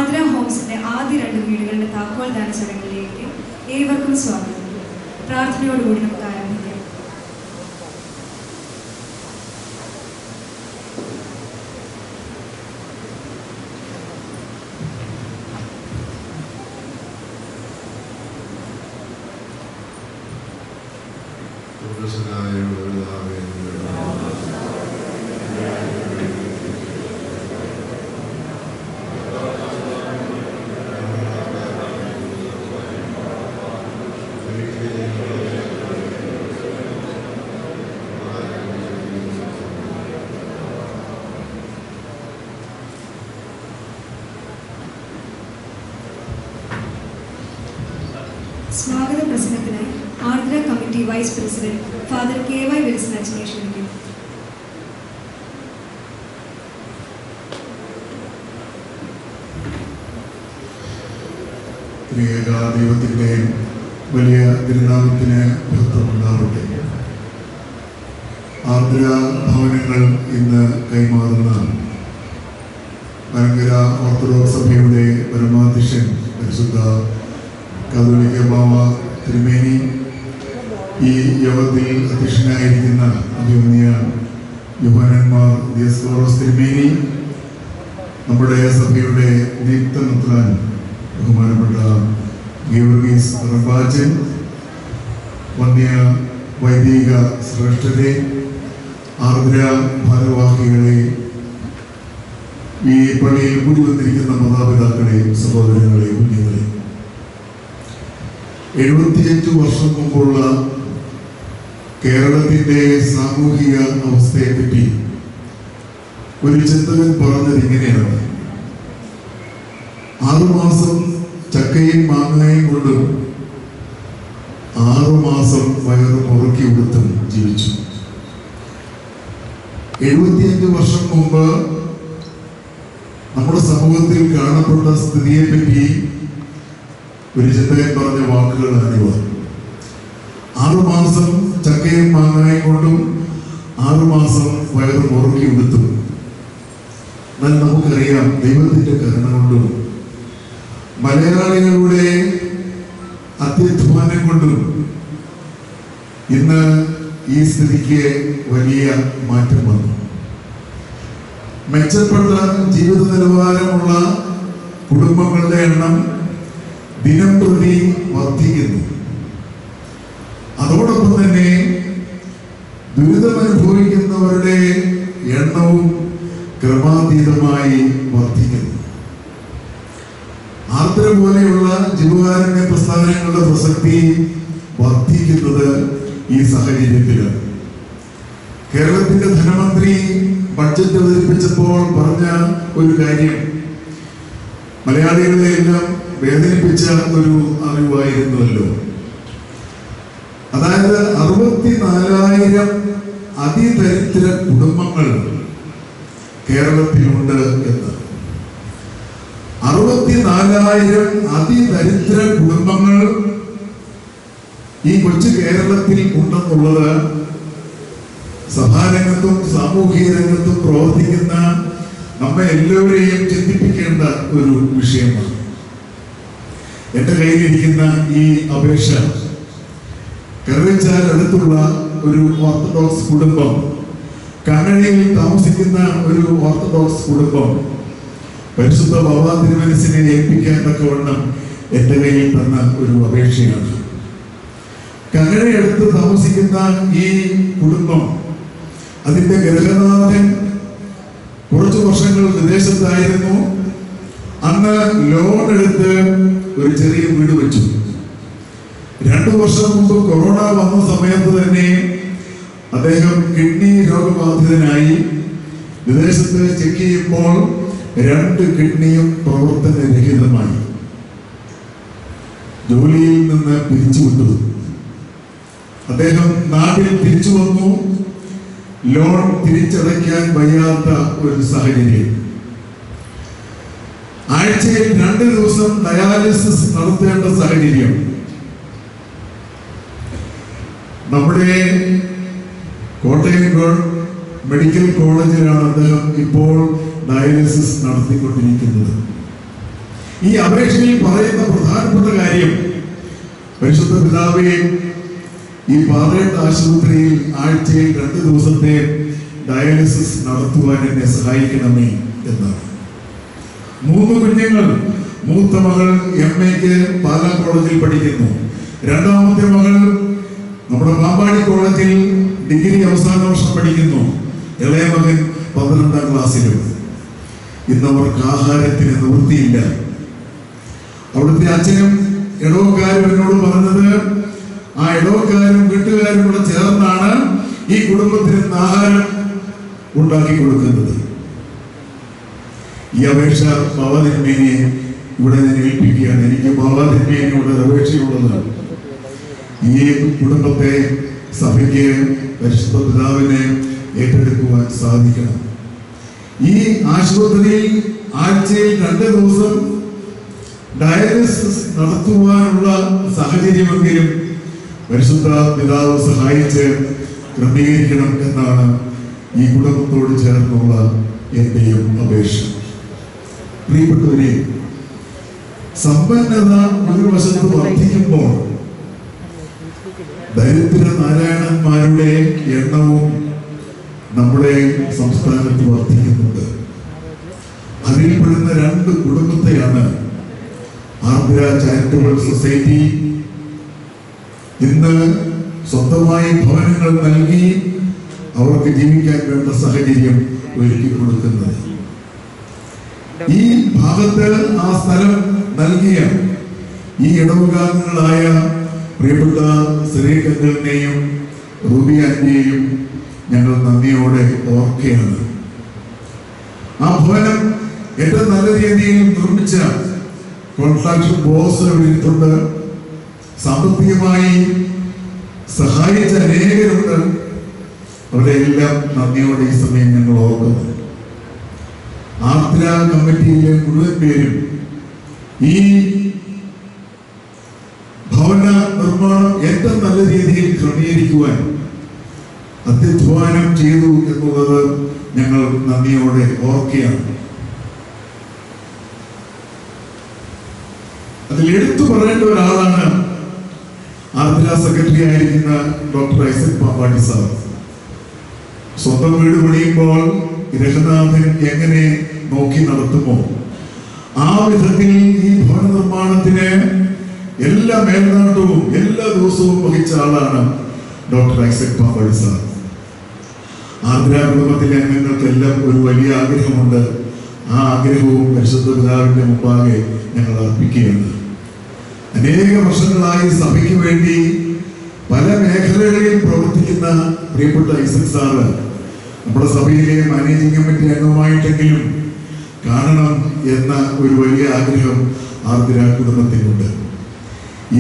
ആർദ്ര ഹോംസിന്റെ ആദ്യ 2 വീടുകളുടെ താക്കോൽ ദാന ചടങ്ങിലേക്ക് ഏവർക്കും സ്വാഗതം. പ്രാർത്ഥനയോടുകൂടി നമുക്ക് ആരംഭിക്കാം. സ്വാഗത പ്രസംഗത്തിനായി Ardra committee vice president father KY Wilson അച്ഛനെ ക്ഷണിക്കുന്നു. ദൈവത്തിൻ്റെ വലിയ തിരുനാമത്തിന് മഹത്വമുണ്ടാവട്ടെ. ആർദ്ര ഭവനങ്ങൾ ഇന്ന് കൈമാറുന്ന മലങ്കര ഓർത്തഡോക്സ് സഭയുടെ പരമാധ്യക്ഷൻ പരിശുദ്ധ കാതോലിക്ക ബാവ തിരുമേനി, ഈ യോഗത്തിൽ അധ്യക്ഷനായിരിക്കുന്ന അഭിമന്യ യോഹന്നാൻ ദിയസ്കോറോസ് തിരുമേനി, നമ്മുടെ സഭയുടെ നിയുക്തമെത്രാൻ ബഹുമാനപ്പെട്ട ഗീവർഗീസ് റമ്പാച്ചൻ, വന്യ വൈദിക ശ്രേഷ്ഠരെ, ആർദ്ര ഭാരവാഹികളെ, ഈ പള്ളിയിൽ കൂടി വന്നിരിക്കുന്ന മാതാപിതാക്കളെ, സഹോദരങ്ങളെ, കുഞ്ഞുങ്ങളെ, 75 വർഷം മുമ്പുള്ള കേരളത്തിൻ്റെ സാമൂഹിക അവസ്ഥയെപ്പറ്റി ഒരു ചിന്തകൻ പറഞ്ഞത് ഇങ്ങനെയാണ്: 6 മാസം ചക്കയും മാങ്ങയും കൊണ്ടും 6 മാസം വയറ് മുറുക്കി ഉടുത്തും ജീവിച്ചു. 75 വർഷം മുമ്പ് നമ്മുടെ സമൂഹത്തിൽ കാണപ്പെട്ട സ്ഥിതിയെപ്പറ്റി ഒരു ചിന്തകൻ പറഞ്ഞ വാക്കുകളാണിവ. 6 മാസം ചക്കയും മാങ്ങായും കൊണ്ടും 6 മാസം വയറ് മുറുക്കി ഉടുത്തും. എന്നാൽ നമുക്കറിയാം, ദൈവത്തിൻ്റെ കരുണ കൊണ്ടും മലയാളികളുടെ അത്യധ്വാനം കൊണ്ടും ഇന്ന് ഈ സ്ഥിതിക്ക് വലിയ മാറ്റം വന്നു. മെച്ചപ്പെട്ട ജീവിത നിലവാരമുള്ള കുടുംബങ്ങളുടെ എണ്ണം ദിനം പ്രതി വർദ്ധിക്കുന്നു. അതോടൊപ്പം തന്നെ ദുരിതമനുഭവിക്കുന്നവരുടെ എണ്ണവും ക്രമാതീതമായി വർദ്ധിക്കുന്നു. ആർദ്ര പോലെയുള്ള ജീവകാരുണ്യ പ്രസ്ഥാനങ്ങളുടെ പ്രസക്തി വർദ്ധിക്കുന്നത് ഈ സാഹചര്യത്തിലാണ്. കേരളത്തിന്റെ ധനമന്ത്രി ബഡ്ജറ്റ് അവതരിപ്പിച്ചപ്പോൾ പറഞ്ഞ ഒരു കാര്യം മലയാളികളെ എല്ലാം വേദനിപ്പിച്ച ഒരു അറിവായിരുന്നല്ലോ. അതായത് 64,000 അതിദരിദ്ര കുടുംബങ്ങൾ കേരളത്തിലുണ്ട് എന്ന്. 64,000 അതിദരിദ്ര കുടുംബങ്ങൾ ഈ കൊച്ചു കേരളത്തിൽ ഉണ്ടെന്നുള്ളത് സഭാരംഗത്തും സാമൂഹിക രംഗത്തും പ്രവർത്തിക്കുന്ന നമ്മെ എല്ലാവരെയും ചിന്തിപ്പിക്കേണ്ട ഒരു വിഷയമാണ്. എൻ്റെ കയ്യിലിരിക്കുന്ന ഈ അപേക്ഷ കറുവച്ചാൽ അടുത്തുള്ള ഒരു ഓർത്തഡോക്സ് കുടുംബം, കണ്ണഴയിൽ താമസിക്കുന്ന ഒരു ഓർത്തഡോക്സ് കുടുംബം പരിശുദ്ധ ബാവ തിരുമനസിനെ ഏൽപ്പിക്കാൻ തക്കവണ്ണം എൻ്റെ കയ്യിൽ തന്ന ഒരു അപേക്ഷയാണ്. കണ്ണഴയടുത്ത് താമസിക്കുന്ന ഈ കുടുംബം, അതിൻ്റെ ഗൃഹനാഥൻ കുറച്ചു വർഷങ്ങൾ വിദേശത്തായിരുന്നു. അന്ന് ലോൺ എടുത്ത് ഒരു ചെറിയ വീട് വെച്ചു. 2 വർഷം മുമ്പ് കൊറോണ വന്ന സമയത്ത് തന്നെ അദ്ദേഹം കിഡ്നി രോഗബാധിതനായി. വിദേശത്ത് ചെക്ക് ചെയ്യുമ്പോൾ 2 കിഡ്നിയും പ്രവർത്തനരഹിതമായി. ജോലിയിൽ നിന്ന് പിരിച്ചുവിട്ടു. അദ്ദേഹം നാട്ടിൽ തിരിച്ചു വന്നു. ലോൺ തിരിച്ചടയ്ക്കാൻ വയ്യാത്ത ഒരു സാഹചര്യം. ആഴ്ചയിൽ 2 ദിവസം ഡയാലിസിസ് നടത്തേണ്ട സാഹചര്യം. നമ്മുടെ കോട്ടയം മെഡിക്കൽ കോളേജിലാണ് അദ്ദേഹം ഇപ്പോൾ ഡയാലിസിസ് നടത്തിക്കൊണ്ടിരിക്കുന്നത്. ഈ അപേക്ഷയിൽ പറയുന്ന പ്രധാനപ്പെട്ട കാര്യം, പരിശുദ്ധ പിതാവേ, ഈ പാറേട്ട് ആശുപത്രിയിൽ ആഴ്ചയിൽ 2 ദിവസത്തെ ഡയാലിസിസ് നടത്തുവാൻ എന്നെ സഹായിക്കണമേ എന്നാണ്. 3 കുഞ്ഞുങ്ങൾ. മൂത്ത മകൾ MA-ക്ക് പാലാ കോളേജിൽ പഠിക്കുന്നു. രണ്ടാമത്തെ മകൾ നമ്മുടെ പാമ്പാടി കോളേജിൽ ഡിഗ്രി അവസാന വർഷം പഠിക്കുന്നു. ഇളയ മകൻ 12ാം ക്ലാസ്സിലും. ഇന്നവർക്ക് ആഹാരത്തിന് നിവൃത്തിയില്ല. അവിടുത്തെ അച്ഛനും ഇടവക്കാരും എന്നോട് പറഞ്ഞത്, ആ ഇടവക്കാരും വീട്ടുകാരും കൂടെ ചേർന്നാണ് ഈ കുടുംബത്തിന് ആഹാരം ഉണ്ടാക്കി കൊടുക്കുന്നത്. ഈ അപേക്ഷ ബാബാതിരുമേനിയെ ഇവിടെ ഞാൻ ഏൽപ്പിക്കുകയാണ്. എനിക്ക് ബാബാതിരുമേനിയോട് അപേക്ഷയുള്ളത്, ഈ കുടുംബത്തെ സഭയ്ക്ക് പരിശുദ്ധ പിതാവിനെ ഏറ്റെടുക്കുവാൻ സാധിക്കണം. ഈ ആശുപത്രിയിൽ ആഴ്ചയിൽ 2 ദിവസം ഡയാലിസിസ് നടത്തുവാനുള്ള സാഹചര്യമെങ്കിലും പരിശുദ്ധ പിതാവ് സഹായിച്ച് ക്രമീകരിക്കണം എന്നാണ് ഈ കുടുംബത്തോട് ചേർന്നുള്ള എന്റെയും അപേക്ഷ. പ്രിയപ്പെട്ടവരെ, സമ്പന്നത ഒരു വശത്ത് വർദ്ധിക്കുമ്പോൾ ദരിദ്ര നാരായണന്മാരുടെ എണ്ണവും നമ്മുടെ സംസ്ഥാനത്ത് വർദ്ധിക്കുന്നുണ്ട്. അതിൽപ്പെടുന്ന 2 കുടുംബത്തെയാണ് ആർദ്ര ചാരിറ്റബിൾ സൊസൈറ്റി ഇന്ന് സ്വന്തമായി ഭവനങ്ങൾ നൽകി അവർക്ക് ജീവിക്കാൻ വേണ്ട സാഹചര്യം ഒരുക്കി കൊടുക്കുന്നത്. ഈ ഭാഗത്ത് ആ സ്ഥലം നൽകിയ ഈ ഇടവകാംഗങ്ങളായ പ്രിയപ്പെട്ട ശ്രീകണ്ഠനെയും റൂബി ആന്റിയെയും ഞങ്ങൾ നന്ദിയോടെ ഓർക്കുകയാണ്. ആ ഭവനം ഏറ്റവും നല്ല രീതിയിൽ നിർമ്മിച്ച കോൺട്രാക്ടർ ബോസ് വിളിച്ചുകൊണ്ട് സാമ്പത്തികമായി സഹായിച്ച അനേകരുണ്ട്. അവരെ എല്ലാം നന്ദിയോടെ ഈ സമയം ഞങ്ങൾ ഓർക്കുന്നു. ആർദ്ര കമ്മിറ്റിയിലെ മുഴുവൻ പേരും ഈ ഭവന നിർമ്മാണം ഏറ്റവും നല്ല രീതിയിൽ ക്രമീകരിക്കുവാൻ അത്യധ്വാനം ചെയ്തു എന്നുള്ളത് ഞങ്ങൾ നന്ദിയോടെ ഓർക്കുകയാണ്. അതിൽ എടുത്തു പറയേണ്ട ഒരാളാണ് ആർദ്ര സെക്രട്ടറി ആയിരിക്കുന്ന ഡോക്ടർ ഐസക് പാമ്പാടി സാർ. സ്വന്തം വീട് പണിയുമ്പോൾ രഘുനാഥൻ എങ്ങനെ നോക്കി നടത്തുമോ ആ വിധത്തിൽ ഈ ഭവന നിർമ്മാണത്തിന് എല്ലാ മേൽനോട്ടവും എല്ലാ ദിവസവും വഹിച്ച ആളാണ് ഡോക്ടർ ഐസക് പാമ്പാടി സാർ. ആർദ്ര കുടുംബത്തിലെ അംഗങ്ങൾക്കെല്ലാം ഒരു വലിയ ആഗ്രഹമുണ്ട്. ആ ആഗ്രഹവും പരിശുദ്ധ പിതാവിന്റെ മുമ്പാകെ ഞങ്ങൾ അർപ്പിക്കുകയാണ്. അനേക വർഷങ്ങളായി സഭയ്ക്ക് വേണ്ടി പല മേഖലകളിൽ പ്രവർത്തിക്കുന്ന പ്രിയപ്പെട്ട ഐസക് സാറ് നമ്മുടെ സഭയിലെ മാനേജിംഗ് കമ്മിറ്റി അംഗമായിട്ടെങ്കിലും കാണണം എന്ന ഒരു വലിയ ആഗ്രഹം ആർദ്ര കുടുംബത്തിനുണ്ട്.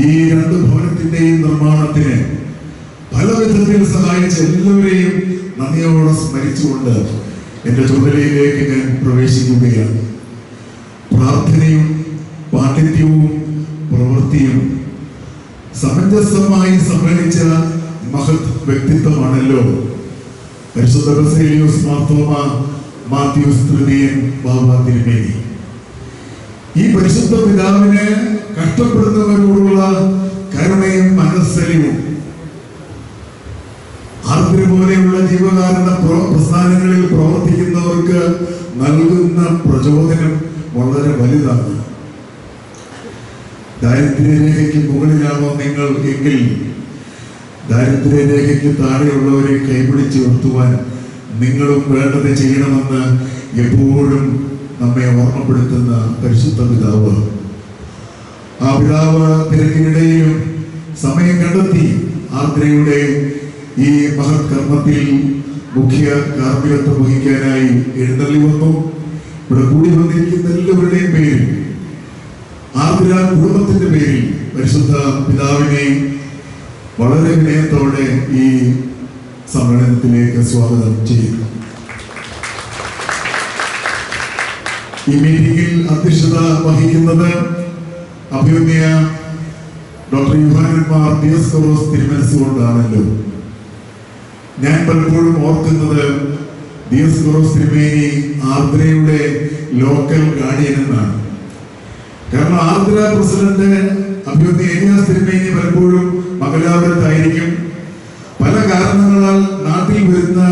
ഈ 2 ഭവനത്തിന്റെയും നിർമ്മാണത്തിന് പല വിധത്തിൽ സഹായിച്ച എല്ലാവരെയും നന്ദിയോടെ സ്മരിച്ചുകൊണ്ട് എന്റെ ചുമതലയിലേക്ക് ഞാൻ പ്രവേശിക്കുകയാണ്. പ്രാർത്ഥനയും പാണ്ഡിത്യവും പ്രവൃത്തിയും സമഞ്ജസമായി സമ്മേളിച്ച മഹത് വ്യക്തിത്വമാണല്ലോ പരിശുദ്ധ ബസേലിയോസ് മാർത്തോമാ മാത്യൂസ് തൃതീയൻ ബാബാ തിരുമേനി. ഈ പരിശുദ്ധ പിതാവിന് കഷ്ടപ്പെടുന്നവരോടുള്ള കരുണയും മനസ്സലിവും ആർദ്ര പോലെയുള്ള ജീവകാരുണ്യ പ്രസ്ഥാനങ്ങളിൽ പ്രവർത്തിക്കുന്നവർക്ക് നൽകുന്ന പ്രചോദനം വളരെ വലുതാണ്. ദാരിദ്ര്യരേഖയ്ക്ക് മുകളിലാണോ നിങ്ങൾ എങ്കിൽ ദാരിദ്ര്യരേഖയ്ക്ക് താഴെയുള്ളവരെ കൈപിടിച്ച് ഉയർത്തുവാൻ നിങ്ങളും വേണ്ടത് ചെയ്യണമെന്ന് എപ്പോഴും നമ്മെ ഓർമ്മപ്പെടുത്തുന്ന പരിശുദ്ധ പിതാവ്. ആ പിതാവ് തിരക്കിനിടയിലും സമയം കണ്ടെത്തി ആർദ്രയുടെ ഈ മഹത് കർമ്മത്തിൽ മുഖ്യ കാർമ്മികത്വം വഹിക്കാനായി എഴുന്നള്ളി വന്നു. ഇവിടെ കൂടി വന്നിരിക്കുന്ന എല്ലാവരുടെയും പേരിൽ, ആർദ്ര കുടുംബത്തിന്റെ പേരിൽ പരിശുദ്ധ പിതാവിനെ വളരെ വിനയത്തോടെ ഈ സമ്മേളനത്തിലേക്ക് സ്വാഗതം ചെയ്യുന്നു. ഈ മീറ്റിംഗിൽ അധ്യക്ഷത വഹിക്കുന്നത് അഭിമന്യ ഡോക്ടർ യുഹാനൻ മാർ ദിയോസ്കോറോസ് തിരുമനസ് കൊണ്ടാണല്ലോ. ഞാൻ പലപ്പോഴും ഓർക്കുന്നത് ദിയോസ്കോറോസ് തിരുമേനി ആർദ്രയുടെ ലോക്കൽ ഗാർഡിയൻ എന്നാണ്. കാരണം ആർദ്ര പ്രസിഡന്റ് അഭിവന്യ ഏലിയാസ് തിരുമേനി പലപ്പോഴും മംഗലാപുരത്തായിരിക്കും. പല കാരണങ്ങളാൽ നാട്ടിൽ വരുന്ന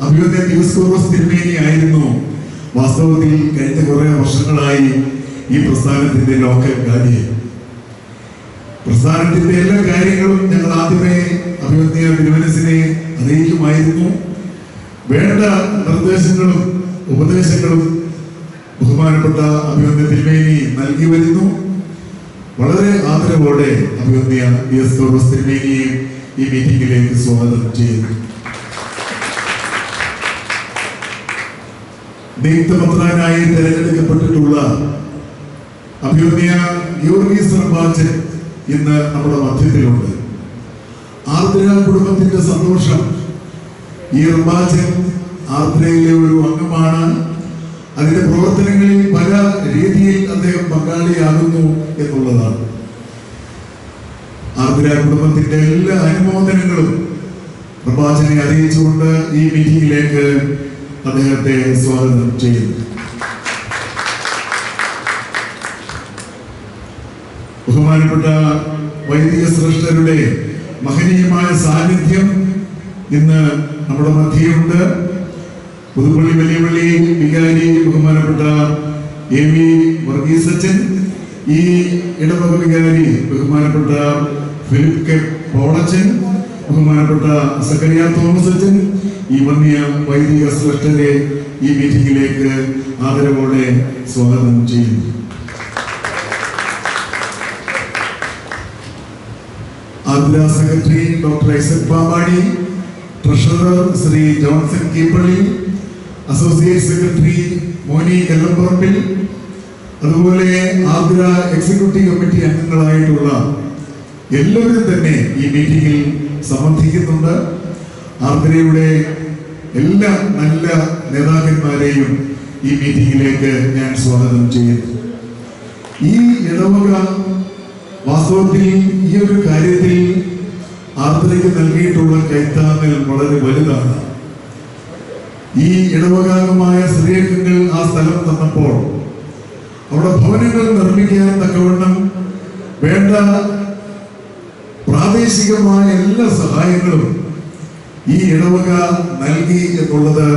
അഭിവന്യ തിയോസ്കോറോസ് തിരുമേനി ആയിരുന്നു വാസ്തവത്തിൽ കഴിഞ്ഞ കുറെ വർഷങ്ങളായി ഈ പ്രസ്ഥാനത്തിന്റെ ലോക്കൽ ഗാർഡിയൻ. പ്രസ്ഥാനത്തിന്റെ എല്ലാ കാര്യങ്ങളും ഞങ്ങൾ ആദ്യമേ അഭിവന്യ തിരുമനസിനെ അറിയിക്കുമായിരുന്നു. വേണ്ട നിർദ്ദേശങ്ങളും ഉപദേശങ്ങളും ബഹുമാനപ്പെട്ട അഭിവന്യ തിരുമേനി നൽകി വരുന്നു. വളരെ ആദരവോടെ അഭിവന്യ തിയോസ്കോറോസ് തിരുമേനിയെയും ഈ മീറ്റിംഗിലേക്ക് സ്വാഗതം ചെയ്യുന്നു. നിയുക്തപത്രാനായി തിരഞ്ഞെടുക്കപ്പെട്ടിട്ടുള്ള അഭിവന്യ ഗീവർഗീസ് റമ്പാച്ചൻ ഇന്ന് നമ്മുടെ മധ്യത്തിലുണ്ട്. ആർദ്ര കുടുംബത്തിന്റെ സന്തോഷം, ഈ റമ്പാച്ചൻ ആർദ്രയിലെ ഒരു അംഗമാണ്. അതിന്റെ പ്രവർത്തനങ്ങളിൽ പല രീതിയിൽ അദ്ദേഹം പങ്കാളിയാകുന്നു എന്നുള്ളതാണ്. ആർദ്ര കുടുംബത്തിന്റെ എല്ലാ അനുമോദനങ്ങളും റമ്പാച്ചനെ അറിയിച്ചുകൊണ്ട് ഈ മീറ്റിംഗിലേക്ക് അദ്ദേഹത്തെ സ്വാഗതം ചെയ്യുന്നു. ബഹുമാനപ്പെട്ട വൈദിക ശ്രേഷ്ഠരുടെ മഹനീയമായ സാന്നിധ്യം ഇന്ന് നമ്മുടെ മധ്യയുണ്ട്. പുതുപ്പള്ളി വലിയ പള്ളി വികാരി ബഹുമാനപ്പെട്ട എ വി വർഗീസച്ചൻ, ഈ ഇടവക വികാരി ബഹുമാനപ്പെട്ട ഫിലിപ്പ് കെ പോളച്ചൻ, ബഹുമാനപ്പെട്ട സക്കറിയ തോമസ് അച്ചൻ, ഈ വന്യ വൈദിക ശ്രേഷ്ഠരെ ഈ മീറ്റിംഗിലേക്ക് ആദരവോടെ സ്വാഗതം ചെയ്യുന്നു. Ardra secretary doctor Isaac Pampady, treasurer Shri Johnson Keeppally, associate secretary Moni Kallaparambil, അതുപോലെ ആർദ്ര എക്സിക്യൂട്ടീവ് കമ്മിറ്റി അംഗങ്ങളായിട്ടുള്ള എല്ലാവരും തന്നെ ഈ മീറ്റിംഗിൽ സംബന്ധിക്കുന്നുണ്ട്. ആർദ്രയുടെ എല്ലാ നല്ല നേതാക്കന്മാരെയും ഈ മീറ്റിംഗിലേക്ക് ഞാൻ സ്വാഗതം ചെയ്യുന്നു. ഈ ഇടവക വാസ്തവത്തിൽ ഈ ഒരു കാര്യത്തിൽ ആർദ്രയ്ക്ക് നൽകിയിട്ടുള്ള കൈത്താങ്ങൽ വളരെ വലുതാണ്. ഈ ഇടവകാംഗമായ സ്ത്രീയംഗങ്ങൾ ആ സ്ഥലം തന്നപ്പോൾ അവിടെ ഭവനങ്ങൾ നിർമ്മിക്കാൻ തക്കവണ്ണം വേണ്ട പ്രാദേശികമായ എല്ലാ സഹായങ്ങളും ഈ ഇടവക നൽകി എന്നുള്ളത്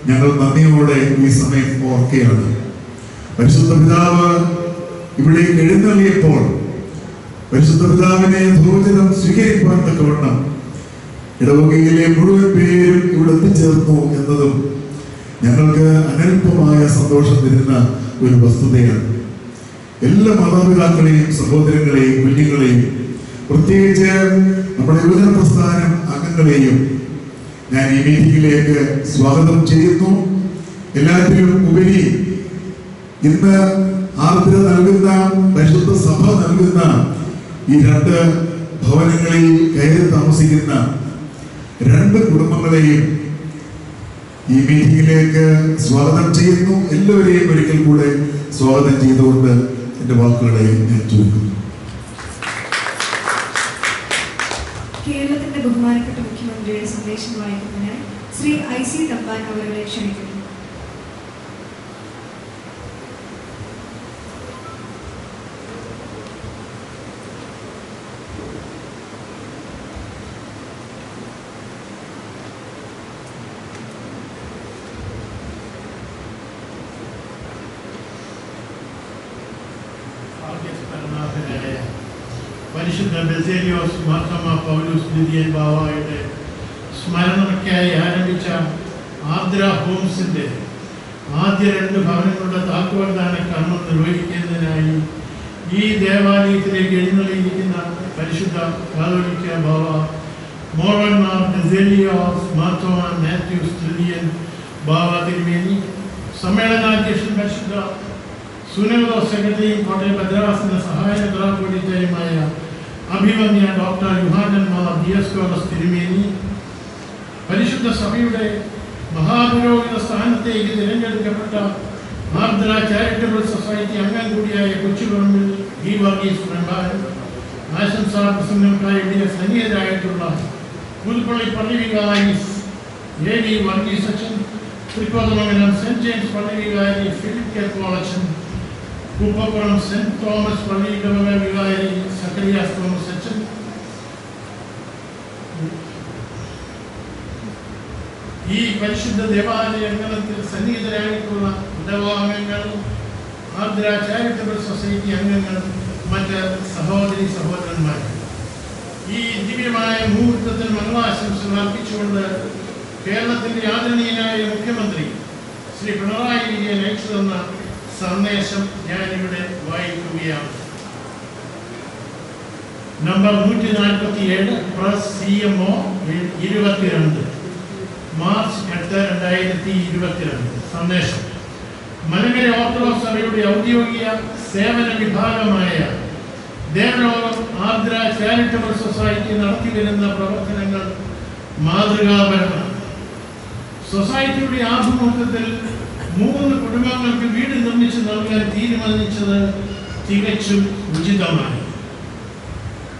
ഞങ്ങൾ നന്ദിയോടെ ഈ സമയം ഓർക്കുകയാണ്. പരിശുദ്ധ പിതാവ് ഇവിടെ എഴുന്നള്ളിയപ്പോൾ പരിശുദ്ധ പിതാവിനെ ഭോജനം സ്വീകരിക്കാൻ തക്കവണ്ണം ഇടവകയിലെ മുഴുവൻ പേരും ഇവിടെ എത്തിച്ചേർന്നു എന്നതും ഞങ്ങൾക്ക് അനൽപമായ സന്തോഷം തരുന്ന ഒരു വസ്തുതയാണ്. എല്ലാ മാതാപിതാക്കളെയും സഹോദരങ്ങളെയും കുഞ്ഞുങ്ങളെയും പ്രത്യേകിച്ച് നമ്മുടെ യുവജന പ്രസ്ഥാനം അംഗങ്ങളെയും ഞാൻ ഈ മീറ്റിംഗിലേക്ക് സ്വാഗതം ചെയ്യുന്നു. എല്ലാത്തിലും ഉപരി ഇന്ന് ആർദ്ര നൽകുന്ന പരിശുദ്ധ സഭ നൽകുന്ന ഈ 2 ഭവനങ്ങളിൽ കയറി താമസിക്കുന്ന 2 കുടുംബങ്ങളെയും ഈ മീറ്റിംഗിലേക്ക് സ്വാഗതം ചെയ്യുന്നു. എല്ലാവരെയും ഒരിക്കൽ കൂടെ സ്വാഗതം ചെയ്തുകൊണ്ട് എന്റെ വാക്കുകളെ ഞാൻ ചുരുക്കുന്നു. കേരളത്തിന്റെ ബഹുമാനപ്പെട്ട മുഖ്യമന്ത്രിയുടെ സന്ദേശം വായിക്കുന്നതിനായി ശ്രീ IC തമ്പാൻ അവരെ ക്ഷണിക്കുന്നു. പരിശുദ്ധ ബസേലിയോസ് മാർത്തോമ പൗലോസ് ദ്വിതീയൻ ബാവായുടെ സ്മരണയ്ക്കായി ആരംഭിച്ച ആർദ്ര ഹോംസിന്റെ ആദ്യ 2 ഭവനങ്ങളുടെ താക്കോൽദാന കർമ്മം നിർവഹിക്കുന്നതിനായി ഈ ദേവാലയത്തിലേക്ക് എഴുന്നള്ളിയിരിക്കുന്ന പരിശുദ്ധ കാതോലിക്ക ബാവ മോറന്മാർ ബസേലിയോസ് മാർത്തോമ മാത്യൂസ് ദ്വിതീയൻ ബാവ തിരുമേനി, സമ്മേളനാധ്യക്ഷൻ പരിശുദ്ധ സുനേതോ സെക്രട്ടറിയും കോട്ടയം ഭദ്രാസന സഹായ മെത്രാപ്പോലീത്തയുമായ അഭിവന്യ ഡോക്ടർ യുഹാനൻ മാർ ദിയോസ്കോറോസ് തിരുമേനി, പരിശുദ്ധ സഭയുടെ മഹാപുരോഹിത സ്ഥാനത്തേക്ക് തിരഞ്ഞെടുക്കപ്പെട്ട ആർദ്ര ചാരിറ്റബിൾ സൊസൈറ്റി അംഗം കൂടിയായ കൊച്ചുപറമ്പിൽ ഈ വർഗീസ് റമ്പാൻ, ആശംസാ പ്രസംഗങ്ങൾക്കായി ഇവിടെ സന്നിഹിതരായിട്ടുള്ള പുതുപ്പള്ളി പള്ളി വികാരി എ വി വർഗീസച്ചൻ, തൃക്കോതമംഗലം സെന്റ് ജെയിംസ് പള്ളി വികാരി ഫിലിപ്പ് കെ പോളച്ചൻ, കൂപ്പപ്പുറം സെന്റ് തോമസ് പള്ളി ഇടവക വികാരി സക്കറിയാസ് തോമസ് അച്ഛൻ, ഈ പരിശുദ്ധ ദേവാലയ അംഗണത്തിൽ സന്നിഹിതരായിട്ടുള്ള ഇടവാംഗങ്ങൾ, ആർദ്ര ചാരിറ്റബിൾ സൊസൈറ്റി അംഗങ്ങൾ, മറ്റ് സഹോദരി സഹോദരന്മാർ, ഈ ദിവ്യമായ മുഹൂർത്തത്തിൽ മംഗളാശംസകൾ അർപ്പിച്ചുകൊണ്ട് കേരളത്തിൻ്റെ ആദരണീയനായ മുഖ്യമന്ത്രി ശ്രീ പിണറായി വിജയൻ അയച്ചു തന്ന സന്ദേശം ഞാനിവിടെ വായിക്കുകയാണ്. Number 147 press CMO 22 March 8, 2022. സന്ദേശം: മലങ്കര ഓർത്തഡോക്സ് സഭയുടെ ഔദ്യോഗിക സേവന വിഭാഗമായ ദേവലോകം ആർദ്ര ചാരിറ്റബിൾ സൊസൈറ്റി നടത്തിവരുന്ന പ്രവർത്തനങ്ങൾ മാതൃകാപരമാണ്. സൊസൈറ്റിയുടെ ആഭിമുഖ്യത്തിൽ 3 കുടുംബങ്ങൾക്ക് വീട് നിർമ്മിച്ച് നൽകാൻ തീരുമാനിച്ചത് തികച്ചും ഉചിതമാണ്.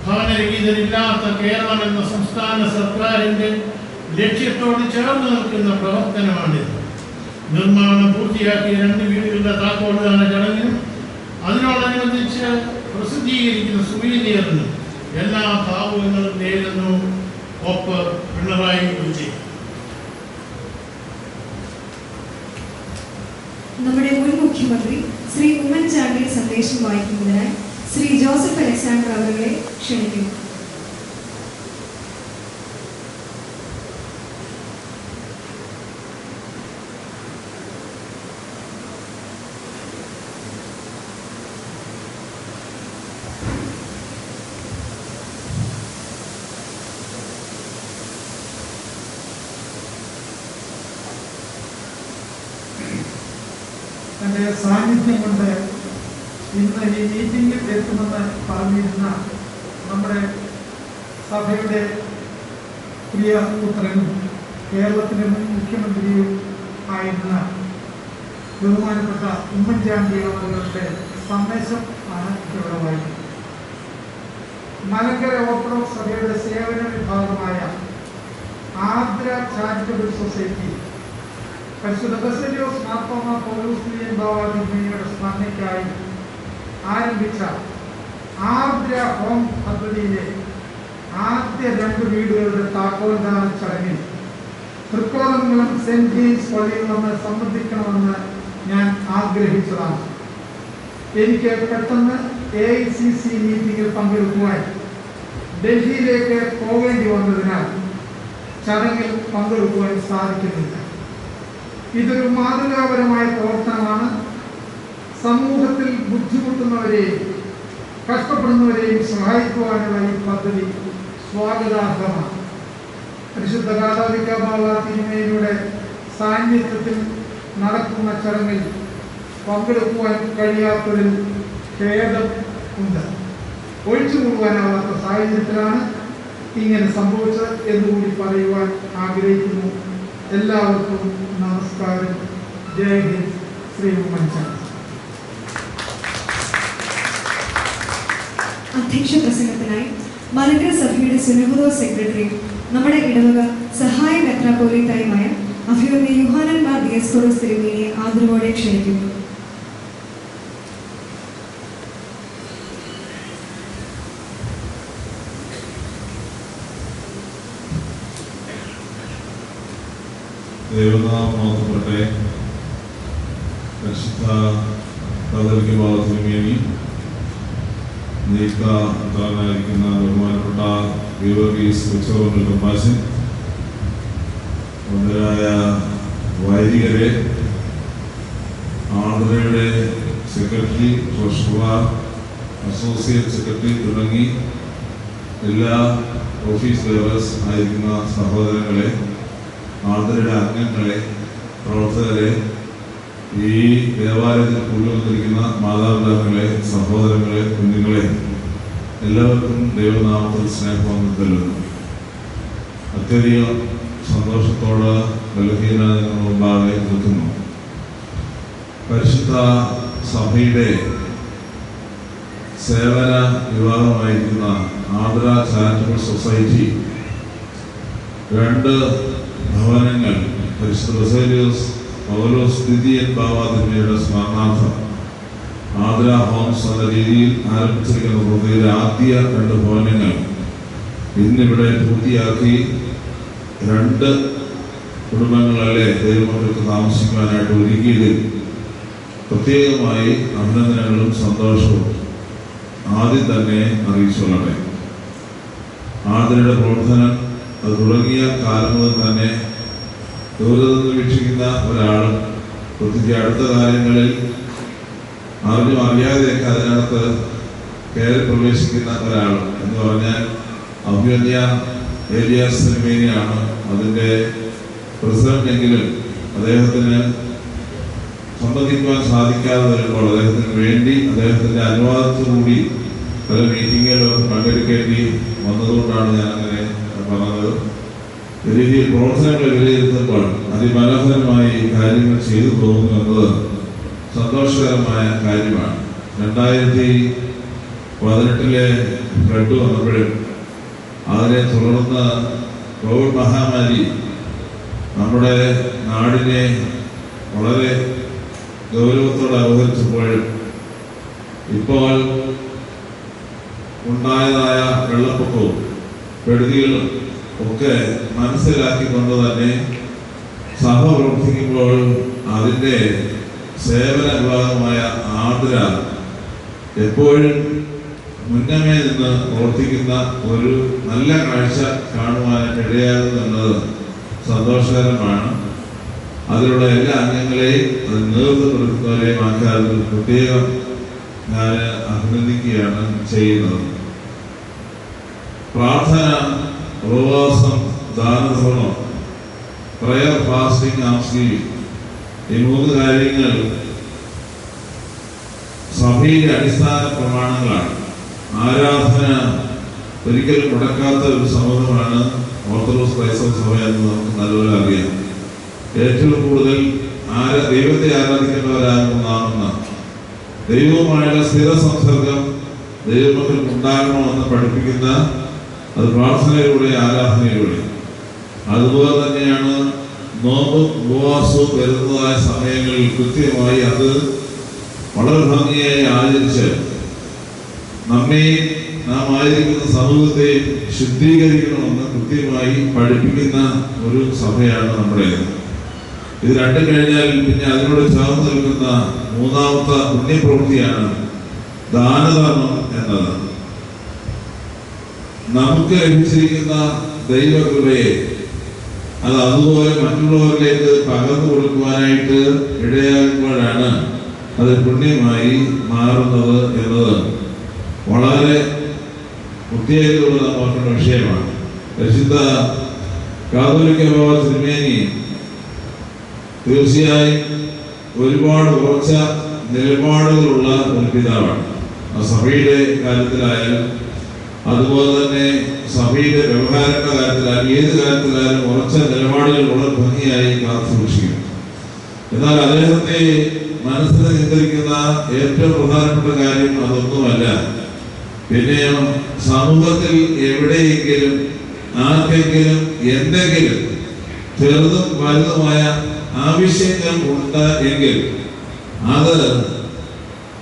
ഭവനരഹിതരില്ലാത്ത കേരളം എന്ന സംസ്ഥാന സർക്കാരിൻ്റെ ലക്ഷ്യത്തോട് ചേർന്ന് നിൽക്കുന്ന പ്രവർത്തനമാണിത്. നിർമ്മാണം പൂർത്തിയാക്കിയ 2 വീടുകളുടെ താക്കോൽദാന ചടങ്ങിനും അതിനോടനുബന്ധിച്ച് പ്രസിദ്ധീകരിക്കുന്ന സുവീനിയറിനും എല്ലാ ഭാവുകങ്ങളും നേരുന്നു. ഒപ്പ് പിണറായി വിജയൻ. നമ്മുടെ മുൻ മുഖ്യമന്ത്രി ശ്രീ ഉമ്മൻചാണ്ടി സന്ദേശം വായിക്കുന്നതിനായി ശ്രീ ജോസഫ് അലക്സാണ്ടർ അവരെ ക്ഷണിക്കുന്നു. തൻ്റെ സാന്നിധ്യം കൊണ്ട് ഇന്ന് ഈ മീറ്റിംഗിൽ എത്തുമെന്ന് പറഞ്ഞിരുന്ന നമ്മുടെ സഭയുടെ പ്രിയ പുത്രനും കേരളത്തിലെ മുൻ മുഖ്യമന്ത്രിയും ആയിരുന്ന ബഹുമാനപ്പെട്ട ഉമ്മൻചാണ്ടി അവരുടെ സന്ദേശം ആണ് ഇവിടെ വായിക്കുന്നത്. മലങ്കര ഓർത്തഡോക്സ് സഭയുടെ സേവന വിഭാഗമായ ആർദ്ര ചാരിറ്റബിൾ സൊസൈറ്റി പരിശുദ്ധ ബസേലിയോസ് മാർത്തോമ പൗലോസ് ബാവാതിയുടെ സ്മരണയ്ക്കായി ആരംഭിച്ച ആർദ്ര ഹോം പദ്ധതിയിലെ ആദ്യ 2 വീടുകളുടെ താക്കോൽദാന ചടങ്ങിൽ തൃക്കോലംകുളം സെന്റ് ജെയിംസ് പള്ളിയിൽ നിന്ന് സംബന്ധിക്കണമെന്ന് ഞാൻ ആഗ്രഹിച്ചതാണ്. എനിക്ക് പെട്ടെന്ന് AICC മീറ്റിംഗിൽ പങ്കെടുക്കുവാൻ ഡൽഹിയിലേക്ക് പോകേണ്ടി വന്നതിനാൽ ചടങ്ങിൽ പങ്കെടുക്കുവാൻ സാധിക്കുന്നില്ല. ഇതൊരു മാതൃകാപരമായ പ്രവർത്തനമാണ്. സമൂഹത്തിൽ ബുദ്ധിമുട്ടുന്നവരെയും കഷ്ടപ്പെടുന്നവരെയും സഹായിക്കുവാനുള്ള ഈ പദ്ധതി സ്വാഗതാർഹമാണ്. പരിശുദ്ധ കാതോലിക്ക ബാവ തിരുമേനിയുടെ സാന്നിധ്യത്തിൽ നടക്കുന്ന ചടങ്ങിൽ പങ്കെടുക്കുവാൻ കഴിയാത്തതിൽ ഖേദം ഉണ്ട്. ഒഴിച്ചുകൂടുവാനാവാത്ത സാഹചര്യത്തിലാണ് ഇങ്ങനെ സംഭവിച്ചത് എന്നുകൂടി പറയുവാൻ ആഗ്രഹിക്കുന്നു. എല്ലാവർക്കും നമസ്കാരം. ജയ് ഹിന്ദ്. ശ്രീ ഉമ്മൻചാണ്ടി. അധ്യക്ഷ പ്രസംഗത്തിനായി മലങ്കര സഭയുടെ സുനഹദോ സെക്രട്ടറിയും നമ്മുടെ ഇടവക സഹായ മെത്രാപ്പോലീത്തായുമായ അഭിവന്യ യോഹന്നാൻ മാർ ദിയസ്കോറോസ് തിരുമേനിയെ ആദരവോടെ ക്ഷണിക്കുന്നു. ദേവനാമത്തെ പരിശുദ്ധ കാതോലിക്ക ബാവ തിരുമേനി, നീക്കാനായിരിക്കുന്ന ബഹുമാനപ്പെട്ട ഗീവർഗീസ് കൊച്ചോറമ്മൽ കമ്പാശൻ, വന്ദരായ വൈദികരെ, ആർദ്രയുടെ സെക്രട്ടറി, ട്രഷറർ, അസോസിയേറ്റ് സെക്രട്ടറി തുടങ്ങി എല്ലാ ഓഫീസ് ബെയറേഴ്സ് ആയിരിക്കുന്ന സഹോദരങ്ങളെ, ആർദ്രയുടെ അംഗങ്ങളെ, പ്രവർത്തകരെ, ഈ ദേവാലയത്തിൽ കൊണ്ടുവന്നിരിക്കുന്ന മാതാപിതാക്കളെ, സഹോദരങ്ങളെ, കുഞ്ഞുങ്ങളെ, എല്ലാവർക്കും ദൈവനാമത്തിൽ സ്നേഹം. അത്യധികം സന്തോഷത്തോട് ബലഹീനതയുടെ മുമ്പാകെ നിൽക്കുന്നു. പരിശുദ്ധ സഭയുടെ സേവന വിഭാഗമായിരിക്കുന്ന ആർദ്ര ചാരിറ്റബിൾ സൊസൈറ്റി 2 ഭവനങ്ങൾ പരിശുദ്ധ ബസേലിയോസ് പൗലോസ് ദ്വിതീയൻ ബാവ തിരുമേനിയുടെ സ്മരണാർത്ഥം ആദ്ര ഹോംസ് എന്ന രീതിയിൽ ആരംഭിച്ചിരിക്കുന്ന പദ്ധതിയുടെ ആദ്യ 2 ഭവനങ്ങൾ ഇന്നിവിടെ പൂർത്തിയാക്കി 2 കുടുംബങ്ങളല്ലേ ദൈവമക്കൾക്ക് താമസിക്കുവാനായിട്ട് ഒരുക്കിയതിൽ പ്രത്യേകമായി അഭിനന്ദനങ്ങളും സന്തോഷവും ആദ്യം തന്നെ അറിയിച്ചുകൊള്ളട്ടെ. ആദ്രയുടെ പ്രവർത്തനം അത് തുടങ്ങിയ കാലം മുതൽ തന്നെ ദൂരെ നിന്ന് വീക്ഷിക്കുന്ന ഒരാൾ, പ്രത്യേകിച്ച് അടുത്ത കാര്യങ്ങളിൽ അറിഞ്ഞും അറിയാതെയൊക്കെ അതിനകത്ത് കയറി പ്രവേശിക്കുന്ന ഒരാൾ എന്ന് പറഞ്ഞാൽ അഭിമന്യ ഏലിയാസ് തിരുമേനിയാണ് അതിൻ്റെ പ്രസിഡന്റ്. എങ്കിലും അദ്ദേഹത്തിന് സംബന്ധിക്കുവാൻ സാധിക്കാതെ വരുമ്പോൾ അദ്ദേഹത്തിന് വേണ്ടി അദ്ദേഹത്തിൻ്റെ അനുവാദത്തോടുകൂടി പല മീറ്റിങ്ങുകളിലൊക്കെ പങ്കെടുക്കേണ്ടി വന്നതുകൊണ്ടാണ് ഞാൻ അങ്ങനെ പറഞ്ഞത്. ഈ രീതിയിൽ പ്രവർത്തനങ്ങൾ വിലയിരുത്തുമ്പോൾ അതിമനോഹരമായി കാര്യങ്ങൾ ചെയ്തു പോകുന്നു എന്നത് സന്തോഷകരമായ കാര്യമാണ്. 2018 ഫ്ലഡ് വന്നപ്പോഴും അതിനെ തുടർന്ന് കോവിഡ് മഹാമാരി നമ്മുടെ നാടിനെ വളരെ ഗൗരവത്തോടെ അവതരിച്ചപ്പോഴും ഇപ്പോൾ ഉണ്ടായതായ വെള്ളപ്പൊക്കവും കെടുതികളും ഒക്കെ മനസ്സിലാക്കിക്കൊണ്ട് തന്നെ സഭ പ്രവർത്തിക്കുമ്പോൾ അതിൻ്റെ സേവന വിഭാഗമായ ആദ്ര എപ്പോഴും മുന്നമേ നിന്ന് പ്രവർത്തിക്കുന്ന ഒരു നല്ല കാഴ്ച കാണുവാനായിട്ട് ഇടയാകുന്നത് സന്തോഷകരമാണ്. അതിലുള്ള എല്ലാ അംഗങ്ങളെയും അത് നേതൃത്വം കൊടുക്കുന്നവരെയും ആൾക്കാർക്ക് പ്രത്യേകം ഞാൻ അഭിനന്ദിക്കുകയാണ് ചെയ്യുന്നത്. പ്രാർത്ഥന, ഉപവാസം, ദാനധർമ്മം, പ്രയർ, ഫാസ്റ്റിംഗ്, ആംസ്ലിംഗ്, ഈ 3 കാര്യങ്ങൾ സഭയുടെ അടിസ്ഥാന പ്രമാണങ്ങളാണ്. ആരാധന ഒരിക്കലും മുടക്കാത്ത ഒരു സമൂഹമാണ് ഓർത്തഡോക്സ് ക്രൈസ്തവ സഭ എന്ന് നമുക്ക് നല്ലപോലെ അറിയാം. ഏറ്റവും കൂടുതൽ ദൈവത്തെ ആരാധിക്കുന്നവരാകുന്ന ദൈവവുമായുള്ള സ്ഥിര സംസർഗം ദൈവമക്കൾക്ക് ഉണ്ടാകണമെന്ന് പഠിപ്പിക്കുന്ന അത് പ്രാർത്ഥനയിലൂടെ, ആരാധനയിലൂടെ. അതുപോലെ തന്നെയാണ് നോമ്പും ഉപവാസവും വരുന്നതായ സമയങ്ങളിൽ കൃത്യമായി അത് വളരെ ഭംഗിയായി ആചരിച്ച് നമ്മെയും നാം ആയിരിക്കുന്ന സമൂഹത്തെയും ശുദ്ധീകരിക്കണമെന്ന് കൃത്യമായി പഠിപ്പിക്കുന്ന ഒരു സഭയാണ് നമ്മുടേത്. ഇത് 2 കഴിഞ്ഞാൽ പിന്നെ അതിനോട് ചേർന്ന് നിൽക്കുന്ന 3ാമത്തെ പുണ്യപ്രവൃത്തിയാണ് ദാനധർമ്മം എന്നത്. നമുക്ക് ലഭിച്ചിരിക്കുന്ന ദൈവകൃപയെ അത് അതുപോലെ മറ്റുള്ളവരിലേക്ക് പകർന്നു കൊടുക്കുവാനായിട്ട് ഇടയാകുമ്പോഴാണ് അത് പുണ്യമായി മാറുന്നത് എന്നത് വളരെ പ്രത്യേകതയുള്ള നോക്കേണ്ട വിഷയമാണ്. പരിശുദ്ധ കാതോലിക്ക ബാബ തിരുമേനി തീർച്ചയായും ഒരുപാട് ഉറച്ച നിലപാടുകളുള്ള ഒരു പിതാവാണ്. സഭയുടെ കാര്യത്തിലായാലും അതുപോലെ തന്നെ സഭയുടെ വ്യവഹാരങ്ങളുടെ കാര്യത്തിലായാലും ഏത് കാര്യത്തിലായാലും ഉറച്ച നിലപാടുകൾ വളരെ ഭംഗിയായി കാത്തു സൂക്ഷിക്കും. എന്നാൽ അദ്ദേഹത്തെ മനസ്സിൽ നിയന്ത്രിക്കുന്ന ഏറ്റവും പ്രധാനപ്പെട്ട കാര്യം അതൊന്നുമല്ല. പിന്നെയോ സമൂഹത്തിൽ എവിടെയെങ്കിലും ആർക്കെങ്കിലും എന്തെങ്കിലും ചെറുതും വലുതുമായ ആവശ്യങ്ങൾ ഉണ്ട് എങ്കിൽ അത്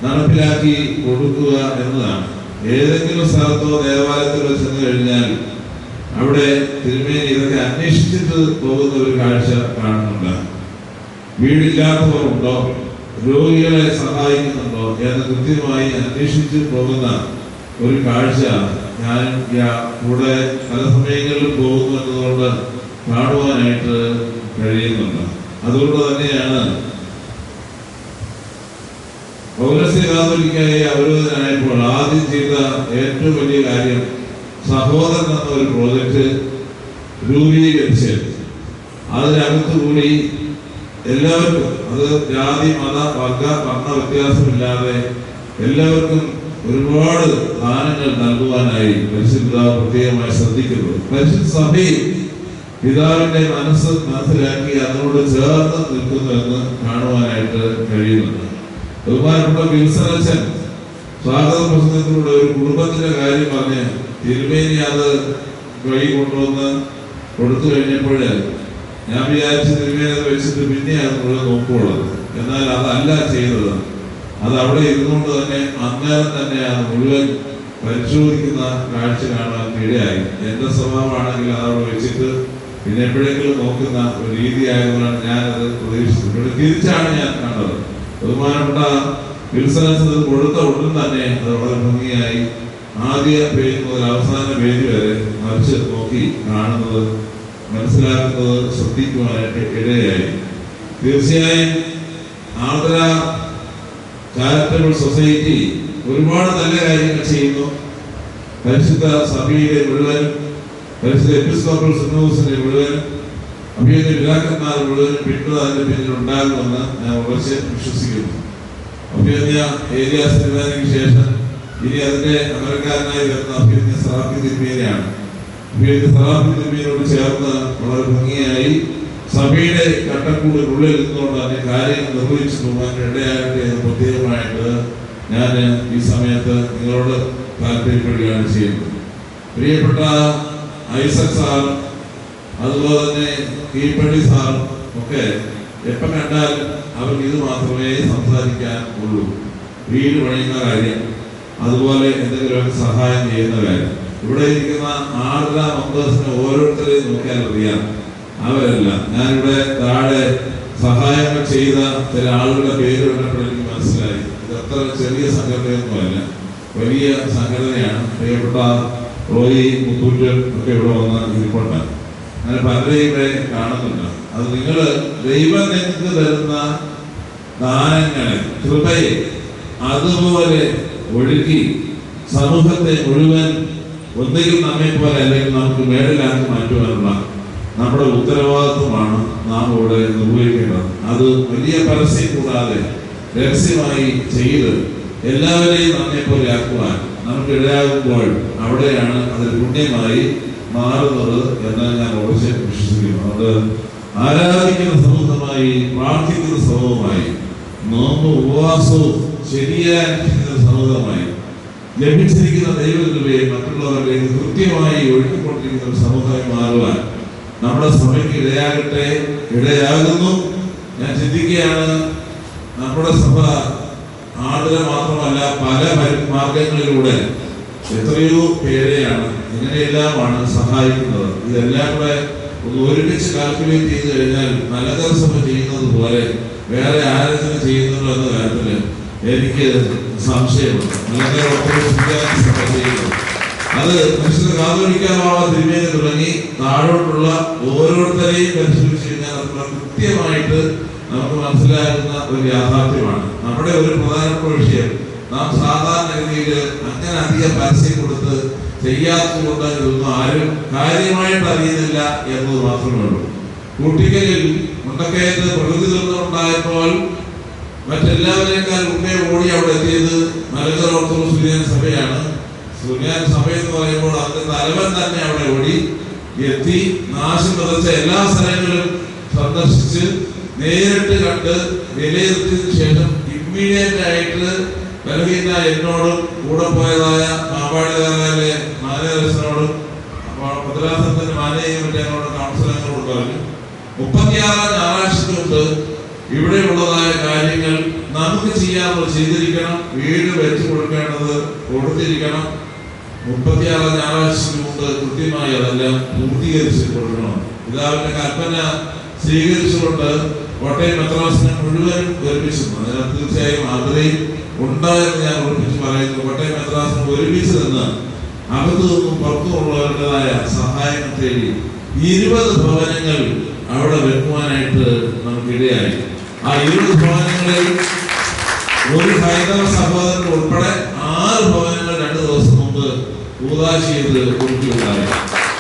നടപ്പിലാക്കി കൊടുക്കുക എന്നതാണ്. ഏതെങ്കിലും സ്ഥലത്തോ ദേവാലയത്തിലോ ചെന്ന് കഴിഞ്ഞാൽ അവിടെ തിരുമേനി ഇതൊക്കെ അന്വേഷിച്ചിട്ട് പോകുന്ന ഒരു കാഴ്ച കാണുന്നുണ്ട്. വീടില്ലാത്തവർ ഉണ്ടോ, രോഗികളെ സഹായിക്കുന്നുണ്ടോ എന്ന് കൃത്യമായി അന്വേഷിച്ച് പോകുന്ന ഒരു കാഴ്ച ഞാൻ കൂടെ പല സമയങ്ങളിലും പോകുന്നു എന്നതുകൊണ്ട് കാണുവാനായിട്ട് കഴിയുന്നുണ്ട്. അതുകൊണ്ട് തന്നെയാണ് പൗരസ്ത്യ കാതോലിക്കായി അവരോധനായപ്പോൾ ആദ്യം ചെയ്ത ഏറ്റവും വലിയ കാര്യം സഹോദരൻ എന്ന ഒരു പ്രോജക്റ്റ് രൂപീകരിച്ച് അതിനകത്തുകൂടി എല്ലാവർക്കും, അത് ജാതി, മത, വർഗ, വർണ്ണ വ്യത്യാസമില്ലാതെ എല്ലാവർക്കും ഒരുപാട് ദാനങ്ങൾ നൽകുവാനായി പരിശുദ്ധ പ്രത്യേകമായി ശ്രദ്ധിക്കുന്നു. പരിശുദ്ധ സഭയിൽ പിതാവിന്റെ മനസ്സിലാക്കി അതിനോട് ചേർന്ന് നിൽക്കുന്നു എന്ന് കാണുവാനായിട്ട് കഴിയുന്നുണ്ട്. ബഹുമാനപ്പെട്ട വിൽസനച്ചൻ സ്വാഗത പ്രസംഗത്തിലൂടെ ഒരു കുടുംബത്തിന്റെ കാര്യം പറഞ്ഞ് തിരുമേനി അത് കൈ കൊണ്ടുവന്ന് കൊടുത്തു കഴിഞ്ഞപ്പോൾ ഞാൻ വിചാരിച്ച് തിരുമേനി അത് വെച്ചിട്ട് പിന്നെ അത് മുഴുവൻ നോക്കുള്ളത്. എന്നാൽ അതല്ല ചെയ്തത്. അത് അവിടെ ഇരുന്നുകൊണ്ട് തന്നെ അന്നേരം തന്നെ അത് മുഴുവൻ പരിശോധിക്കുന്ന കാഴ്ച കാണാൻ ഇടയായി. എൻ്റെ സ്വഭാവമാണെങ്കിൽ അതവിടെ വെച്ചിട്ട് പിന്നെ എപ്പോഴെങ്കിലും നോക്കുന്ന ഒരു രീതി ആയതുകൊണ്ടാണ് ഞാനത് പ്രതീക്ഷിച്ചത്. ഇവിടെ തിരിച്ചാണ് ഞാൻ കണ്ടത്. ബഹുമാനപ്പെട്ട വിൽസനസ് കൊടുത്ത ഉടൻ തന്നെ അത് വളരെ ഭംഗിയായി ആദ്യ പേജ് മുതൽ അവസാന പേജ് വരെ മറിച്ച് നോക്കി കാണുന്നത്, മനസ്സിലാക്കുന്നത്, ശ്രദ്ധിക്കുവാനായിട്ട് ഇടയായി. തീർച്ചയായും ആർദ്ര ചാരിറ്റബിൾ സൊസൈറ്റി ഒരുപാട് നല്ല കാര്യങ്ങൾ ചെയ്യുന്നു. പരിശുദ്ധ സഭയിലെ മുഴുവനും, പരിശുദ്ധ എപ്പിസ്കോപ്പൽ സിനോസിന്റെ മുഴുവനും, അഭിയന്റെ പിതാക്കന്മാർ മുഴുവനും പിന്തുണ അതിന്റെ പിന്നിൽ ഉണ്ടാകുമെന്ന് ഞാൻ ഉറച്ച് വിശ്വസിക്കുന്നു. അഭിയന്യ ഏലിയാസ് തിരുമേനിക്ക് ശേഷം ഇനി അതിന്റെ അമരക്കാരനായി വരുന്ന അഭിയന്യ സറാഫി തിരുമേനിയാണ്. അഭിയന്യ സറാഫി തിരുമേനിയോട് ചേർന്ന് വളരെ ഭംഗിയായി സഭയുടെ ചട്ടക്കൂടിനുള്ളിൽ നിന്നുകൊണ്ട് അതിന്റെ കാര്യങ്ങൾ നിർവഹിച്ചു പോകാൻ ഇടയാകട്ടെ എന്ന് പ്രത്യേകമായിട്ട് ഞാൻ ഈ സമയത്ത് നിങ്ങളോട് താല്പര്യപ്പെടുകയാണ് ചെയ്യുന്നത്. പ്രിയപ്പെട്ട ഐസക് സാർ, അതുപോലെ തന്നെ കീഴ്പള്ളി സാർ ഒക്കെ എപ്പം കണ്ടാൽ അവർക്ക് ഇത് മാത്രമേ സംസാരിക്കാൻ ഉള്ളൂ. വീട് പണിയുന്ന കാര്യം, അതുപോലെ എന്തെങ്കിലുമൊക്കെ സഹായം ചെയ്യുന്ന കാര്യം. ഇവിടെ ഇരിക്കുന്ന ആർദ്ര മെമ്പേഴ്സിനെ ഓരോരുത്തരെയും നോക്കിയാൽ അറിയാം, അവരല്ല. ഞാനിവിടെ താഴെ സഹായങ്ങൾ ചെയ്ത ചില ആളുകളുടെ പേര് കണ്ടപ്പോൾ എനിക്ക് മനസ്സിലായി ഇത് അത്ര ചെറിയ സംഘടനയൊന്നുമല്ല, വലിയ സംഘടനയാണ്. പ്രിയപ്പെട്ട റോയി മുത്തൂറ്റൻ ഒക്കെ ഇവിടെ വന്ന് ഇരിപ്പുണ്ട്. അങ്ങനെ പലരെയും ഇവിടെ കാണുന്നുണ്ട്. അത് നിങ്ങൾ ദൈവം നിങ്ങൾക്ക് തരുന്ന ദാനങ്ങളെ, കൃപയെ അതുപോലെ ഒഴുക്കി സമൂഹത്തെ മുഴുവൻ ഒന്നുകിൽ നമ്മെ പോലെ അല്ലെങ്കിൽ നമുക്ക് മേളിലാക്കി മാറ്റുവാനുള്ള നമ്മുടെ ഉത്തരവാദിത്വമാണ് നാം ഇവിടെ നിർവഹിക്കേണ്ടത്. അത് വലിയ പരസ്യം കൂടാതെ രഹസ്യമായി ചെയ്ത് എല്ലാവരെയും നമ്മെ പോലെ ആക്കുവാൻ നമുക്ക് ഇടയാകുമ്പോൾ അവിടെയാണ് അത് പുണ്യമായി മാറുന്നത് എന്ന് ഞാൻ ഉറച്ച് വിശ്വസിക്കുന്നു. അത് ആരാധിക്കുന്ന സമൂഹമായി, പ്രാർത്ഥിക്കുന്ന സമൂഹമായി, നോമ്പ് ഉപവാസവും ശരിയായ സമൂഹമായി, ലഭിച്ചിരിക്കുന്ന ദൈവകൃപയെ മറ്റുള്ളവരിലേക്ക് കൃത്യമായി ഒഴുക്കിക്കൊണ്ടിരിക്കുന്ന ഒരു സമൂഹമായി മാറുവാൻ നമ്മുടെ സഭയ്ക്ക് ഇടയാകട്ടെ, ഇടയാകുന്നു. ഞാൻ ചിന്തിക്കുകയാണ്, നമ്മുടെ സഭ ആളുകൾ മാത്രമല്ല പല മാർഗങ്ങളിലൂടെ എത്രയോ പേരെയാണ് ഇങ്ങനെയെല്ലാമാണ് സഹായിക്കുന്നത്. ഇതെല്ലാം കൂടെ ഒന്ന് ഒരുമിച്ച് കാൽക്കുലേറ്റ് ചെയ്ത് കഴിഞ്ഞാൽ മലങ്കര സഭ ചെയ്യുന്നത് പോലെ വേറെ ആരെങ്കിലും ചെയ്യുന്നുണ്ടോ എന്ന കാര്യത്തിൽ എനിക്ക് സംശയമുണ്ട്. മലങ്കര ഓർത്തഡോക്സ് സഭ ചെയ്യുന്നത് അത് പരിശുദ്ധ കാതോലിക്ക ബാവ തിരുമേനി തുടങ്ങി താഴോട്ടുള്ള ഓരോരുത്തരെയും പരിശോധിച്ച് കഴിഞ്ഞാൽ അത് കൃത്യമായിട്ട് നമുക്ക് മനസ്സിലാകുന്ന ഒരു യാഥാർത്ഥ്യമാണ്. നമ്മുടെ ഒരു പ്രധാനപ്പെട്ട വിഷയം, നാം സാധാരണ രീതിയിൽ അങ്ങനെ അധികം പരസ്യം കൊടുത്ത് ചെയ്യാത്തതുകൊണ്ട് ഇതൊന്നും ആരും കാര്യമായിട്ട് അറിയുന്നില്ല എന്നത് മാത്രമേ ഉള്ളൂ. കൂട്ടിക്കലിൽ മുണ്ടക്കയത്ത് പ്രകൃതി ദുരന്തമുണ്ടായപ്പോൾ മറ്റെല്ലാവരേക്കാൾ മുമ്പേ ഓടി അവിടെ എത്തിയത് മലങ്കര ഓർത്തഡോക്സ് സുറിയാനി സഭയാണ്. സുറിയാനി സഭ എന്ന് പറയുമ്പോൾ അതിന്റെ തലവൻ തന്നെ അവിടെ ഓടി എത്തി നാശം വിതച്ച എല്ലാ സ്ഥലങ്ങളും സന്ദർശിച്ച് നേരിട്ട് കണ്ട് വിലയിരുത്തിയതിനു ശേഷം ഇമ്മീഡിയറ്റ് ആയിട്ട് ബലഹീന എന്നോടും കൂടെ പോയതായ മാപ്പാടികാരയിലെ മാനേജേഴ്സിനോടും ഭദ്രാസനത്തിന്റെ മാനേജിംഗ് ഞങ്ങളോട് കൗൺസിലങ്ങളോട് പറഞ്ഞു, 36 ഞായറാഴ്ചക്ക് മുമ്പ് ഇവിടെയുള്ളതായ കാര്യങ്ങൾ നമുക്ക് ചെയ്യാനുള്ളത് ചെയ്തിരിക്കണം, വീട് വെച്ച് കൊടുക്കേണ്ടത് കൊടുത്തിരിക്കണം, 36 ഞായറാഴ്ചക്ക് മുമ്പ് കൃത്യമായി അതെല്ലാം പൂർത്തീകരിച്ച് കൊടുക്കണം. പിതാവിന്റെ കൽപ്പന സ്വീകരിച്ചുകൊണ്ട് കോട്ടയം മെത്രാസിനെ മുഴുവൻ ഒരുമിച്ചു. അതിനകത്ത് തീർച്ചയായും ആഗ്രഹം ഉണ്ടായെന്ന് ഞാൻ ഉറപ്പിച്ച് പറയുന്നു. കോട്ടയം മെത്രാസിനെ ഒരുമിച്ച് നിന്ന് അകത്തു നിന്നും പുറത്തുമുള്ളവരുടേതായ സഹായം തേടി 20 ഭവനങ്ങൾ അവിടെ വെക്കുവാനായിട്ട് നമുക്കിടയായി. ആ 20 ഭവനങ്ങളിൽ ഒരു ഹൈന്ദവ സഹോദരൻ ഉൾപ്പെടെ 6 ഭവനങ്ങൾ 2 ദിവസം മുമ്പ് ഊദാശ ചെയ്ത് കൊടുക്കുകയുണ്ടായി.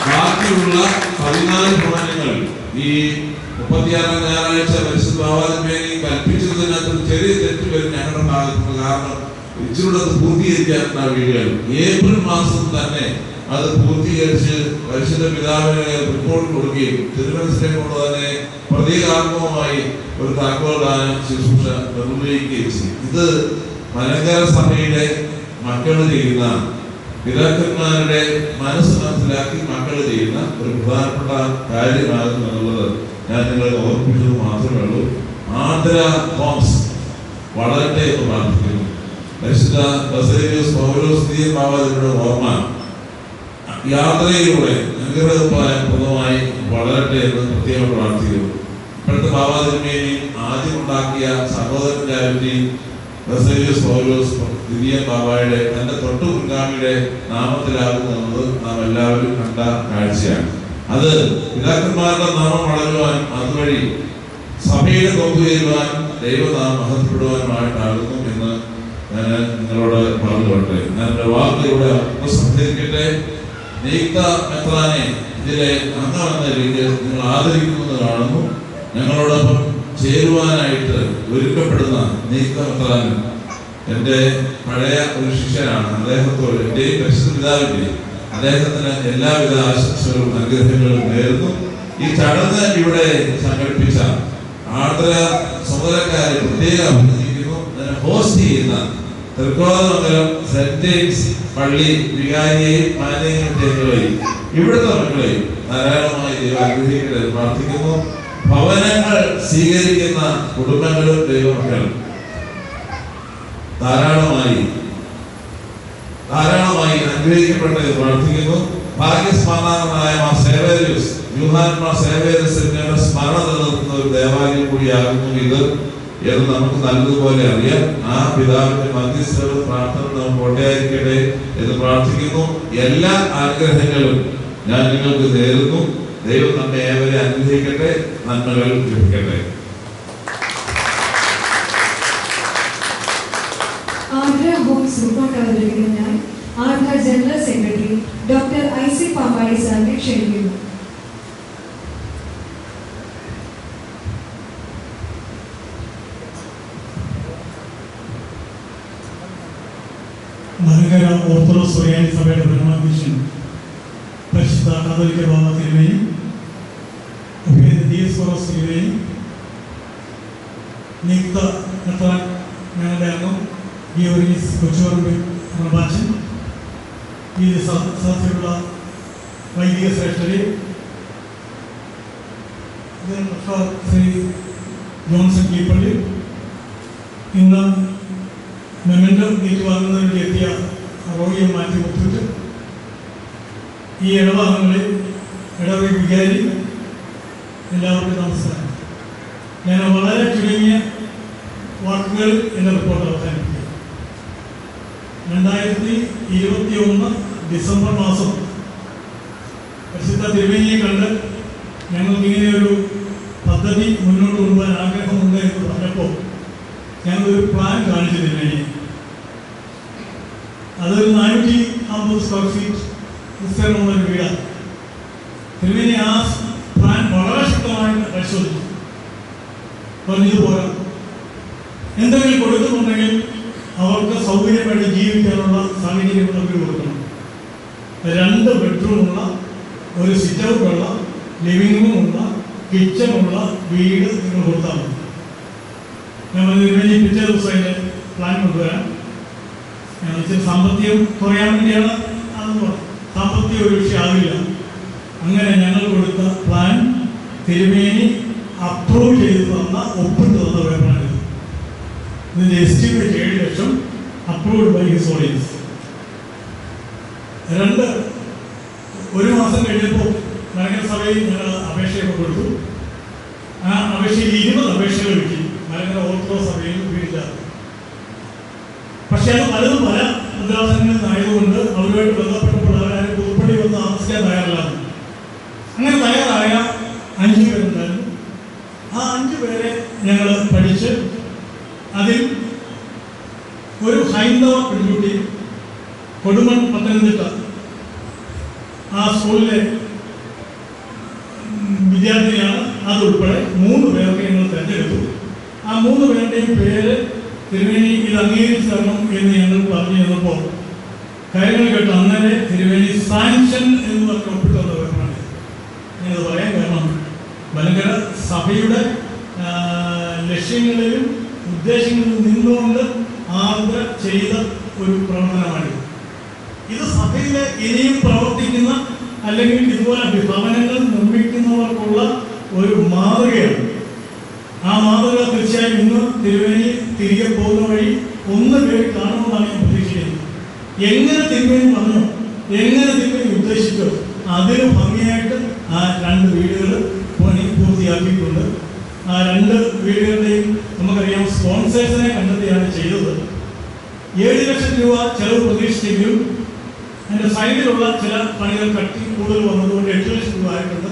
ബാക്കിയുള്ള 14 ഭവനങ്ങൾ ഈ 36 ഞായറാഴ്ച പരിശുദ്ധ ബാവാതിന്മേനി കൽപ്പിച്ചതിനകത്ത് ചെറിയ തെറ്റ് വരും ഞങ്ങളുടെ ഭാഗത്തുനിന്ന്. കാരണം ഇച്ചിരൂടെ അത് പൂർത്തീകരിക്കാനുള്ള വീടുകൾ ഏപ്രിൽ മാസം തന്നെ അത് പൂർത്തീകരിച്ച് പരിശുദ്ധ പിതാവിന് റിപ്പോർട്ട് കൊടുക്കുകയും തിരുമനസിനെ കൊണ്ട് തന്നെ പ്രതീകാത്മകമായി ഒരു താക്കോൽദാന ശുശ്രൂഷ നിർവഹിക്കുകയും ചെയ്യും. ഇത് മലങ്കര സഭയുടെ മക്കൾ ചെയ്യുന്ന, പിതാക്കന്മാരുടെ മനസ്സ് മനസ്സിലാക്കി മക്കൾ ചെയ്യുന്ന ഒരു പ്രധാനപ്പെട്ട കാര്യമാകുന്നു എന്നുള്ളത് ഞാൻ നിങ്ങളെ ഓർമ്മിപ്പിച്ചത് മാത്രമേ ഉള്ളൂ. ആർദ്ര ഹോംസ് വളരട്ടെ എന്ന് പ്രാർത്ഥിക്കുന്നു. പരിശുദ്ധ ബസേലിയോസ് പൗലോസ് ബാബയുടെ ഓർമ്മ യാത്രയിലൂടെ അനുഗ്രഹപ്രദമായി വളരട്ടെ എന്ന് പ്രത്യേകം പ്രാർത്ഥിക്കുന്നു. ഇപ്പോഴത്തെ ബാബാതിരുമേനി ആദ്യം ഉണ്ടാക്കിയ സഹോദരൻ ചാരിറ്റി ബസേലിയോസ് പൗലോസ് ദിദിയൻ ബാബയുടെ തന്റെ തൊട്ടു മുൻഗാമിയുടെ നാമത്തിലാകുന്നത് നാം എല്ലാവരും കണ്ട കാഴ്ചയാണ്. അത് പിതാക്കന്മാരുടെ നാമം വളരുവാനും അതുവഴി സഭയുടെ കൊമ്പുയരുവാനും ദൈവനാമം മഹത്വപ്പെടുവാനുമായിട്ടാകുന്നു എന്ന് ഞാൻ നിങ്ങളോട് പറഞ്ഞു കൊണ്ടേ ഞാൻ എൻ്റെ വാർത്തയുടെ സംഭരിക്കട്ടെ. നിയുക്ത മെത്രാനെ ഇതിലെ അംഗമെന്ന രീതിയിൽ നിങ്ങൾ ആദരിക്കുന്നത് കാണുന്നു. ഞങ്ങളോടൊപ്പം ചേരുവാനായിട്ട് ഒരുക്കപ്പെടുന്ന നിയുക്ത മെത്രാൻ എൻ്റെ പഴയ ഒരു ശിഷ്യനാണ്. അദ്ദേഹത്തോട് എൻ്റെയും പരിശുദ്ധ പിതാവിൻ്റെയും അദ്ദേഹത്തിന് എല്ലാവിധ ആശംസകളും അനുഗ്രഹങ്ങളും നേരുന്നു. ഈ ചടങ്ങ് ഇവിടെ സംഘടിപ്പിച്ച ആർദ്ര സമുദായക്കാരെ പ്രത്യേകം അഭിനന്ദിക്കുന്നു. ഹോസ്റ്റ് ചെയ്യുന്ന തൃക്കോതമംഗലം സെന്റ് ജെയിംസ് പള്ളി വികാരിയെയും മാനേജ്മെന്റുകളെയും ഇവിടുത്തെ മക്കളെയും ധാരാളമായി ദൈവം അനുഗ്രഹിക്കട്ടെ പ്രാർത്ഥിക്കുന്നു. ഭവനങ്ങൾ സ്വീകരിക്കുന്ന കുടുംബങ്ങളും ദൈവമക്കളും ധാരാളമായി അനുഗ്രഹിക്കപ്പെട്ടത് പ്രാർത്ഥിക്കുന്നു. ഭാഗ്യസ്മരണായ സേവേരിയസ് യൂഹാന്മാർ സേവേരിയസിന്റെ സ്മരണ നിലനിർത്തുന്ന ഒരു ദേവാലയം കൂടിയാകുന്നു ഇത് എന്ന് നമുക്ക് നല്ലതുപോലെ അറിയാം. ആ പിതാവിന്റെ മധ്യസ്ഥവും പ്രാർത്ഥന നമുക്ക് കൊണ്ടേയിരിക്കട്ടെ എന്ന് പ്രാർത്ഥിക്കുന്നു. എല്ലാ അനുഗ്രഹങ്ങളും ഞാൻ നിങ്ങൾക്ക് നേരുന്നു. ദൈവം നമ്മെ ഏവരെ അനുഗ്രഹിക്കട്ടെ, നന്മകൾ ലഭിക്കട്ടെ. ആന്ധ്ര ഹോംസ് റിപ്പോർട്ട് അവതരിപ്പിക്കുന്ന ഞാൻ Andhra general secretary doctor IC Pampady സാറിനെ ക്ഷണിക്കുന്നു. മലങ്കര ഓർത്തഡോക്സ് സുറിയാനി സഭയുടെ പരമാധ്യക്ഷൻ പരിശുദ്ധ കാതോലിക്ക ബാബ തിരുമേനി, ദിയസ്കോറോസ് തിരുമേനി, നിയുക്ത മെത്രാൻ ഞങ്ങളുടെ അംഗം ഗീവർഗീസ് കൊച്ചുപറമ്പ് റമ്പാച്ചൻ, ഈ സദസ്സിലുള്ള വൈദിക ശ്രേഷ്ഠരെ, ശ്രീ ജോൺസൺ കീപ്പള്ളി, ഇന്ന് മെമൻറ്റോ ഏറ്റുവാങ്ങുന്നതിന് എത്തിയ റോയിയെ മാറ്റി മുത്തൂറ്റ്, ഈ ഇടവാഹങ്ങളിൽ ഇടവഴി വികാരി, എല്ലാവർക്കും നമസ്കാരം. ഞാൻ വളരെ ചുരുങ്ങിയ വാക്കുകൾ എൻ്റെ റിപ്പോർട്ട് അവസാനിപ്പിക്കുക. 2021 ഡിസംബർ മാസം പരിശുദ്ധ തിരുമേനിയെ കണ്ട് ഞങ്ങൾക്ക് ഇങ്ങനെയൊരു പദ്ധതി മുന്നോട്ട് കൊണ്ടുപോകാൻ ആഗ്രഹമുണ്ട് എന്ന് പറഞ്ഞപ്പോൾ ഞങ്ങളൊരു പ്ലാൻ കാണിച്ചു തിരുമേനി. അതൊരു 450 സ്ക്വയർ ഫീറ്റ് വിസ്തീർണമുള്ളൊരു വീടാണ്. തിരുമേനി ആ പ്ലാൻ വളരെ ശക്തമായിട്ട് പരിശോധിച്ചു. പറഞ്ഞതുപോലെ എന്തെങ്കിലും കൊടുക്കുന്നുണ്ടെങ്കിൽ അവർക്ക് സൗകര്യമായിട്ട് ജീവിക്കാനുള്ള സാഹചര്യമുള്ള വീട് കൊടുക്കണം. 2 ബെഡ്റൂമുള്ള, ഒരു സിറ്റ് ഔട്ടുള്ള, ലിവിംഗ് റൂമുള്ള, കിച്ചണുള്ള വീട് നിങ്ങൾ കൊടുത്താൽ മതി. ഞാൻ തിരുമേനി പിറ്റേ ദിവസം അതിൻ്റെ പ്ലാൻ കൊണ്ടുവരാം. ഞാൻ ഇച്ചിരി സാമ്പത്തികം കുറയാൻ വേണ്ടിയാണ് അതെന്ന് പറഞ്ഞു. സാമ്പത്തിക ഒരു വിഷയമാവില്ല. അങ്ങനെ ഞങ്ങൾ കൊടുത്ത പ്ലാൻ തിരുമേനി അപ്രൂവ് ചെയ്ത് തന്ന, ഒപ്പിട്ട് തന്ന പേപ്പറാണിത്. ഇതിൻ്റെ എസ്റ്റിമേറ്റ് 7 ലക്ഷം, അപ്രൂവ്ഡ് ബൈ ഹിസ് ഓഡിയൻസ്. 1 മാസം കഴിഞ്ഞപ്പോൾ മലങ്കര സഭയിൽ ഞങ്ങൾ അപേക്ഷയൊക്കെ കൊടുത്തു. ആ അപേക്ഷയിൽ 20 അപേക്ഷകൾ കിട്ടി മലങ്കര ഓർത്തഡോക്സ് സഭയിൽ വീടില്ല. പക്ഷെ അത് പലതും പല ഉദ്യോഗസ്ഥങ്ങളിൽ നിന്നായതുകൊണ്ട് അവരുമായിട്ട് ബന്ധപ്പെട്ടപ്പോൾ അവരാരും പുതുപ്പള്ളി വന്ന് താമസിക്കാൻ തയ്യാറില്ലായിരുന്നു. അങ്ങനെ തയ്യാറായ 5 പേരുണ്ടായിരുന്നു. ആ 5 പേരെ ഞങ്ങൾ പഠിച്ച് അതിൽ ഒരു ഹൈന്ദവ പെൺകുട്ടി കൊടുമൺ പത്തനംതിട്ട ആ സ്കൂളിലെ വിദ്യാർത്ഥിനിയാണ്. അതുൾപ്പെടെ 3 പേർക്ക് ഞങ്ങൾ തിരഞ്ഞെടുത്തു. ആ 3 പേരുടെയും പേര് തിരുവേണി ഇത് അംഗീകരിച്ചു തരണം എന്ന് ഞങ്ങൾ പറഞ്ഞു തന്നപ്പോൾ കാര്യങ്ങൾ കേട്ട് അന്നേരെ തിരുവേണി സാങ്ഷൻ എന്ന് പറഞ്ഞ് ഒപ്പിട്ട് തന്ന പേരാണ്. ഞാനത് പറയാൻ കാരണം മലങ്കര സഭയുടെ ലക്ഷ്യങ്ങളിലും ഉദ്ദേശങ്ങളിലും നിന്നുകൊണ്ട് ആർദ്ര ചെയ്ത ഒരു പ്രവർത്തനമാണിത്. ഇത് സഭയിലെ ഇനിയും പ്രവർത്തിക്കുന്ന അല്ലെങ്കിൽ ഇതുപോലെ ഭവനങ്ങൾ നിർമ്മിക്കുന്നവർക്കുള്ള ഒരു മാതൃകയാണ്. ആ മാതൃക തീർച്ചയായും ഇന്ന് തിരുവേണി തിരികെ പോകുന്ന വഴി ഒന്ന് പേര് കാണുമെന്നാണ് ഞാൻ പ്രതീക്ഷിക്കുന്നത്. എങ്ങനെ തിന്മയും പറഞ്ഞു, എങ്ങനെ തിന്മയും ഉദ്ദേശിച്ചോ അതിന് ഭംഗിയായിട്ട് ആ 2 വീടുകൾ പണി പൂർത്തിയാക്കിയിട്ടുണ്ട്. ആ 2 വീടുകളുടെയും നമുക്കറിയാം സ്പോൺസേഴ്സിനെ കണ്ടെത്തിയാണ് ചെയ്തത്. 7 ലക്ഷം രൂപ ചെലവ് പ്രതീക്ഷിച്ചെങ്കിലും അതിൻ്റെ സൈഡിലുള്ള ചില പണികൾ കട്ടി കൂടുതൽ വന്നതുകൊണ്ട് 8 ലക്ഷം രൂപ ആയിട്ടുണ്ട്.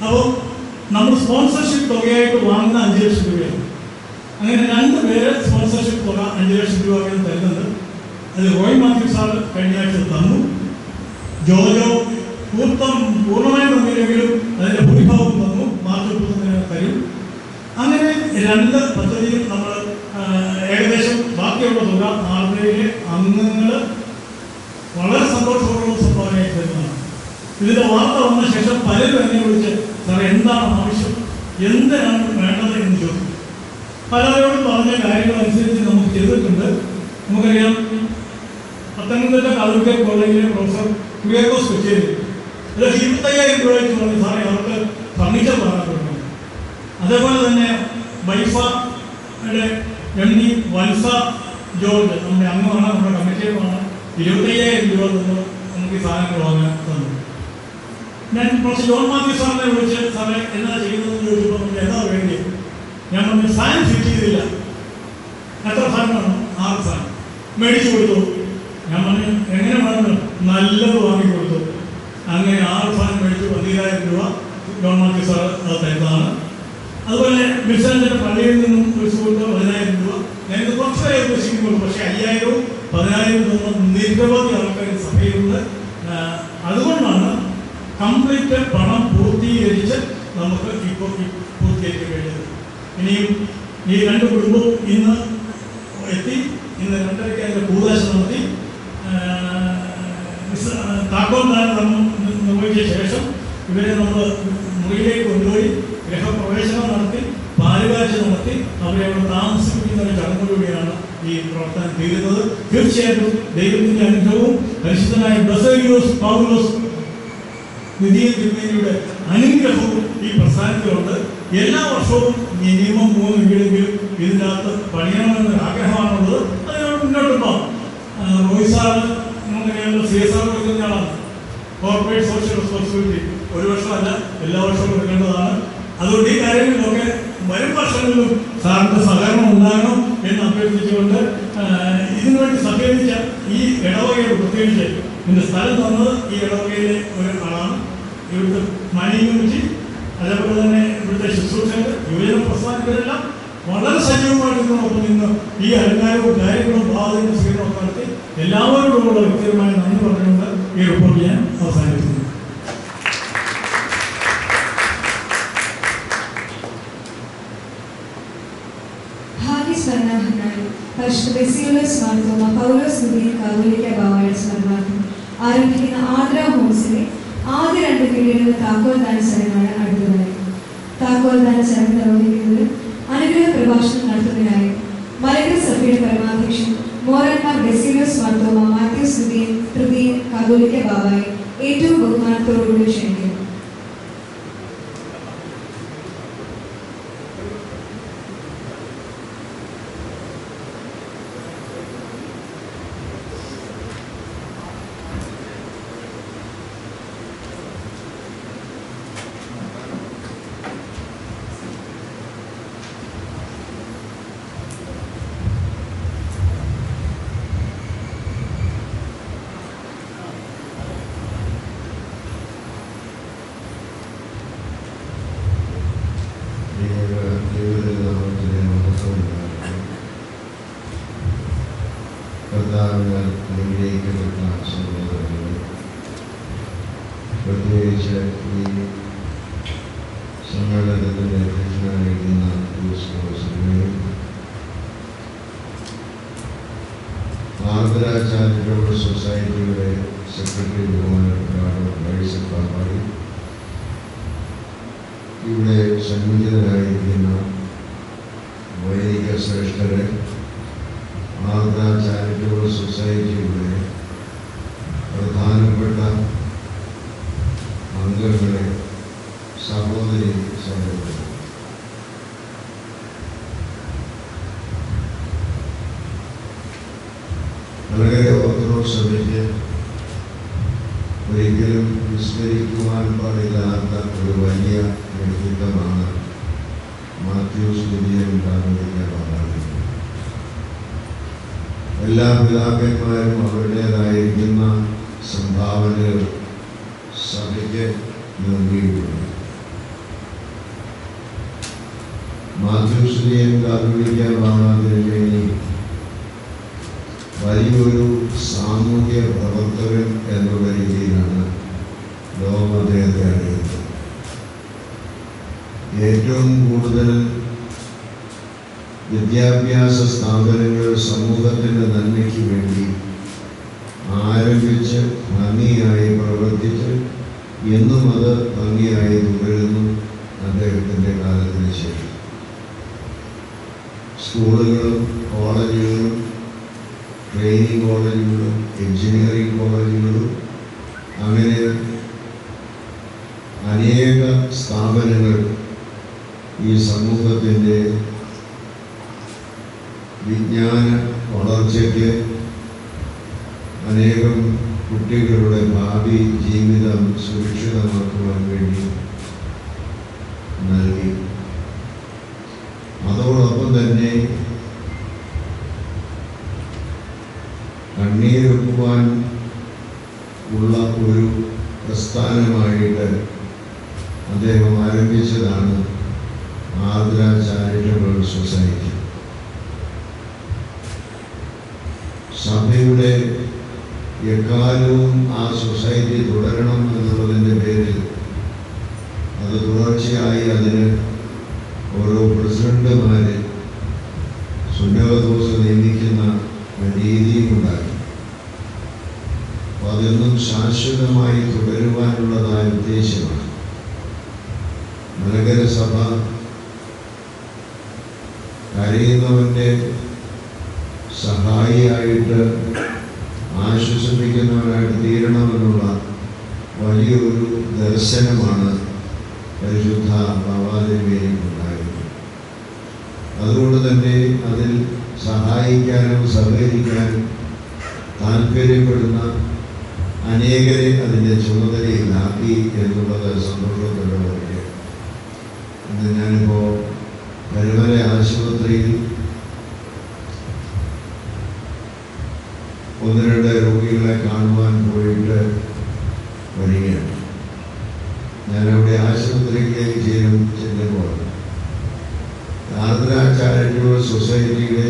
അപ്പോൾ നമ്മൾ സ്പോൺസർഷിപ്പ് തുകയായിട്ട് വാങ്ങുന്ന 5 ലക്ഷം രൂപയാണ്. അങ്ങനെ 2 പേര് സ്പോൺസർഷിപ്പ് തുക 5 ലക്ഷം രൂപ വീതം തരുന്നുണ്ട്. അത് റോയ് മാത്യു സാർ കഴിഞ്ഞ ആഴ്ച തന്നു. ജോജോ പൂർണ്ണമായും തന്നില്ലെങ്കിലും അതിൻ്റെ ഭൂരിഭാഗം തന്നു. മാർച്ച് 30 തരും. അങ്ങനെ 2 പദ്ധതിയിൽ നമ്മൾ ഏകദേശം ബാക്കിയുള്ള തുക ആർമയിലെ അംഗങ്ങൾ വളരെ സന്തോഷപൂർവ്വം സംഭാവനയായി തരുന്നതാണ്. ഇതിൻ്റെ വാർത്ത വന്ന ശേഷം പലരും എന്നെ വിളിച്ച് സാറേ എന്താണ് ആവശ്യം, എന്തിനാണ് വേണ്ടത് എന്ന് ചോദിച്ചു. പലരോടും പറഞ്ഞ കാര്യങ്ങളനുസരിച്ച് നമുക്ക് ചെയ്തിട്ടുണ്ട്. നമുക്കറിയാം പത്തനംതിട്ട കാലിക്കറ്റ് കോളേജിലെ പ്രൊഫസർ കുര്യാക്കോസ് കൊച്ചേരി അത് 25,000 രൂപ വെച്ച് പറഞ്ഞു സാറേ അവർക്ക് ഫർണിച്ചർ വാങ്ങാൻ കൊടുക്കണം. അതേപോലെ തന്നെ വൈഫയുടെ MD വത്സ ജോർജ് നമ്മുടെ അംഗമാണ്, നമ്മുടെ കമ്മിറ്റിയുമാണ്. 25,000 രൂപ തന്നു നമുക്ക് ഈ സാധനങ്ങൾ വാങ്ങാൻ തന്നു. ഞാൻ പ്രൊഫസർ ജോൺ മാത്യു സാറിനെ വിളിച്ച് സാറേ എന്നാ ചെയ്യുന്നതെന്ന് ചോദിച്ചപ്പോൾ നമുക്ക് എന്താ വേണ്ടി ഞാൻ പറഞ്ഞു ഫാൻ ഫിറ്റ് ചെയ്തില്ല. എത്ര ഫാൻ വേണം? 6 ഫാൻ മേടിച്ചു കൊടുത്തു. ഞാൻ പറഞ്ഞു എങ്ങനെ വേണം? നല്ലത് വാങ്ങിക്കൊടുത്തു. അങ്ങനെ 6 ഫാൻ മേടിച്ചു 15,000 രൂപ ജോൺ മാത്യു സാർ അത് തരുന്നതാണ്. അതുപോലെ മിർസാന്റെ പള്ളിയിൽ നിന്നും ഒരു സുഹൃത്ത് 10,000 രൂപ. ഞങ്ങൾക്ക് കുറച്ച് പേരെ ഉദ്ദേശിക്കുന്നുള്ളൂ, പക്ഷേ 5,000 10,000 തോന്നുന്ന നിരവധി ആൾക്കാർ സഭയിലുണ്ട്. അതുകൊണ്ടാണ് കംപ്ലീറ്റ് പണം പൂർത്തീകരിച്ച് നമുക്ക് ഇപ്പോൾ പൂർത്തീകരിക്കാൻ കഴിയുന്നത്. ഇനിയും ഈ 2 കുടുംബവും ഇന്ന് എത്തി. ഇന്ന് 2:30 അതിൻ്റെ കൂതാശ നടത്തി താക്കോൽദാനം നിർവഹിച്ച ശേഷം ഇവരെ നമ്മൾ മുറിയിലേക്ക് കൊണ്ടുപോയി ഗൃഹപ്രവേശനം നടത്തി പാലുകാഴ്ച നടത്തി അവരെ അവിടെ താമസിപ്പിക്കുന്ന ഒരു ചടങ്ങോടുകൂടിയാണ് ഈ പ്രവർത്തനം തീരുന്നത്. തീർച്ചയായിട്ടും ദൈവത്തിൻ്റെ അനുഗ്രഹവും പരിശുദ്ധനായ ബസേലിയോസ് പൗലോസ് നിധിയ തിരുമേനിയുടെ അനുഗ്രഹവും ഈ പ്രസ്ഥാനത്തിലുണ്ട്. എല്ലാ വർഷവും മിനിമം 3 വീടെങ്കിലും ഇതിനകത്ത് പണിയണമെന്നൊരു ആഗ്രഹമാണുള്ളത്. അതിനോട് മുന്നോട്ട് പോകാം. റോയ് സാറ് നമുക്കറിയാമല്ലോ CSR കൊടുക്കുന്ന ആളാണ്. കോർപ്പറേറ്റ് സോഷ്യൽ റെസ്പോൺസിബിലിറ്റി 1 വർഷമല്ല എല്ലാ വർഷവും എടുക്കേണ്ടതാണ്. അതുകൊണ്ട് ഈ കാര്യങ്ങളിലൊക്കെ വരും വർഷങ്ങളിലും സാറിൻ്റെ സഹകരണം ഉണ്ടാകണം എന്ന് അഭ്യർത്ഥിച്ചുകൊണ്ട് ഇതിനുവേണ്ടി സഹകരിച്ച ഈ ഇടവകയിൽ പ്രത്യേകിച്ച് ഇതിൻ്റെ സ്ഥലം തന്നത് ഈ ഇടവകയിലെ ഒരു ആളാണ്. ഇവിടുത്തെ മാനേജിംഗ് കമ്മിറ്റി, അതേപോലെ തന്നെ ഇവിടുത്തെ ശുശ്രൂഷകർ, യുവജന പ്രസ്ഥാനത്തിലെല്ലാം വളരെ സജീവമായിട്ടൊപ്പം നിന്ന് ഈ അലങ്കാരവും കാര്യങ്ങളും ഭാവനയും സ്വീകരണവും നടത്തി എല്ലാവരോടുമുള്ള വ്യക്തിപരമായ നന്ദി പറഞ്ഞുകൊണ്ട് ഈ റിപ്പോർട്ട് ഞാൻ അവസാനിപ്പിക്കുന്നു. പരിശുദ്ധ ബെസിലിയോസ് മാർത്തോമ പൗലോസ് നിധിയ കാതോലിക്ക ബാവയുടെ സ്മരണാർത്ഥം ആരംഭിക്കുന്ന ആദ്ര ഹോംസിലെ ആദ്യ 2 പീരീഡുകൾ താക്കോൽദാന ചടങ്ങാണ് അടുത്തതായി. താക്കോൽദാന ചടങ്ങ് നിർവഹിക്കുന്നത് അനുഗ്രഹ പ്രഭാഷണം നടത്തുന്നതിനായി മലങ്കര സഭയുടെ പരമാധ്യക്ഷൻ മോറന്മാർ ബെസിലിയോസ് മാർത്തോമ മാത്യൂസ് നിധിയൻ തൃതീയൻ കാതോലിക്ക ബാവയെ ഏറ്റവും ബഹുമാനത്തോടുകൂടി ക്ഷണിക്കുന്നു. പ്രത്യേകിച്ച് ഈ സമ്മേളനത്തിൻ്റെ അധ്യക്ഷനായിരിക്കുന്ന ആർദ്ര ചാരിറ്റബിൾ സൊസൈറ്റിയുടെ സെക്രട്ടറി ബഹുമാനപ്പെട്ട വൈസക് പാപ്പാടി, ഇവിടെ സന്നിഹിതരായിരിക്കുന്ന വൈദിക ശ്രേഷ്ഠരെ, ആർദ്ര ചാരിറ്റബിൾ സൊസൈറ്റിയുടെ പ്രധാനപ്പെട്ട അംഗങ്ങളെ, സഹോദരി സഹോദരൻ, വളരെ ഓർത്തഡോക്സ് സഭയ്ക്ക് ഒരിക്കലും വിസ്മരിക്കുവാൻ പാടില്ലാത്ത ഒരു വലിയ വ്യക്തിത്വമാണ് മാത്യൂസ് കുര്യൻ കാതോലിക്ക. എല്ലാ പിതാക്കന്മാരും അവരുടേതായിരിക്കുന്ന സംഭാവനകൾ സഭയ്ക്ക് നൽകിയിട്ടുണ്ട്. മാത്യൂസ് കുര്യൻ കാതോലിക്ക വലിയൊരു സാമൂഹ്യ പ്രവർത്തകൻ എന്നുള്ള രീതിയിലാണ് ലോകം അദ്ദേഹത്തെ അറിയുന്നത്. ഏറ്റവും കൂടുതൽ വിദ്യാഭ്യാസ സ്ഥാപനങ്ങൾ സമൂഹത്തിൻ്റെ നന്മയ്ക്ക് വേണ്ടി ആരംഭിച്ച് ഭംഗിയായി പ്രവർത്തിച്ച് എന്നും അത് ഭംഗിയായി തുടരുന്നു. അദ്ദേഹത്തിൻ്റെ കാലത്തിന് ശേഷം സ്കൂളുകളും കോളേജുകളും ട്രെയിനിങ് കോളേജുകളും എഞ്ചിനീയറിംഗ് കോളേജുകളും അങ്ങനെ അനേക സ്ഥാപനങ്ങൾ ഈ സമൂഹത്തിൻ്റെ വിജ്ഞാന വളർച്ചയ്ക്ക് അനേകം കുട്ടികളുടെ ഭാവി ജീവിതം സുരക്ഷിതമാക്കുവാൻ വേണ്ടി നൽകി. അതോടൊപ്പം തന്നെ കണ്ണീരൊപ്പുവാൻ ഉള്ള ഒരു പ്രസ്ഥാനമായിട്ട് അദ്ദേഹം ആരംഭിച്ചതാണ് ആർദ്ര ചാരിറ്റബിൾ സൊസൈറ്റി. സഭയുടെ എക്കാലവും ആ സൊസൈറ്റി തുടരണം എന്നുള്ളതിൻ്റെ പേരിൽ അത് തുടർച്ചയായി അതിന് ഓരോ പ്രസിഡന്റുമാരെ സുന്നതദോസ് നിയമിക്കുന്ന രീതിയുണ്ടായി. അപ്പോൾ അതൊന്നും ശാശ്വതമായി തുടരുവാനുള്ളതായ ഉദ്ദേശമാണ്. മലങ്കര സഭ കരയുന്നവൻ്റെ സഹായിയായിട്ട് ആശ്വസിപ്പിക്കുന്നവനായിട്ട് തീരണമെന്നുള്ള വലിയൊരു ദർശനമാണ് പരിശുദ്ധ ബാവാദേവിയിൽ ഉണ്ടായിരുന്നത്. അതുകൊണ്ട് തന്നെ അതിൽ സഹായിക്കാനും സഹകരിക്കാനും താല്പര്യപ്പെടുന്ന അനേകരെ അതിൻ്റെ ചുമതലയിലാക്കി എന്നുള്ളത് സന്തോഷത്തോടെ പറയുക. ഇന്ന് ഞാനിപ്പോൾ കരുവല ആശുപത്രിയിൽ ഒന്ന് രണ്ട് രോഗികളെ കാണുവാൻ പോയിട്ട് വരികയാണ്. ഞാനവിടെ ആശുപത്രിയിലേക്ക് ചെല്ലുമ്പോൾ ആർദ്ര ചാരിറ്റബിൾ സൊസൈറ്റിയുടെ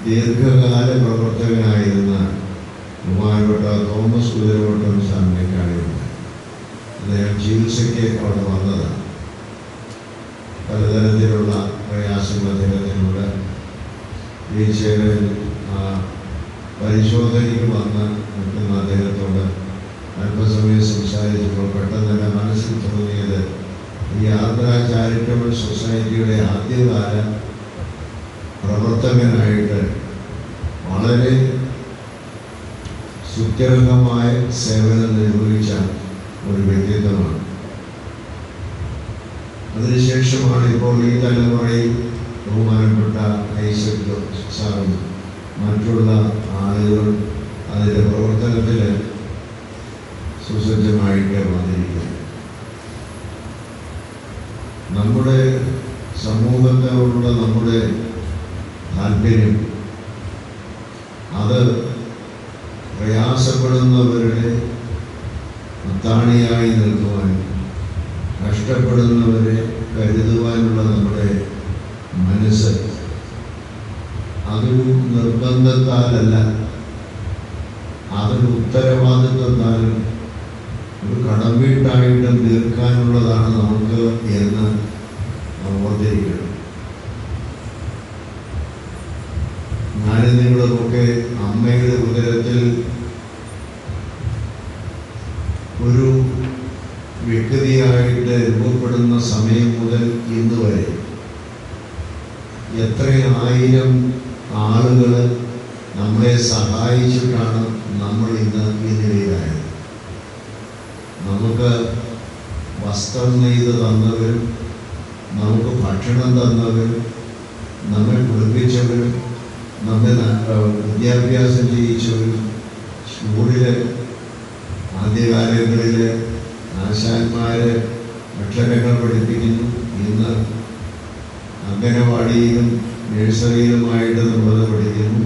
ദീർഘകാല പ്രവർത്തകനായിരുന്ന ബഹുമാനപ്പെട്ട തോമസ് കുതിരവട്ടം സാറിനെ കാണുന്നുണ്ട്. അദ്ദേഹം ചികിത്സയ്ക്ക് അവിടെ വന്നതാണ്. പലതരത്തിലുള്ള പ്രയാസങ്ങൾ അദ്ദേഹത്തിനുള്ള വീൽചെയറിൽ പരിശോധനയ്ക്ക് വന്ന് നിൽക്കുന്ന അദ്ദേഹത്തോട് അല്പസമയം സംസാരിച്ചപ്പോൾ പെട്ടെന്ന് എൻ്റെ മനസ്സിൽ തോന്നിയത് ഈ ആർദ്ര ചാരിറ്റബിൾ സൊസൈറ്റിയുടെ ആദ്യകാല പ്രവർത്തകനായിട്ട് വളരെ സുത്യർഹമായ സേവനം നിർവഹിച്ച ഒരു വ്യക്തിത്വമാണ്. അതിനുശേഷമാണ് ഇപ്പോൾ ഈ തലമുറയിൽ ബഹുമാനപ്പെട്ട ഐസക് സാറും മറ്റുള്ള ആളുകൾ അതിൻ്റെ പ്രവർത്തനത്തിൽ സുസജ്ജമായിട്ട് വന്നിരിക്കുന്നത്. നമ്മുടെ സമൂഹത്തോടുള്ള നമ്മുടെ താല്പര്യം അത് പ്രയാസപ്പെടുന്നവരുടെ അത്താണിയായി നിൽക്കുവാൻ, കഷ്ടപ്പെടുന്നവരെ കരുതുവാനുള്ള നമ്മുടെ മനസ്സ് അതൊരു നിർബന്ധത്താലല്ല, അതൊരു ഉത്തരവാദിത്വത്താലും ഒരു കടമ്പീട്ടായിട്ടും തീർക്കാനുള്ളതാണ് നമുക്ക് എന്ന് ഓർത്തിരിക്കണം. ഞാനും നിങ്ങളുമൊക്കെ അമ്മയുടെ ഉദരത്തിൽ ഒരു വ്യക്തിയായിട്ട് രൂപപ്പെടുന്ന സമയം മുതൽ ഇന്ന് വരെ എത്രയായിരം ആളുകൾ നമ്മളെ സഹായിച്ചിട്ടാണ് നമ്മൾ ഇന്ന് ഈ നിലയിലായത്. നമുക്ക് വസ്ത്രം നെയ്ത് തന്നവരും നമുക്ക് ഭക്ഷണം തന്നവരും നമ്മെ കുളിപ്പിച്ചവരും നമ്മെ വിദ്യാഭ്യാസം ചെയ്യിച്ച ഒരു സ്കൂളിൽ ആദ്യകാലങ്ങളിൽ ആശാന്മാർ അക്ഷരങ്ങൾ പഠിപ്പിക്കുന്നു. ഇന്ന് അംഗനവാടിയിലും നഴ്സറിയിലുമായിട്ട് നമ്മളത് പഠിക്കുന്നു.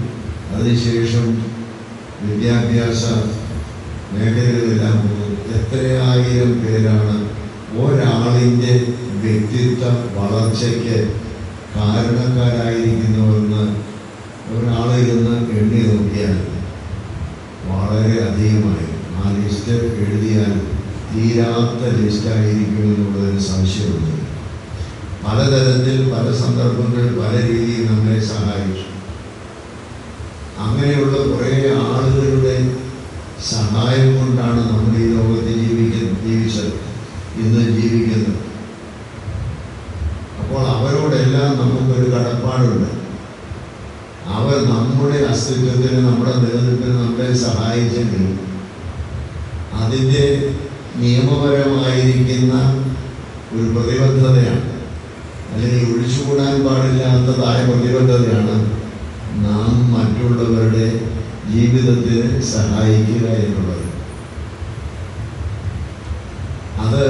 അതിനുശേഷം വിദ്യാഭ്യാസ മേഖലകളിലെല്ലാം പോകുന്നു. എത്രയായിരം പേരാണ് ഒരാളിൻ്റെ വ്യക്തിത്വ വളർച്ചയ്ക്ക് കാരണക്കാരായിരിക്കുന്നുവെന്ന് ഒരാളിരുന്ന് എണ്ണി നോക്കിയാൽ വളരെ അധികമായി ആ ലിസ്റ്റ് എഴുതിയാൽ തീരാത്ത ലിസ്റ്റായിരിക്കുമെന്നുള്ളതിന് സംശയമുണ്ട്. പലതരത്തിൽ പല സന്ദർഭങ്ങളിൽ പല രീതിയിൽ നമ്മളെ സഹായിച്ചു. അങ്ങനെയുള്ള കുറേ ആളുകളുടെ സഹായം കൊണ്ടാണ് നമ്മൾ ഈ ലോകത്ത് ഇന്ന് ജീവിക്കുന്നത്. അപ്പോൾ അവരോടെല്ലാം നമുക്കൊരു കടപ്പാടുണ്ട്. അവർ നമ്മുടെ അസ്തിത്വത്തിന്, നമ്മുടെ നിലനിൽപ്പിന് നമ്മളെ സഹായിച്ചെങ്കിൽ അതിൻ്റെ നിയമപരമായിരിക്കുന്ന ഒരു പ്രതിബദ്ധതയാണ്, അല്ലെങ്കിൽ ഒഴിച്ചുകൂടാൻ പാടില്ലാത്തതായ പ്രതിബദ്ധതയാണ് നാം മറ്റുള്ളവരുടെ ജീവിതത്തിന് സഹായിക്കുക എന്നുള്ളത്. അത്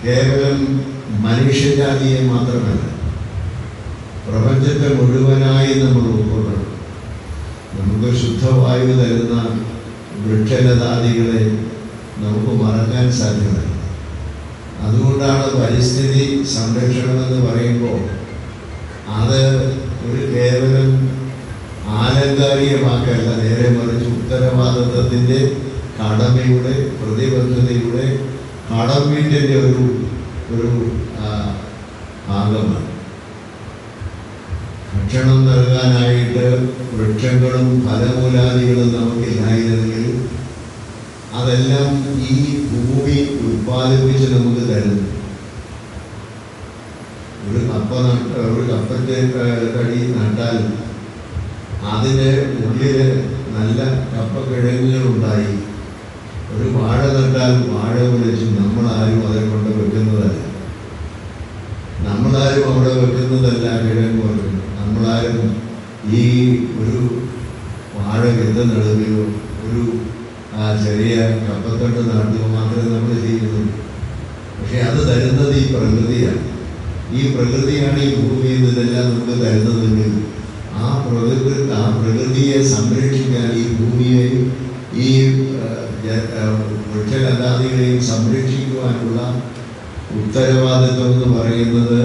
കേവലം മനുഷ്യജാതിയെ മാത്രമല്ല, പ്രപഞ്ചത്തെ മുഴുവനായി നമ്മൾ ഉൾക്കൊള്ളണം. നമുക്ക് ശുദ്ധവായു തരുന്ന വൃക്ഷലതാദികളെ നമുക്ക് മറക്കാൻ സാധ്യമല്ല. അതുകൊണ്ടാണ് പരിസ്ഥിതി സംരക്ഷണമെന്ന് പറയുമ്പോൾ അത് ഒരു കേവലം ആലങ്കാരിക വാക്കല്ല, നേരെ മറിച്ച് ഉത്തരവാദിത്വത്തിൻ്റെ, കടമയുടെ, പ്രതിബദ്ധതയുടെ, കടമീട്ടിൻ്റെ ഒരു ഭാഗമാണ്. ഭക്ഷണം നൽകാനായിട്ട് വൃക്ഷങ്ങളും ഫലമൂലാദികളും നമുക്കില്ലായിരുന്നെങ്കിൽ അതെല്ലാം ഈ ഭൂമി ഉൽപ്പാദിപ്പിച്ച് നമുക്ക് തരുന്നു. ഒരു കപ്പത്തെ കടി നട്ടാൽ അതിന് ഉള്ളിൽ നല്ല കപ്പക്കിഴങ്ങുകളുണ്ടായി. ഒരു വാഴ നട്ടാൽ വാഴ വിളിച്ചു. നമ്മളാരും അതിനെ കൊണ്ട് വെക്കുന്നതല്ല, നമ്മളാരും അവിടെ വെക്കുന്നതല്ല കിഴങ്ങ് വെക്കുന്നു. നമ്മളാരും ഈ ഒരു വാഴ വിത്ത് നടുകയോ ഒരു ചെറിയ കപ്പത്തണ്ട് നടുകയോ മാത്രമേ നമ്മൾ ചെയ്യുന്നു. പക്ഷെ അത് തരുന്നത് ഈ പ്രകൃതിയാണ്. ഈ പ്രകൃതിയാണ് ഈ ഭൂമിയിൽ നിന്നെല്ലാം നമുക്ക് തരുന്നതെങ്കിൽ ആ പ്രകൃതിയെ സംരക്ഷിക്കാൻ, ഈ ഭൂമിയെയും ഈ വൃക്ഷലതാദികളെയും സംരക്ഷിക്കുവാനുള്ള ഉത്തരവാദിത്വം എന്ന് പറയുന്നത്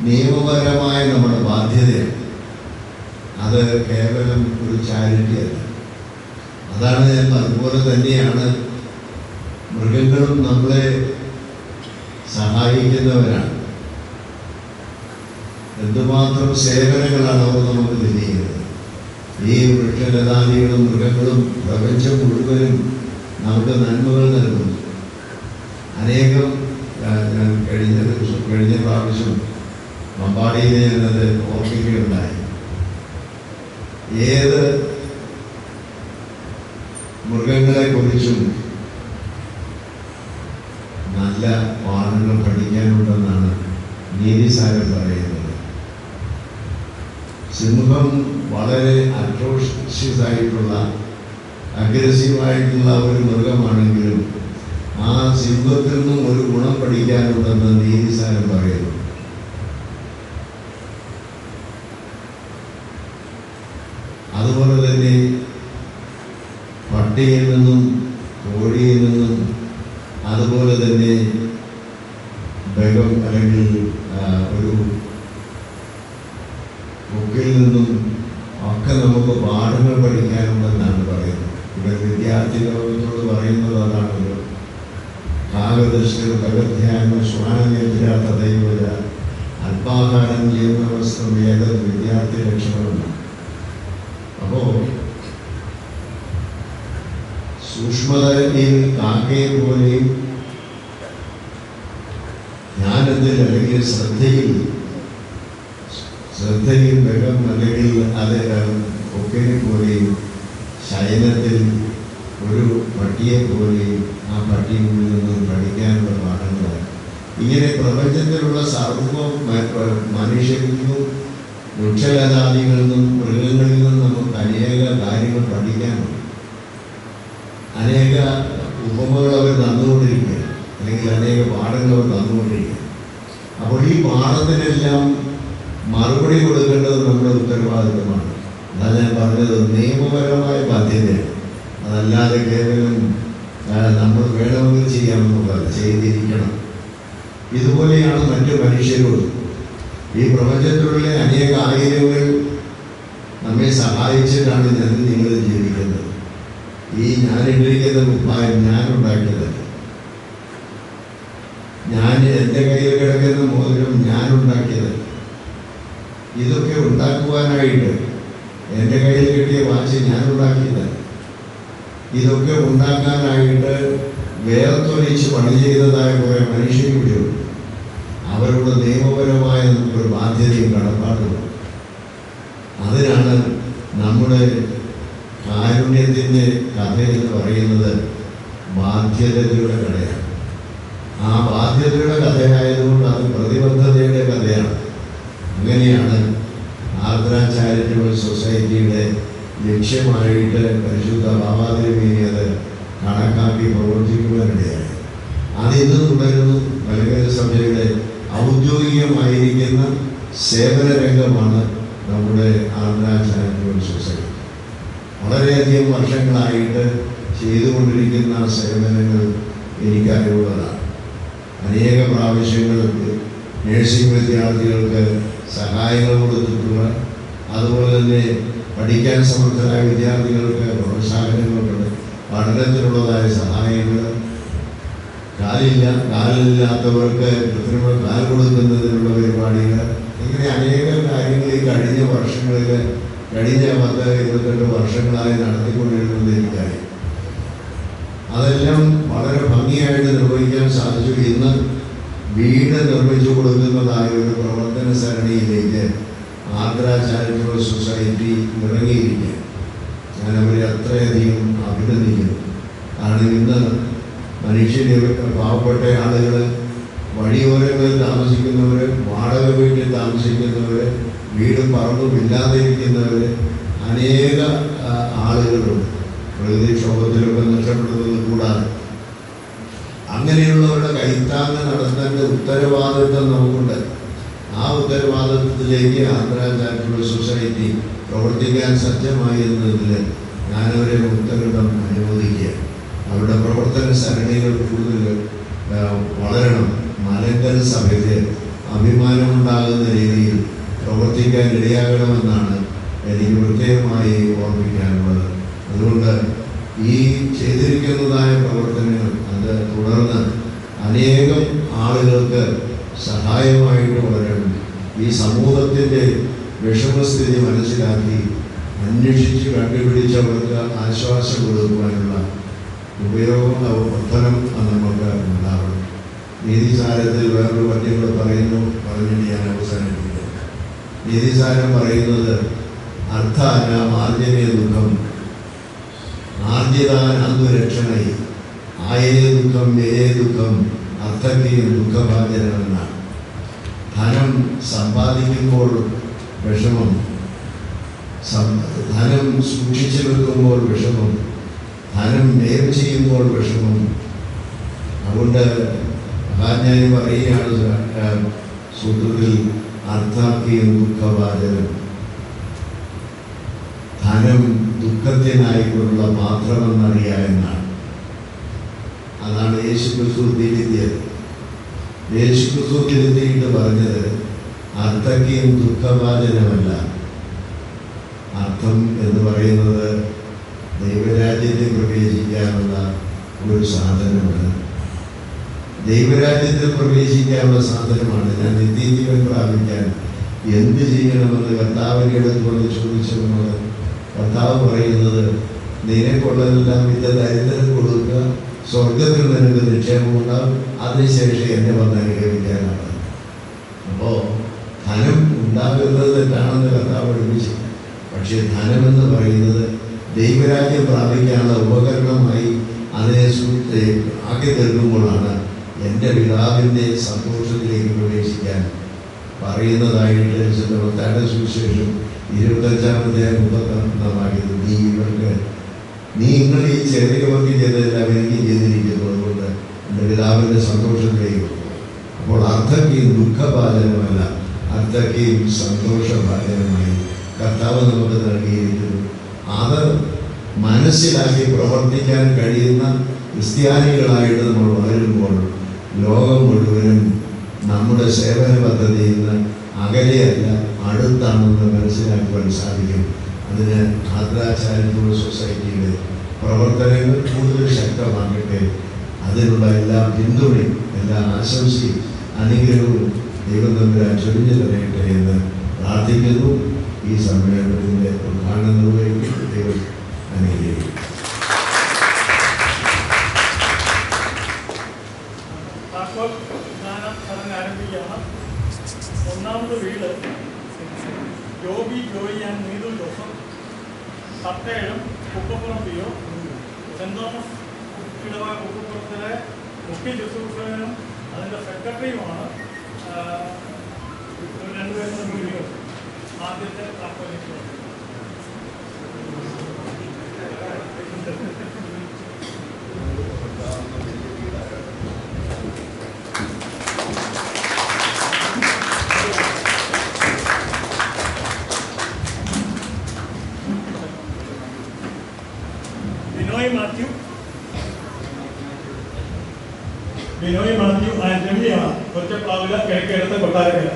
നിയമപരമായ നമ്മുടെ ബാധ്യതയാണ്. അത് കേവലം ഒരു ചാരിറ്റി അല്ല. അതാണ് ഞാൻ അതുപോലെ തന്നെയാണ് മൃഗങ്ങളും നമ്മളെ സഹായിക്കുന്നവരാണ്. എന്തുമാത്രം സേവനങ്ങളാണ് അവർ നമുക്ക് ചെയ്യുന്നത്. ഈ വൃക്ഷലതാദികളും മൃഗങ്ങളും പ്രപഞ്ചം മുഴുവനും നമുക്ക് നന്മകൾ നൽകുന്നു. അനേകം ഞാൻ കഴിഞ്ഞ പ്രാവശ്യം മമ്പാടിയിലെ ഞാനത് ഓർമ്മിക്കുകയുണ്ടായി. ഏത് മൃഗങ്ങളെക്കുറിച്ചും നല്ല പാഠങ്ങൾ പഠിക്കാനുണ്ടെന്നാണ് നീതിസാരം പറയുന്നത്. സിംഹം വളരെ അട്രോഷ്യസായിട്ടുള്ള, അഗ്രസീവായിട്ടുള്ള ഒരു മൃഗമാണെങ്കിലും ആ സിംഹത്തിൽ നിന്നും ഒരു ഗുണം പഠിക്കാനുണ്ടെന്ന് നീതിസാരം പറയുന്നു. അതുപോലെ തന്നെ പട്ടിയിൽ നിന്നും കോഴിയിൽ നിന്നും അതുപോലെ തന്നെ ബഗം അല്ലെങ്കിൽ ഒരു ബുക്കിൽ നിന്നും ഒക്കെ നമുക്ക് പാഠങ്ങൾ പഠിക്കാനുണ്ടെന്നാണ് പറയുന്നത്. ഇവിടെ വിദ്യാർത്ഥി ലോകത്തോട് പറയുന്നത് അതാണല്ലോ. കാകദൃഷ്ടി ഭഗവധ്യാനം ശ്വാനേന്ദ്രാത്ത ദൈവത അല്പാഹാരം ജീവനവസ്ഥ ഏക വിദ്യാർത്ഥി ലക്ഷണമാണ്. അപ്പോൾ സൂക്ഷ്മതയിൽ കാക്കയെ പോലെയും ജ്ഞാനത്തിൽ അല്ലെങ്കിൽ ശ്രദ്ധയിൽ ബലം അല്ലെങ്കിൽ അത് കൊക്കിനെ പോലെയും ശയനത്തിൽ ഒരു പട്ടിയെ പോലെയും ആ പട്ടിയിൽ നിന്നും പഠിക്കാനുള്ള പാഠങ്ങളാണ്. ഇങ്ങനെ പ്രപഞ്ചത്തിലുള്ള സർവ്വ മനുഷ്യർക്കും വൃക്ഷലതാദികളിൽ നിന്നും മൃഗങ്ങളിൽ നിന്നും നമുക്ക് അനേക കാര്യങ്ങൾ പഠിക്കാനുണ്ട്. അനേക ഉപമകൾ അവർ തന്നുകൊണ്ടിരിക്കുക, അല്ലെങ്കിൽ അനേക പാഠങ്ങൾ അവർ തന്നുകൊണ്ടിരിക്കുക. അപ്പോൾ ഈ പാഠത്തിനെല്ലാം മറുപടി കൊടുക്കേണ്ടത് നമ്മുടെ ഉത്തരവാദിത്തമാണ്. അതാണ് ഞാൻ പറഞ്ഞത്, നിയമപരമായ ബാധ്യതയാണ്. അതല്ലാതെ കേവലം നമ്മൾ വേണമെങ്കിൽ ചെയ്യാമെന്നുള്ളതല്ല, ചെയ്തിരിക്കണം. ഇതുപോലെയാണ് മറ്റു മനുഷ്യരോട്. ഈ പ്രപഞ്ചത്തിലുള്ള അനേക ആയിരങ്ങൾ നമ്മെ സഹായിച്ചിട്ടാണ് നിങ്ങൾ ജീവിക്കുന്നത്. ഈ ഞാനിട്ടിരിക്കുന്ന കുപ്പായം ഞാനുണ്ടാക്കിയതല്ല. എൻ്റെ കയ്യിൽ കിടക്കുന്ന മോതിരം ഞാനുണ്ടാക്കിയതല്ല. ഇതൊക്കെ ഉണ്ടാക്കുവാനായിട്ട് എൻ്റെ കയ്യിൽ കിട്ടിയ വാച്ച് ഞാനുണ്ടാക്കിയതല്ല. ഇതൊക്കെ ഉണ്ടാക്കാനായിട്ട് വേർത്തൊലിച്ച് പണി ചെയ്തതായ കുറേ മനുഷ്യരുണ്ട്. അവരുടെ നിയമപരമായ നമുക്കൊരു ബാധ്യതയും കടപ്പാടും. അതിനാണ് നമ്മുടെ കാരുണ്യത്തിൻ്റെ കഥ എന്ന് പറയുന്നത് ബാധ്യതകളുടെ കഥയാണ്. ആ ബാധ്യതയുടെ കഥയായതുകൊണ്ട് അത് പ്രതിബദ്ധതയുടെ കഥയാണ്. അങ്ങനെയാണ് ആർദ്ര ചാരിറ്റബിൾ സൊസൈറ്റിയുടെ ലക്ഷ്യമായിട്ട് പരിശുദ്ധ ബാബാതിരുമേനി അത് കണക്കാക്കി പ്രവർത്തിക്കുവാനിടയായി. അതിന്ന് തുടരുന്നു. മലങ്കര സഭയുടെ ഔദ്യോഗികമായിരിക്കുന്ന സേവന രംഗമാണ് നമ്മുടെ ആർദ്ര ചാരിറ്റബിൾ സൊസൈറ്റി. വളരെയധികം വർഷങ്ങളായിട്ട് ചെയ്തുകൊണ്ടിരിക്കുന്ന സേവനങ്ങൾ എനിക്കറിവുള്ളതാണ്. അനേക പ്രാവശ്യങ്ങൾ നഴ്സിംഗ് വിദ്യാർത്ഥികൾക്ക് സഹായങ്ങൾ കൊടുത്തിട്ടുള്ള, അതുപോലെ തന്നെ പഠിക്കാൻ സമർത്ഥരായ വിദ്യാർത്ഥികൾക്ക് പ്രോത്സാഹനങ്ങളുണ്ട്, പഠനത്തിനുള്ളതായ സഹായങ്ങൾ, കാലില്ലാത്തവർക്ക് കൃത്രിമ കാൽ കൊടുക്കുന്നതിനുള്ള പരിപാടികൾ, ഇങ്ങനെ അനേക കാര്യങ്ങൾ ഈ കഴിഞ്ഞ വർഷങ്ങളിൽ, കഴിഞ്ഞ 10-22 വർഷങ്ങളായി നടത്തിക്കൊണ്ടിരുന്നത് എനിക്കറിയാം. അതെല്ലാം വളരെ ഭംഗിയായിട്ട് നിർവഹിക്കാൻ സാധിച്ചു. ഇന്ന് വീട് നിർമ്മിച്ചു കൊടുക്കുന്നതായ ഒരു പ്രവർത്തന സരണിയിലേക്ക് ആർദ്ര ചാരിറ്റബിൾ സൊസൈറ്റി ഇറങ്ങിയിരിക്കുക. ഞാനവരെ അത്രയധികം അഭിനന്ദിക്കുന്നു. കാരണം ഇന്ന് മനുഷ്യരെ, പാവപ്പെട്ട ആളുകൾ, വഴിയോരങ്ങളിൽ താമസിക്കുന്നവർ, വാടക വീട്ടിൽ താമസിക്കുന്നവർ, വീടും പറമ്പും ഇല്ലാതെ ഇരിക്കുന്നവർ അനേക ആളുകളുണ്ട്. പ്രകൃതിക്ഷോഭത്തിലൊക്കെ നഷ്ടപ്പെടുന്നത് കൂടാതെ അങ്ങനെയുള്ളവരുടെ കൈത്താങ്ങ് നടത്തേണ്ട ഉത്തരവാദിത്വം നമുക്കുണ്ട്. ആ ഉത്തരവാദിത്വത്തിലേക്ക് ആർദ്ര ചാരിറ്റബിൾ സൊസൈറ്റി പ്രവർത്തിക്കാൻ സജ്ജമായി എന്നതിൽ ഞാനവരെ ഉത്തരവിടം അനുവദിക്കുക. അവരുടെ പ്രവർത്തന സരണികൾ കൂടുതൽ വളരണം. മലങ്കര സഭയ്ക്ക് അഭിമാനമുണ്ടാകുന്ന രീതിയിൽ പ്രവർത്തിക്കാൻ ഇടയാകണമെന്നാണ് എനിക്ക് പ്രത്യേകമായി ഓർമ്മിക്കാനുള്ളത്. അതുകൊണ്ട് ഈ ചെയ്തിരിക്കുന്നതായ പ്രവർത്തനങ്ങൾ അത് തുടർന്ന് അനേകം ആളുകൾക്ക് സഹായമായിട്ട് വളരണം. ഈ സമൂഹത്തിൻ്റെ വിഷമസ്ഥിതി മനസ്സിലാക്കി അന്വേഷിച്ച് കണ്ടുപിടിച്ചവർക്ക് ആശ്വാസം കൊടുക്കുവാനുള്ള ഉപയോഗം നമുക്ക് ഉണ്ടാവണം. നീതിസാരത്തിൽ വേറൊരു പദ്യങ്ങൾ പറഞ്ഞിട്ട് ഞാൻ അവസാനിപ്പിക്കുന്നു. നീതിസാരം പറയുന്നത് അർത്ഥാന മാർജനീയ ദുഃഖം ആർജിതാനന്ദുരക്ഷണൈ ആയേ ദുഃഖം വ്യയേ ദുഃഖം അർത്ഥയ്ക്ക് ദുഃഖഭാജനമെന്നാണ്. ധനം സമ്പാദിക്കുമ്പോൾ വിഷമം, ധനം സൂക്ഷിച്ചു വെക്കുമ്പോൾ വിഷമം, ധനം വ്യയം ചെയ്യുമ്പോൾ വിഷമം. അതുകൊണ്ട് മഹാജ്ഞാനി പറയുകയാണ് സൂത്രത്തിൽ അർത്ഥാക്കിയും ദുഃഖഭാജനം. ധനം ദുഃഖത്തിനായിട്ടുള്ള പാത്രമെന്നറിയ എന്നാണ്. അതാണ് യേശുക്രിസ്തു തിരുത്തിയത്. യേശുക്രിസ്തു തിരുത്തിയിട്ട് പറഞ്ഞത് അർത്ഥയ്ക്കും ദുഃഖഭാജനമല്ല. അർത്ഥം എന്ന് പറയുന്നത് ദൈവരാജ്യത്തിൽ പ്രവേശിക്കാനുള്ള ഒരു സാധനമാണ്. ദൈവരാജ്യത്തിൽ പ്രവേശിക്കാനുള്ള സാധനമാണ്. ഞാൻ നിത്യജീവൻ പ്രാപിക്കാൻ എന്ത് ചെയ്യണമെന്ന് കർത്താവിൻ്റെ അടുത്തുകൊണ്ട് ചോദിച്ചപ്പോൾ കർത്താവ് പറയുന്നത് നിനക്കുള്ളതെല്ലാം ഇത് ദരിദ്രം കൊടുക്കുക, സ്വർഗത്തിൽ നിനക്ക് നിക്ഷേപമുണ്ടാകും, അതിനുശേഷം എന്നെ വന്ന് അനുഗമിക്കാനാണ്. അപ്പോൾ ധനം ഉണ്ടാകുന്നത് തെറ്റാണെന്ന് കർത്താവ് പഠിപ്പിച്ചു. പക്ഷേ ധനമെന്ന് പറയുന്നത് ദൈവരാജ്യം പ്രാപിക്കാനുള്ള ഉപകരണമായി അതിനെ ആക്കി തീർക്കുമ്പോഴാണ് എൻ്റെ പിതാവിൻ്റെ സന്തോഷത്തിലേക്ക് പ്രവേശിക്കാൻ പറയുന്നതായിട്ട് മത്തായിയുടെ സുവിശേഷം 25-31 നിങ്ങൾ ഈ ചെറിയവർക്ക് ചെയ്തതെല്ലാം എനിക്ക് ചെയ്തിരിക്കുന്നു, അതുകൊണ്ട് എൻ്റെ പിതാവിൻ്റെ സന്തോഷത്തിലേക്ക്. അപ്പോൾ അർത്ഥയ്ക്കും ദുഃഖഭാജനമല്ല, അർത്ഥയ്ക്കും സന്തോഷഭാജനമായി കർത്താവ് നമുക്ക് നൽകിയിരിക്കുന്നു. അത് മനസ്സിലാക്കി പ്രവർത്തിക്കാൻ കഴിയുന്ന ക്രിസ്ത്യാനികളായിട്ട് നമ്മൾ വളരുമ്പോൾ ലോകം മുഴുവനും നമ്മുടെ സേവന പദ്ധതിയിൽ നിന്ന് അകലെയല്ല, അടുത്താണെന്ന് മനസ്സിലാക്കുവാൻ സാധിക്കും. അതിന് ആദ്രാ ചാരിറ്റബിൾ സൊസൈറ്റിയുടെ പ്രവർത്തനങ്ങൾ കൂടുതൽ ശക്തമാക്കട്ടെ. അതിനുള്ള എല്ലാ പിന്തുണയും എല്ലാ ആശംസയും അനുഗ്രഹവും ദൈവം തമ്പുരാൻ ചൊരിഞ്ഞു തരട്ടെ എന്ന് പ്രാർത്ഥിക്കുന്നു. ഈ സമ്മേളനത്തിൻ്റെ ഉദ്ഘാടനം നിർവഹിക്കും. ദൈവം അനുഗ്രഹിക്കും. ആരംഭിക്കുകയാണ്. ഒന്നാമത് വീട് ജോബി ജോയി ആൻഡ് നീതു ജോസഫ്, സത്തേഴം കുപ്പപ്പുറം പിയോ, സെൻറ് തോമസ് ഇടവക കുപ്പപ്പുറത്തിലെ മുഖ്യ ശുശ്രൂഷകനും അതിൻ്റെ സെക്രട്ടറിയുമാണ്. രണ്ടുപേരും വീഡിയോ ആദ്യത്തെ താൽപ്പര്യം. ബിനോയ് മാത്യു ആൻഡ് രമ്യയാണ് ഒറ്റപ്ലാവില കിഴക്കേടത്തെ കൊട്ടാരക്കര.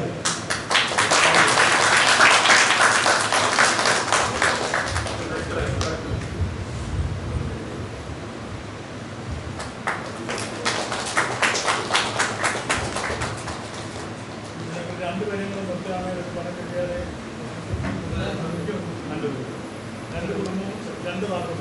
രണ്ടുപേരും നിർത്തുകയാണ് പണം കിട്ടിയാതെ രണ്ട് കുടുംബവും രണ്ട് നാട്ടും.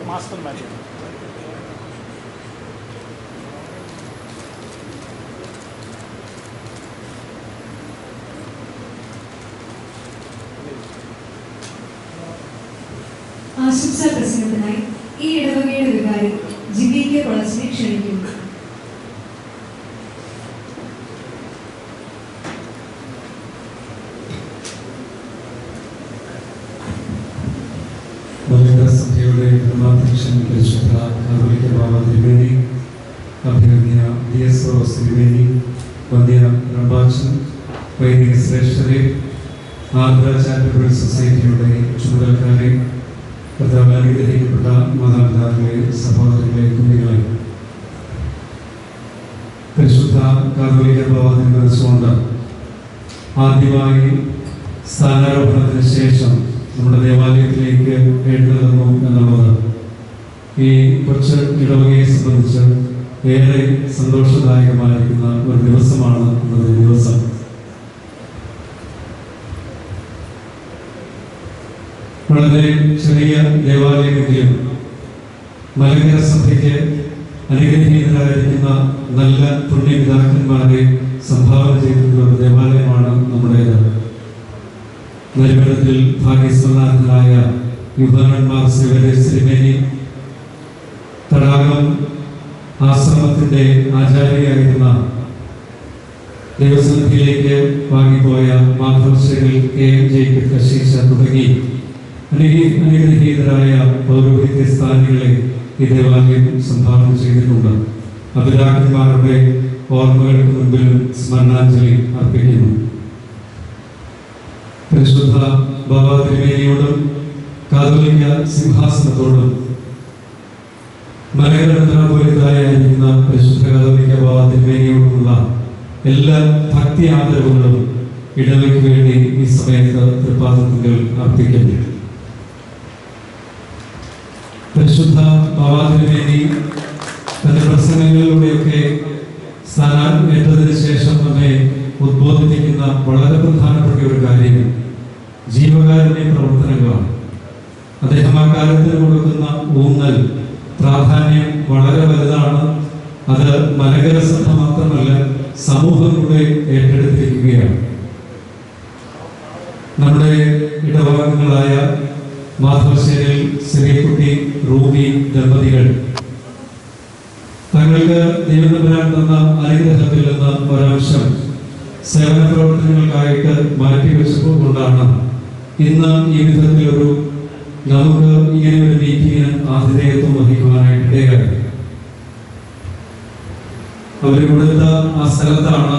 മാസ്റ്റർ ആശംസാ പ്രസംഗത്തിനായി ഈ ഇടവകയുടെ വികാരി ജിബി കെ കൊളസിനെ ക്ഷണിക്കുന്നു. സഭയുടെ ധർമാധ്യക്ഷൻ പരിശുദ്ധ കാതോലിക്ക ബാബ തിരുമേനി, അഭിനന്ദ DSOS തിരുമേനി, വന്ധ്യ റംബാച്ചൻ, വൈദിക ശ്രേഷ്ഠരെ, ആർദ്ര ചാരിറ്റബിൾ സൊസൈറ്റിയുടെ ചുമതലക്കാരെ, കർത്താവിൽ അനുഗ്രഹിക്കപ്പെട്ട മാതാപിതാക്കളെ, സഹോദരങ്ങളെ, കുഞ്ഞുങ്ങളെ, പരിശുദ്ധ കാതോലിക്ക ബാബ തിരുമനസ്സുകൊണ്ട് ആദ്യമായി സ്ഥാനാരോഹണത്തിന് ശേഷം നമ്മുടെ ദേവാലയത്തിലേക്ക് എഴുന്നള്ളുന്നു എന്നുള്ളത് ഈ കൊച്ചു ഇടവകയെ സംബന്ധിച്ച് ഏറെ സന്തോഷദായകമായിരിക്കുന്ന ഒരു ദിവസമാണ് ഇന്നത്തെ ദിവസം. വളരെ ചെറിയ ദേവാലയമെങ്കിലും മലങ്കര സഭയ്ക്ക് അനുഗ്രഹീതരായിരിക്കുന്ന നല്ല പുണ്യപിതാക്കന്മാരെ സംഭാവന ചെയ്തിട്ടുള്ള ഒരു ദേവാലയമാണ് നമ്മുടേത്. നെടുങ്കണ്ടത്തിൽ ഭാഗ്യസ്മരണാർത്ഥനായ യുവനന്മാർ ശ്രീമേനി, തടാകം ആശ്രമത്തിൻ്റെ ആചാര്യയായിരുന്ന ദേവസന്നിധിയിലേക്ക് വാങ്ങിപ്പോയ മാധവശ്രീകൾ KM ജേക്കബ് കശീശ തുടങ്ങി അനുഗ്രഹീതരായ പൗരോഹിത്യ സ്ഥാനികളെ ഈ ദേവാലയം സംഭാവന ചെയ്തിട്ടുണ്ട്. അഭിലാഷന്മാരുടെ ഓർമ്മകൾക്ക് മുൻപിൽ സ്മരണാഞ്ജലി അർപ്പിക്കുന്നു. പരിശുദ്ധ ബാബ തിരുമേനിയോടും കാതോലിക്ക സിംഹാസനത്തോടും മലങ്കരയായിരിക്കുന്ന പരിശുദ്ധ കാതോലിക്ക ബാബ തിരുമേനിയോടുമുള്ള എല്ലാ ഭക്തി ആദരവുകളും ഇടവയ്ക്ക് വേണ്ടി ഈ സമയത്ത് തൃപ്പാദത്തിൽ അർപ്പിക്കുന്നു. പരിശുദ്ധ ബാബ തിരുമേനി തന്റെ പ്രസംഗങ്ങളിലൂടെയൊക്കെ സ്ഥാനാർത്ഥിയേറ്റതിന് ശേഷം തന്നെ ഉദ്ബോധിപ്പിക്കുന്ന വളരെ പ്രധാനപ്പെട്ട ഒരു കാര്യം ജീവകാരുണ്യ പ്രവർത്തനങ്ങളാണ്. അദ്ദേഹം ആ കാലത്തിന് കൊടുക്കുന്ന ഊന്നൽ പ്രാധാന്യം വളരെ വലുതാണ്. അത് മലങ്കര സഭ മാത്രമല്ല, സമൂഹം കൂടെ ഏറ്റെടുത്തിരിക്കുകയാണ്. നമ്മുടെ ഇടവകങ്ങളായ മാധവശ്ശേരിൽ ശ്രീകുട്ടി റൂബി ദമ്പതികൾ തങ്ങൾക്ക് ദൈവതമ്പുരാൻ തന്ന അനുഗ്രഹത്തിൽ നിന്ന് ഒരംശം സേവന പ്രവർത്തനങ്ങൾക്കായിട്ട് മാറ്റിവെച്ചതുകൊണ്ടാണ് ഇന്ന് ഈ വിധത്തിലൊരു നമുക്ക് ഇങ്ങനെ ഒരു മീറ്റിങ്ങിന് ആതിഥേയത്വം വഹിക്കുവാനായിട്ട് ഇടയായി. അവർ കൊടുത്ത ആ സ്ഥലത്താണ്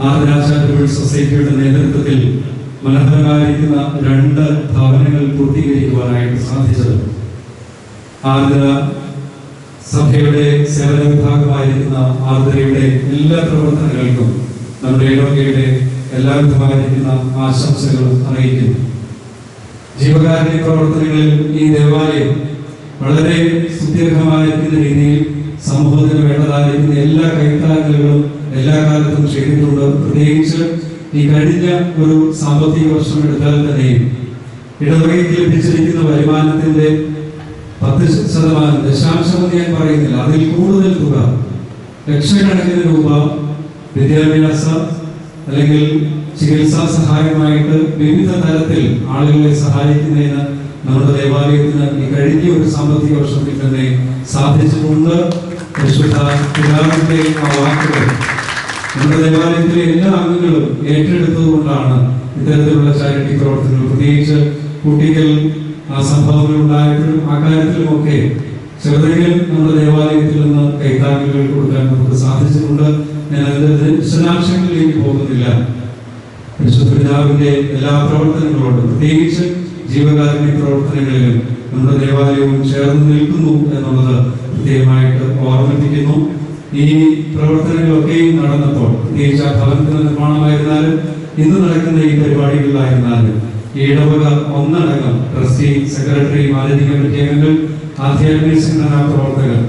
ആർദ്ര ചാരിറ്റബിൾ സൊസൈറ്റിയുടെ നേതൃത്വത്തിൽ മനോഹരമായിരിക്കുന്ന 2 ഭവനങ്ങൾ പൂർത്തീകരിക്കുവാനായിട്ട് സാധിച്ചത്. ആർദ്ര സഭയുടെ സേവന വിഭാഗമായിരിക്കുന്ന ആർദ്രയുടെ എല്ലാ പ്രവർത്തനങ്ങൾക്കും നമ്മുടെ ഇടവകയുടെ എല്ലാവിധമായിരിക്കുന്ന ആശംസകളും അറിയിക്കുന്നു. ജീവകാരുണ്യ പ്രവർത്തനങ്ങളിൽ ഈ ദേവാലയം വളരെ സുദീർഘമായിരിക്കുന്ന രീതിയിൽ സമൂഹത്തിന് വേണ്ടതായിരിക്കുന്ന എല്ലാ കൈത്താങ്ങലുകളും എല്ലാ കാലത്തും ചെയ്തിട്ടുണ്ട്. പ്രത്യേകിച്ച് ഈ കഴിഞ്ഞ ഒരു സാമ്പത്തിക വർഷം എടുത്താൽ തന്നെയും ഇടവകയ്ക്ക് ലഭിച്ചിരിക്കുന്ന വരുമാനത്തിന്റെ 10%, ദശാംശമെന്ന് ഞാൻ പറയുന്നില്ല, അതിൽ കൂടുതൽ തുക, ലക്ഷക്കണക്കിന് രൂപ വിദ്യാഭ്യാസ അല്ലെങ്കിൽ ചികിത്സാ സഹായമായിട്ട് വിവിധ തരത്തിൽ ആളുകളെ സഹായിക്കുന്നതിന് നമ്മുടെ ദേവാലയത്തിന് ഈ കഴിഞ്ഞ ഒരു സാമ്പത്തിക വർഷത്തിൽ തന്നെ സാധിച്ചിട്ടുണ്ട്. പരിശുദ്ധ പിതാവിന്റെ ആ വാക്കുകൾ നമ്മുടെ ദേവാലയത്തിലെ എല്ലാ അംഗങ്ങളും ഏറ്റെടുത്തതുകൊണ്ടാണ് ഇത്തരത്തിലുള്ള ചാരിറ്റി പ്രവർത്തനങ്ങൾ, പ്രത്യേകിച്ച് കുട്ടികൾ ആ സംഭവങ്ങൾ ഉണ്ടായപ്പോഴും ആ കാര്യത്തിലുമൊക്കെ ചെറുതെങ്കിലും നമ്മുടെ ദേവാലയത്തിൽ നിന്ന് കൈത്താങ്ങലുകൾ കൊടുക്കാൻ നമുക്ക് സാധിച്ചിട്ടുണ്ട്. ഞാൻ അതിന്റെ വിശദാംശങ്ങളിലേക്ക് പോകുന്നില്ല. പരിശുദ്ധ പിതാവിന്റെ എല്ലാ പ്രവർത്തനങ്ങളോടും പ്രത്യേകിച്ച് ജീവകാരുണ്യ പ്രവർത്തനങ്ങളിലും നമ്മുടെ ദേവാലയവും ചേർന്ന് നിൽക്കുന്നു എന്നുള്ളത് പ്രത്യേകമായിട്ട് ഓർമ്മിപ്പിക്കുന്നു. ഈ പ്രവർത്തനങ്ങളൊക്കെയും നടന്നപ്പോൾ, പ്രത്യേകിച്ച് ആ ഭവനത്തിന്റെ നിർമ്മാണമായിരുന്നാലും ഇന്ന് നടക്കുന്ന ഈ പരിപാടികളിലായിരുന്നാലും ഈ ഇടവക ഒന്നടങ്കം ട്രസ്റ്റി, സെക്രട്ടറി, മാനേജിംഗ് കമ്മിറ്റി അംഗങ്ങൾ, ആധ്യാത്മിക സംഘടനാ പ്രവർത്തകർ,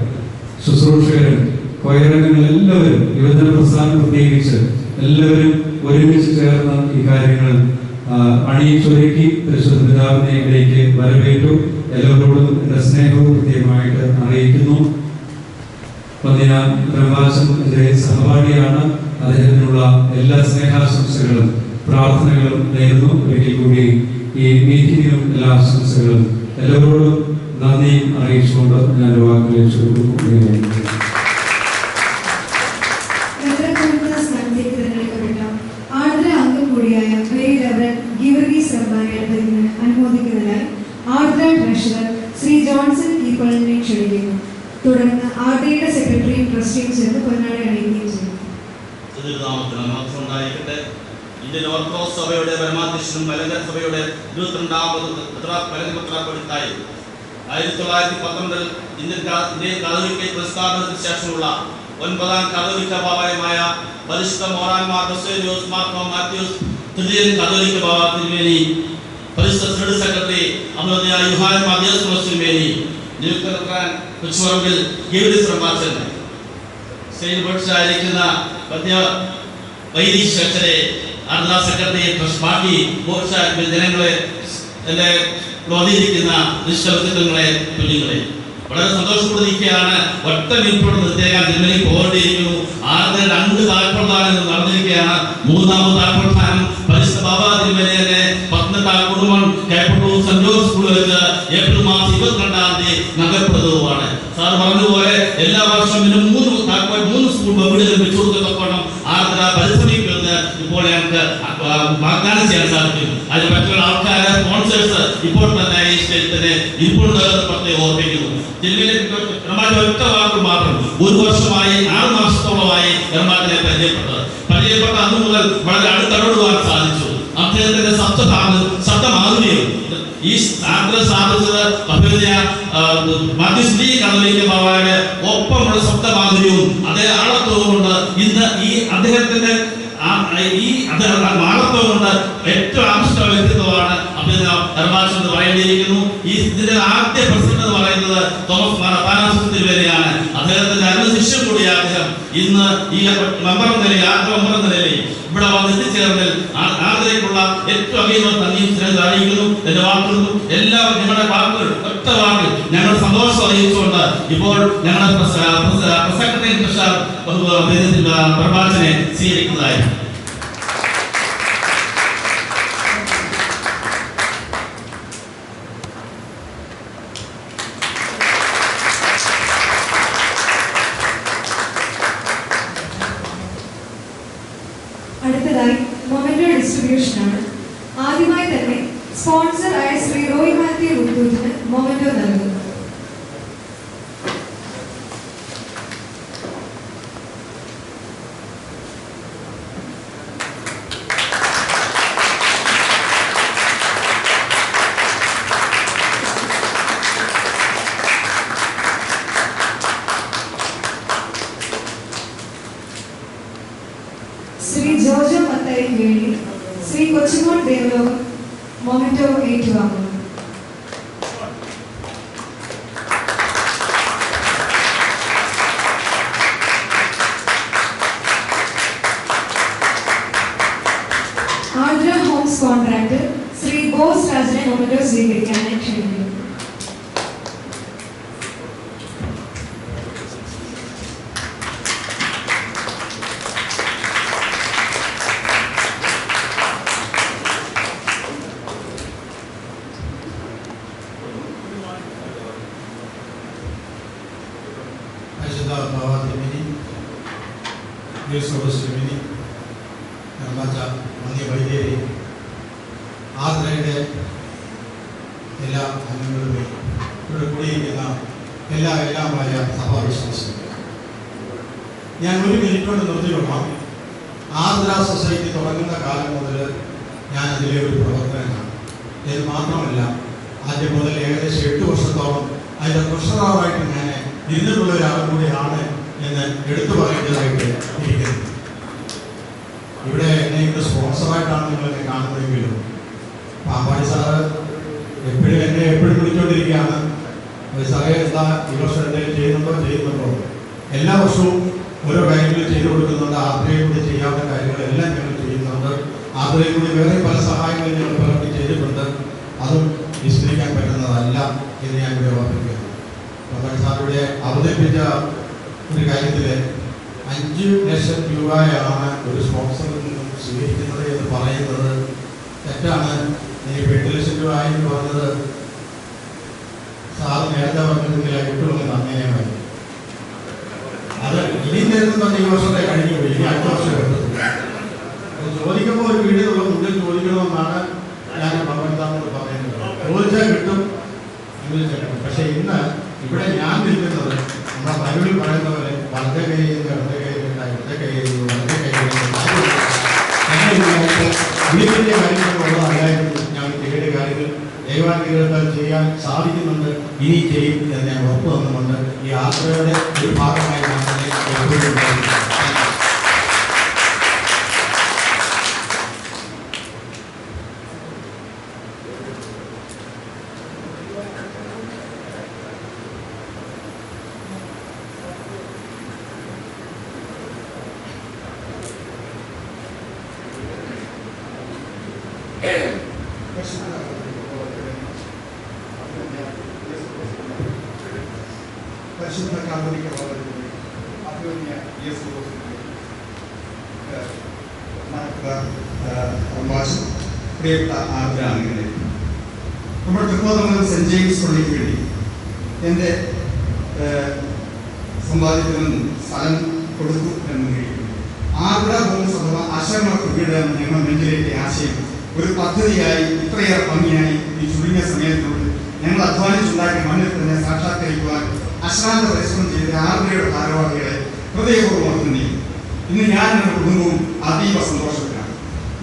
ശുശ്രൂഷകരും, കൊയറംഗങ്ങൾ എല്ലാവരും, യുവജന പ്രസ്ഥാനം പ്രത്യേകിച്ച് എല്ലാവരും ഒരുമിച്ച് ചേർന്ന് ഈ കാര്യങ്ങൾ അണിയിച്ചൊരുക്കി പരിശുദ്ധ പിതാവിനെ ഇവിടേക്ക് വരവേറ്റു. എല്ലാവരോടും എന്റെ സ്നേഹവും പ്രത്യേകമായിട്ട് അറിയിക്കുന്നു. വന്ധ്യ പ്രഭാഷൻ എന്റെ സഹപാഠിയാണ്. അദ്ദേഹത്തിനുള്ള എല്ലാ സ്നേഹാശംസകളും പ്രാർത്ഥനകളും നേരുന്നു. ഒരിക്കൽ കൂടി ഈ മീറ്റിംഗിനും എല്ലാ ആശംസകളും എല്ലാവരോടും നന്ദിയും അറിയിച്ചുകൊണ്ട് ഞാൻ വാക്കുകൾ ചുരുക്കുന്നു. ആർദ്ര അംഗം കൂടിയായ ഗീവർഗീസ് റബ്ബാനിയുടെ അനുമോദിക്കുന്നതിനായി ആർദ്ര ട്രഷറർ ശ്രീ ജോൺസൺ കീപ്പളിനെ ക്ഷണിക്കുന്നു. തുടർന്ന് ആർദ്രയുടെ സെക്രട്ടറിയും ട്രസ്റ്റിയും ചേർന്ന് പൊന്നാട അണിയിക്കുകയും ചെയ്യും. ഇന്ത്യൻ ഓർത്തഡോക്സ് സഭയുടെ പരമാധ്യക്ഷനും മലങ്കര സഭയുടെ 22ാമത് പരമപത്രാപടിത്തായി 1912 ഇന്ത്യൻ കാതോലിക്ക പുരസ്കാരത്തിന് ശേഷമുള്ള 9ാം കാതോലിക്ക ബാബായമായ പരിശുദ്ധ മോറാൻമാർ ബസേലിയോസ് മാർത്തോമാ മാത്യൂസ് തൃതീയൻ കാതോലിക്ക ബാബ തിരുമേനി, പരിശുദ്ധ സിനഡ് സെക്രട്ടറി അമൃതയായ യുഹാൻ മാത്യൂസ് തിരുമേനി, നിയുക്തൻ കൊച്ചുപറമ്പിൽ ഗീവർഗീസ് റബ്ബാച്ചൻ, സെയിന്റ് ബോട്ട്സായിരിക്കുന്ന പദ്യ വൈദീശ് അച്ഛനെ, ആർദ്ര സെക്രട്ടറി, ട്രസ്റ്റ് പാർട്ടി ബോട്ട്സായിരിക്കുന്ന ജനങ്ങളെ, എന്റെ സ്വാധീനിക്കുന്ന നിശ്ചലങ്ങളെ, കുഞ്ഞുങ്ങളെ, വളരെ സന്തോഷത്തോടെ നിൽക്കുകയാണ്. ഒറ്റ മിനിറ്റോട് നിർത്തിയേക്കാൻ തിരുമലി പോകേണ്ടിയിരിക്കുന്നു. ആദ്യ 2 താൽപ്രധാനം നടന്നിരിക്കുകയാണ്. 3ാമത് താൽപ്രധാനം പരിശുദ്ധ ബാബാ തിരുമലയെ പത്തനംതിട്ട കുടുംബം കേപ്പട്ടൂർ സെന്റ് ജോർജ് സ്കൂളിൽ വെച്ച് ഏപ്രിൽ മാസം 22ാം തീയതി നഗരപ്പെടുന്നതുമാണ്. സാർ പറഞ്ഞതുപോലെ എല്ലാ വർഷവും 3 സ്കൂൾ ബബിളിൽ വെച്ചു കൊടുക്കത്തക്കോണം ആർദ്ര പരിശ്രമിക്കുമെന്ന് ഇപ്പോൾ ഞങ്ങൾക്ക് വാഗ്ദാനം ചെയ്യാൻ സാധിക്കും. അതിന് പറ്റുന്ന ആൾക്കാരെ, സ്പോൺസേഴ്സ് ഇപ്പോൾ തന്നെ ഈ സ്റ്റേറ്റിനെ ഇപ്പോൾ പ്രത്യേകം ഓർമ്മിക്കുന്നു. ഒറ്റ വാക്ക് മാത്രം 1 വർഷമായി 6 മാസത്തോളമായി എറണാകുളത്തിനെ പരിചയപ്പെട്ട അന്നു മുതൽ വളരെ അടുത്തടുവാൻ സാധിച്ചു. അദ്ദേഹത്തിന്റെ ശബ്ദമാധുര്യം ഈ സാധനത്തിന് സാധിച്ചത് കാതോലിക്ക ബാബായുടെ ഒപ്പമുള്ള ശബ്ദമാധുര്യവും അതേ ആളത്വവും കൊണ്ട് ഇന്ന് ഈ അദ്ദേഹത്തിന്റെ മാളത്വം കൊണ്ട് ഏറ്റവും ആകർഷക വ്യക്തിത്വമാണ് ധർമാചന്ദ് പറയേണ്ടിയിരിക്കുന്നു. ഈ ഇതിന്റെ ആദ്യ പ്രസിഡന്റ് എന്ന് പറയുന്നത് തോമസ് പാനാസുര തിരുമേനിയാണ്. അദ്ദേഹത്തിന്റെ അനുശിഷ്യം കൂടിയ അദ്ദേഹം ഇന്ന് ഈ മെമ്പർ നിലയിൽ, ആദ്യ മെമ്പർ നിലയിൽ ഇവിടെ വന്ന് എത്തിച്ചേർന്നതിൽ ആദ്യത്തേക്കുള്ള ഏറ്റവും അഭിനന്ദനം നന്ദിയും അറിയിക്കുന്നു. എന്റെ വാക്കുകളും എല്ലാവരും നിങ്ങളുടെ വാക്കുകൾ ഒറ്റ വാക്കിൽ ഞങ്ങൾ സന്തോഷം അറിയിച്ചുകൊണ്ട് ഇപ്പോൾ ഞങ്ങളുടെ പ്രസക്തത്തെ പ്രഭാഷനെ സ്വീകരിക്കുന്നതായിരുന്നു. അടുത്തതായി മൊമെന്റോ ഡിസ്ട്രിബ്യൂഷനാണ്. ആദ്യമായി തന്നെ സ്പോൺസർ ആയ ശ്രീ റോയ് മാത്യു മുത്തൂറ്റിന് മൊമെന്റോ നൽകുന്നു. ശ്രീ ജോർജോ മത്തായിക്ക് വേണ്ടി ശ്രീ കൊച്ചുമോൾ ദേവലോകം മൊമെന്റോ ഏറ്റുവാങ്ങുന്നു. ആർദ്ര ഹോംസ് കോൺട്രാക്ടർ ശ്രീ ബോസ് രാജനെ മൊമെന്റോ സ്വീകരിക്കാനായി ക്ഷണിക്കുന്നു. ആർദ്രയുടെ എല്ലാ അംഗങ്ങളുടെയും ഇവിടെ കൂടിയിരിക്കുന്ന എല്ലാമായ സഭാവിശ്വാസികൾ, ഞാൻ ഒരു മിനിറ്റ് കൊണ്ട് നിർത്തിക്കൊള്ളാം. ആർദ്ര സൊസൈറ്റി തുടങ്ങുന്ന കാലം മുതൽ ഞാൻ അതിലെ ഒരു പ്രവർത്തകനാണ്. ഇത് മാത്രമല്ല, ആദ്യം മുതൽ ഏകദേശം 8 വർഷത്തോളം അതിൻ്റെ ട്രഷററായിട്ട് ഞാൻ ഇരുന്നിട്ടുള്ള ഒരാളും കൂടിയാണ് എന്ന് എടുത്തു പറയേണ്ടതായിട്ട് ഇരിക്കുന്നു. ഇവിടെ എന്നെ ഇവിടെ സ്പോൺസറായിട്ടാണ് നിങ്ങളെന്നെ കാണുന്നതെങ്കിലും പാമ്പാടി സാറ് എപ്പോഴും വിളിച്ചുകൊണ്ടിരിക്കുകയാണ്. സാറേ എന്താ ഈ വർഷം എന്തെങ്കിലും ചെയ്യുന്നുണ്ടോ. എല്ലാ വർഷവും ഓരോ കാര്യങ്ങൾ ചെയ്തു കൊടുക്കുന്നുണ്ട്. ആർദ്രയിൽ കൂടി ചെയ്യാവുന്ന കാര്യങ്ങളെല്ലാം ഞങ്ങൾ ചെയ്യുന്നുണ്ട്. ആർദ്രയിൽ കൂടി വേറെ പല സഹായങ്ങളും ഞങ്ങൾ പലർക്കും ചെയ്തിട്ടുണ്ട്. അതും വിസ്മരിക്കാൻ പറ്റുന്നതല്ല എന്ന് ഞാൻ ഇവിടെ ഓർമ്മിക്കുന്നു. പാമ്പാടി സാറിവിടെ അവതരിപ്പിച്ച ഒരു കാര്യത്തിൽ 5 ലക്ഷം രൂപയാണ് ഒരു സ്പോൺസറിൽ നിന്നും സ്വീകരിക്കുന്നത് എന്ന് പറയുന്നത് തെറ്റാണ്. എനിക്ക് 8 ലക്ഷം രൂപ എന്ന് പറഞ്ഞത് സാറ് നേരത്തെ പറഞ്ഞിട്ടുണ്ടെങ്കിൽ 8 കൊല്ലം അങ്ങനെയാണ്. അത് ഇനിയും തരുന്നുണ്ട്. ഈ വർഷത്തെ കഴിഞ്ഞു പോയി, ഇനി അടുത്ത വർഷം എടുത്തത് ചോദിക്കുമ്പോൾ ഒരു വീടിനുള്ള മുന്നിൽ ചോദിക്കണമെന്നാണ് ഞാൻ പങ്കെടുത്താമെന്ന് പറയുന്നത്. ചോദിച്ചാൽ കിട്ടും. പക്ഷെ ഇന്ന് ഇവിടെ ഞാൻ നിൽക്കുന്നത് നമ്മുടെ ബൈബിളിൽ പറയുന്ന പോലെ വലത്തെ കൈയിൽ ഇടത്തെ കൈയിലുണ്ട്, ഇടത്തെ കൈയിൽ വലത്തെ കൈയിലുണ്ട്. വീട്ടിലെ കാര്യങ്ങളുള്ളതായിരുന്നു ഞാൻ 7 കാര്യങ്ങൾ ദൈവാനുഗ്രഹത്താൽ ചെയ്യാൻ സാധിക്കുന്നുണ്ട്. ഇനി ചെയ്യും എന്ന് ഞാൻ ഉറപ്പ് തന്നുകൊണ്ട് ഈ യാത്രയുടെ ഒരു ഭാഗമായി ഞാൻ തന്നെ എപ്പോഴും പരിശുദ്ധ കാതോലിക്ക അഭിമന്യ പ്രിയപ്പെട്ട ആദരാംഗങ്ങളെ, നമ്മുടെ തൃക്കോതമംഗലം സെന്റ് ജെയിംസ് പള്ളിക്ക് വേണ്ടി എൻ്റെ സമ്പാദ്യത്തിൽ നിന്നും സ്ഥലം കൊടുത്തു എന്ന് കഴിക്കുന്നു. ആർദ്ര ഹോംസ് അഥവാ ആശ്രമ കൃപയുടെ ഞങ്ങൾ നെഞ്ചിലേറ്റിയ ആശയം ഒരു പദ്ധതിയായി ഇത്രയേറെ ഭംഗിയായി ഈ ചുരുങ്ങിയ സമയത്തിനുള്ളിൽ ഞങ്ങൾ അധ്വാനിച്ചുണ്ടാക്കിയ മണ്ണിൽ തന്നെ സാക്ഷാത്കരിക്കുവാൻ അശ്രാന്ത പരിശ്രമം ചെയ്ത ആർദ്രയുടെ ഭാരവാഹികളെ ഹൃദയപൂർവ്വം അഭിനന്ദിക്കുന്നു. ഇന്ന് ഞാൻ എൻ്റെ കുടുംബവും അതീവ സന്തോഷത്തിലാണ്.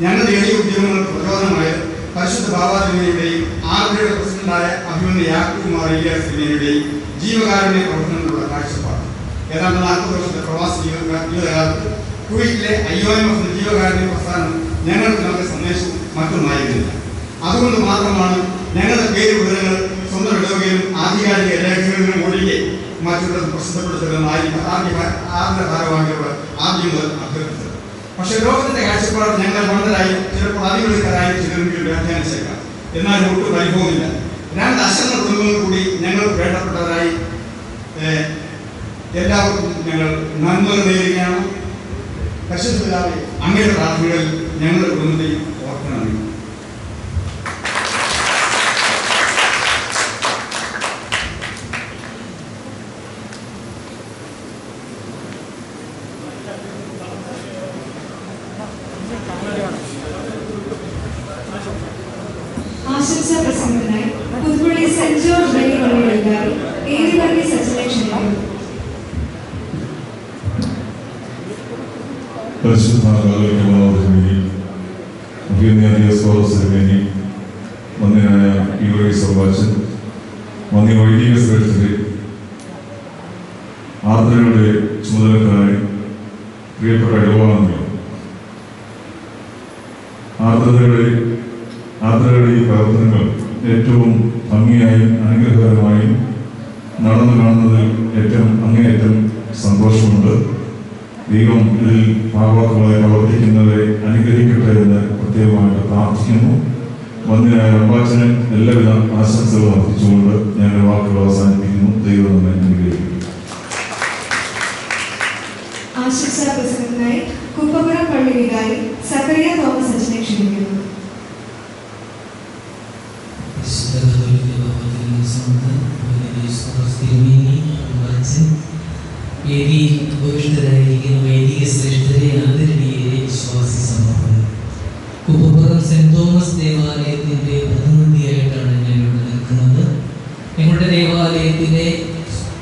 ഞങ്ങളുടെ എളിയ ഉദ്യമങ്ങൾക്ക് പ്രചോദനമായത് പരിശുദ്ധ ബാബാതിരുമേനിയുടെയും ആർദ്രയുടെ പ്രസിഡന്റായ അഭിമന്യ യാക്കൂബ് മാർ ഇലിയാസ് തിരുമേനിയുടെയും ജീവകാരുണ്യ പ്രവർത്തനങ്ങളുള്ള കാഴ്ചപ്പാട്. ഏതാണ്ട് 40 വർഷത്തെ പ്രവാസ ജീവിതകാലത്ത് കുവൈറ്റിലെ IOM ജീവകാരുണ്യ പ്രസ്ഥാനം ഞങ്ങൾക്ക് നൽകിയ സന്ദേശവും മറ്റൊന്നായിരുന്നില്ല. അതുകൊണ്ട് മാത്രമാണ് ഞങ്ങളുടെ പേര് വിവരങ്ങൾ സ്വന്തം ഇടവകയിലും ആധികാരിക രേഖകളിലും ഒഴികെ മറ്റുള്ളത് പ്രസിദ്ധപ്പെടുത്തലെന്ന് ആദ്യ ഭാരവാഹികളോട് ആദ്യം മുതൽ അഭ്യർത്ഥിച്ചത്. പക്ഷെ ലോകത്തിന്റെ കാഴ്ചപ്പാട് ഞങ്ങൾ മണ്ഡലായി ചിലപ്പോൾ അതിവെളുക്കാരായി ചിലരെങ്കിലും വ്യാഖ്യാനിച്ചേക്കാം. എന്നാൽ ഒട്ടും പരിഭവമില്ല. 2 ആശ്രമ കുടുംബങ്ങൾ കൂടി ഞങ്ങൾ വേണ്ടപ്പെട്ടവരായി എല്ലാവർക്കും ഞങ്ങൾ നന്മ നേരുകയാണ്. പരിശുദ്ധ പിതാവേ, അങ്ങയുടെ പ്രാർത്ഥനകളിൽ ഞങ്ങളുടെ കുടുംബത്തെയും ഓർക്കണമേ. ആശംസാ പ്രസംഗത്തിനായി പുതുപ്പള്ളി സെന്റ് ജോർജ് വലിയ പള്ളിയുടെ വികാരി ഏതുപള്ളി സച്ചിനെ ക്ഷണിക്കുന്നു. വന്യനായ സൗഭാഷൻ, വന്യ വൈദിക ശ്രേഷ്ഠരെ, ആർദ്രയുടെ ചുമതലക്കാരെ, പ്രിയപ്പെട്ട ഇടവാംഗങ്ങൾ, ആർദ്രയുടെ ഈ പ്രവർത്തനങ്ങൾ ഏറ്റവും ഭംഗിയായും അനുഗ്രഹകരമായും നടന്നു കാണുന്നതിൽ അങ്ങേയറ്റം സന്തോഷമുണ്ട്. ദൈവം ഇതിൽ ഭാഗവാക്കുകളെ പ്രവർത്തിക്കുന്നവരെ അനുഗ്രഹിക്കട്ടെ എന്ന് പ്രത്യേകമായിട്ട് പ്രാർത്ഥിക്കുന്നു. വന്യനായ റമ്പാച്ചന് എല്ലാവിധ ആശംസകളും അർപ്പിച്ചുകൊണ്ട് ഞാൻ വാക്കുകൾ അവസാനിപ്പിക്കുന്നു. ദൈവം നമ്മെ അനുഗ്രഹിക്കും. ആശംസാ പ്രസംഗത്തിനായി കുപ്പപുരം പള്ളി വികാരി സക്കറിയ തോമസ് അച്ഛനെ ക്ഷണിക്കുന്നു. വൈദിക ശ്രേഷ്ഠരെ, ആദരണീയരെ, വിശ്വാസി സമൂഹം, കുപ്പപുരം സെന്റ് തോമസ് ദേവാലയത്തിന്റെ പ്രതിനിധിയായിട്ടാണ് ഞാൻ ഇവിടെ നിൽക്കുന്നത്. ഞങ്ങളുടെ ദേവാലയത്തിലെ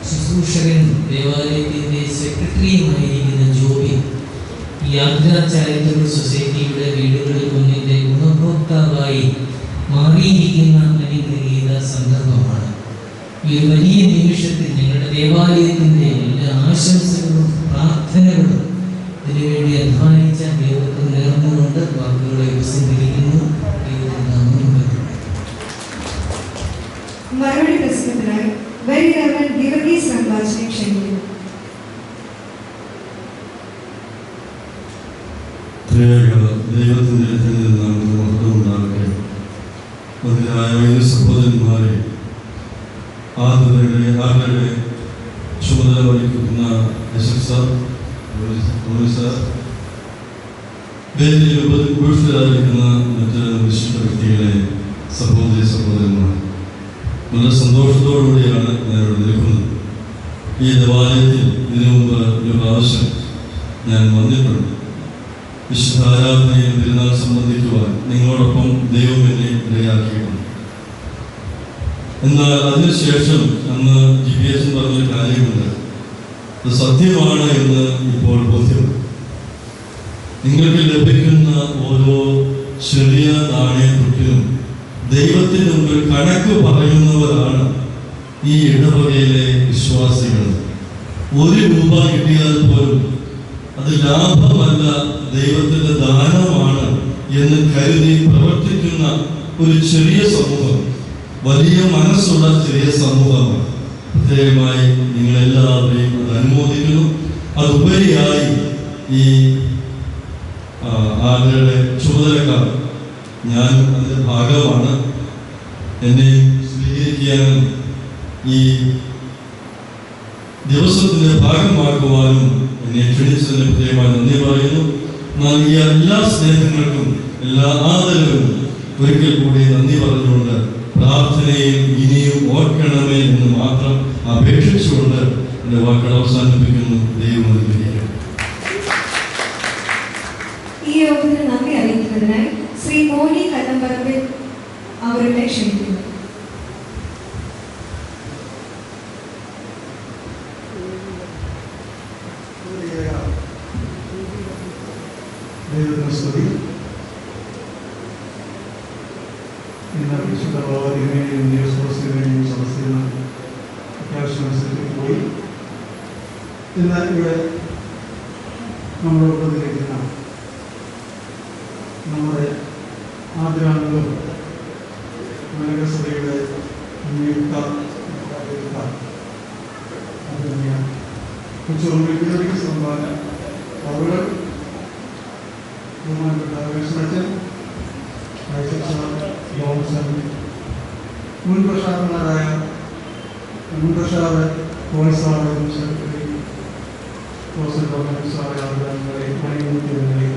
ശുശ്രൂഷകനും ദേവാലയത്തിന്റെ സെക്രട്ടറിയുമായിരിക്കുന്ന ജോബി യാത്ര ചാരിറ്റബിൾ സൊസൈറ്റിയുടെ വീടുകളിൽ ഒന്നിന്റെ ഗുണഭോക്താവായി മാറിയിരിക്കുന്ന അനുഗ്രഹീത സന്ദർഭമാണ്. ഈ ഒരു വലിയ നിമിഷത്തിൽ ഞങ്ങളുടെ ദേവാലയത്തിന്റെ എല്ലാ ആശംസകളും പ്രാർത്ഥനകളും ഇതിനുവേണ്ടി അധ്വാനിച്ച ദൈവത്തെ നേർന്നുകൊണ്ട് വാക്കുകളെ ഉപസംഹരിക്കുന്നു. മറുപടി പ്രസംഗത്തിനായി വെരി റെവറൻഡ് ഗീവർഗീസ് റംബാച്ചനെ ക്ഷണിക്കുന്നു. ദൈവത്തിന്റെ മഹത്വമുണ്ടാകട്ടെ. മതിയായ സഹോദരന്മാരെ, ആരുടെ ചുമതല വഹിക്കുന്ന ഉപേക്ഷിതരായിരിക്കുന്ന മറ്റ് വിശിഷ്ട വ്യക്തികളെ, സഹോദരന്മാർ, വളരെ സന്തോഷത്തോടുകൂടിയാണ് ഞാൻ ഇവിടെ നിൽക്കുന്നത്. ഈ ദേവാലയത്തിൽ ഇതിനു മുമ്പ് ഒരു പ്രാവശ്യം ഞാൻ വന്നിട്ടുണ്ട്. വിശുദ്ധ ആരാധനയിൽ തിരുനാൾ സംബന്ധിക്കുവാൻ നിങ്ങളോടൊപ്പം ദൈവം എന്നെ ഇടയാക്കിയിട്ടുണ്ട്. എന്നാൽ അതിനുശേഷം അന്ന് GPS പറഞ്ഞൊരു കാര്യമുണ്ട്, അത് സത്യമാണ് എന്ന് ഇപ്പോൾ ബോധ്യമുണ്ട്. നിങ്ങൾക്ക് ലഭിക്കുന്ന ഓരോ ചെറിയ നാണയത്തൊട്ടിലും ദൈവത്തിന് മുമ്പിൽ കണക്ക് പറയുന്നവരാണ് ഈ ഇടവകയിലെ വിശ്വാസികൾ. 1 രൂപ കിട്ടിയാൽ പോലും അത് ലാഭമല്ല, ദൈവത്തിന്റെ ദാനമാണ് എന്ന് കരുതി പ്രവർത്തിക്കുന്ന ഒരു ചെറിയ സമൂഹം, വലിയ മനസ്സുള്ള ചെറിയ സമൂഹമാണ്. പ്രത്യേകമായി നിങ്ങളെല്ലാവരെയും അത് അനുമോദിക്കുന്നു. അതുപരിയായി ഈ ആളുകളുടെ ചുമതലക്കാർ, ഞാൻ അതിൻ്റെ ഭാഗമാണ്. എന്നെ സ്വീകരിക്കാനും ഈ ദിവസത്തിന്റെ ഭാഗമാക്കുവാനും എന്നെ ക്ഷണിച്ചതിന് പ്രത്യേകമായി നന്ദി പറയുന്നു. നൽകിയ എല്ലാ സ്നേഹങ്ങൾക്കും എല്ലാ ആദരവും ഒരിക്കൽ കൂടി നന്ദി പറഞ്ഞുകൊണ്ട് പ്രാർത്ഥനയിൽ ഇനിയും ഓർക്കണമേ എന്ന് മാത്രം അപേക്ഷിച്ചുകൊണ്ട് എൻ്റെ വാക്കുകൾ അവസാനിപ്പിക്കുന്നു. ദൈവം അനുഗ്രഹിക്കട്ടെ. ഈ യോഗത്തിന് നന്ദി അറിയിക്കുന്നതിനായി ശ്രീ മോനി കല്ലമ്പറമ്പിൽ അവരുടെ ക്ഷണിക്കുന്നു. ഇന്ന് വിശുദ്ധ ബാബാദിനെയും ന്യൂസ്പോസിനെയും സദസ്സിന് അത്യാവശ്യ മത്സരത്തിൽ പോയി ഇന്ന് ഇവിടെ നമ്മളോട് നിൽക്കുന്ന നമ്മുടെ ആദ്രാംഗം നഗരസഭയുടെ നിയുക്ത കൊച്ചുറുമ്പിലേക്ക് സംഭാവന അവകൾ ബഹുമാനപ്പെട്ട കൃഷ്ണച്ചൻ, ജോൺസൺ, മുൻ പ്രഷാദന്മാരായ മുൻ പ്രഷാദ് കോൺസാറും സെക്രട്ടറി പ്രൊഫസർ ഡോക്ടർ സാറെ ആദരങ്ങളെ മണിമൂർത്തികളെ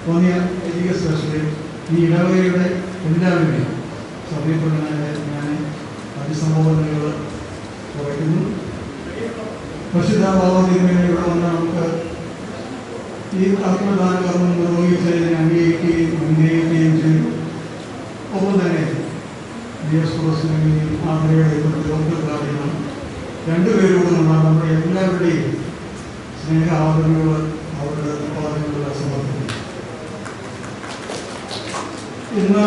തോന്നിയ വൈദിക ശ്രേഷ്ഠരെ ഈ ഇടവകയുടെ എല്ലാവരുടെയും സമയപ്പെടുന്നതിനെ ഞാൻ അഭിസംബോധനകൾ കുറയ്ക്കുന്നു. പരിശുദ്ധ ഭാവതിരുമേനെ ഇവിടെ വന്ന് നമുക്ക് ഈ ആത്മദാന കർമ്മം നിർവഹിച്ചതിനെ അംഗീകരിക്കുകയും ചെയ്തു. ഒപ്പം തന്നെ ആദരയുടെ ലോകത്തിലാണ് രണ്ടുപേരോടുമുള്ള നമ്മുടെ എല്ലാവരുടെയും സ്നേഹ ആദരവുകൾ അവരുടെ ഉത്പാദനങ്ങളുടെ സമർപ്പിക്കുന്നു. ഇന്ന്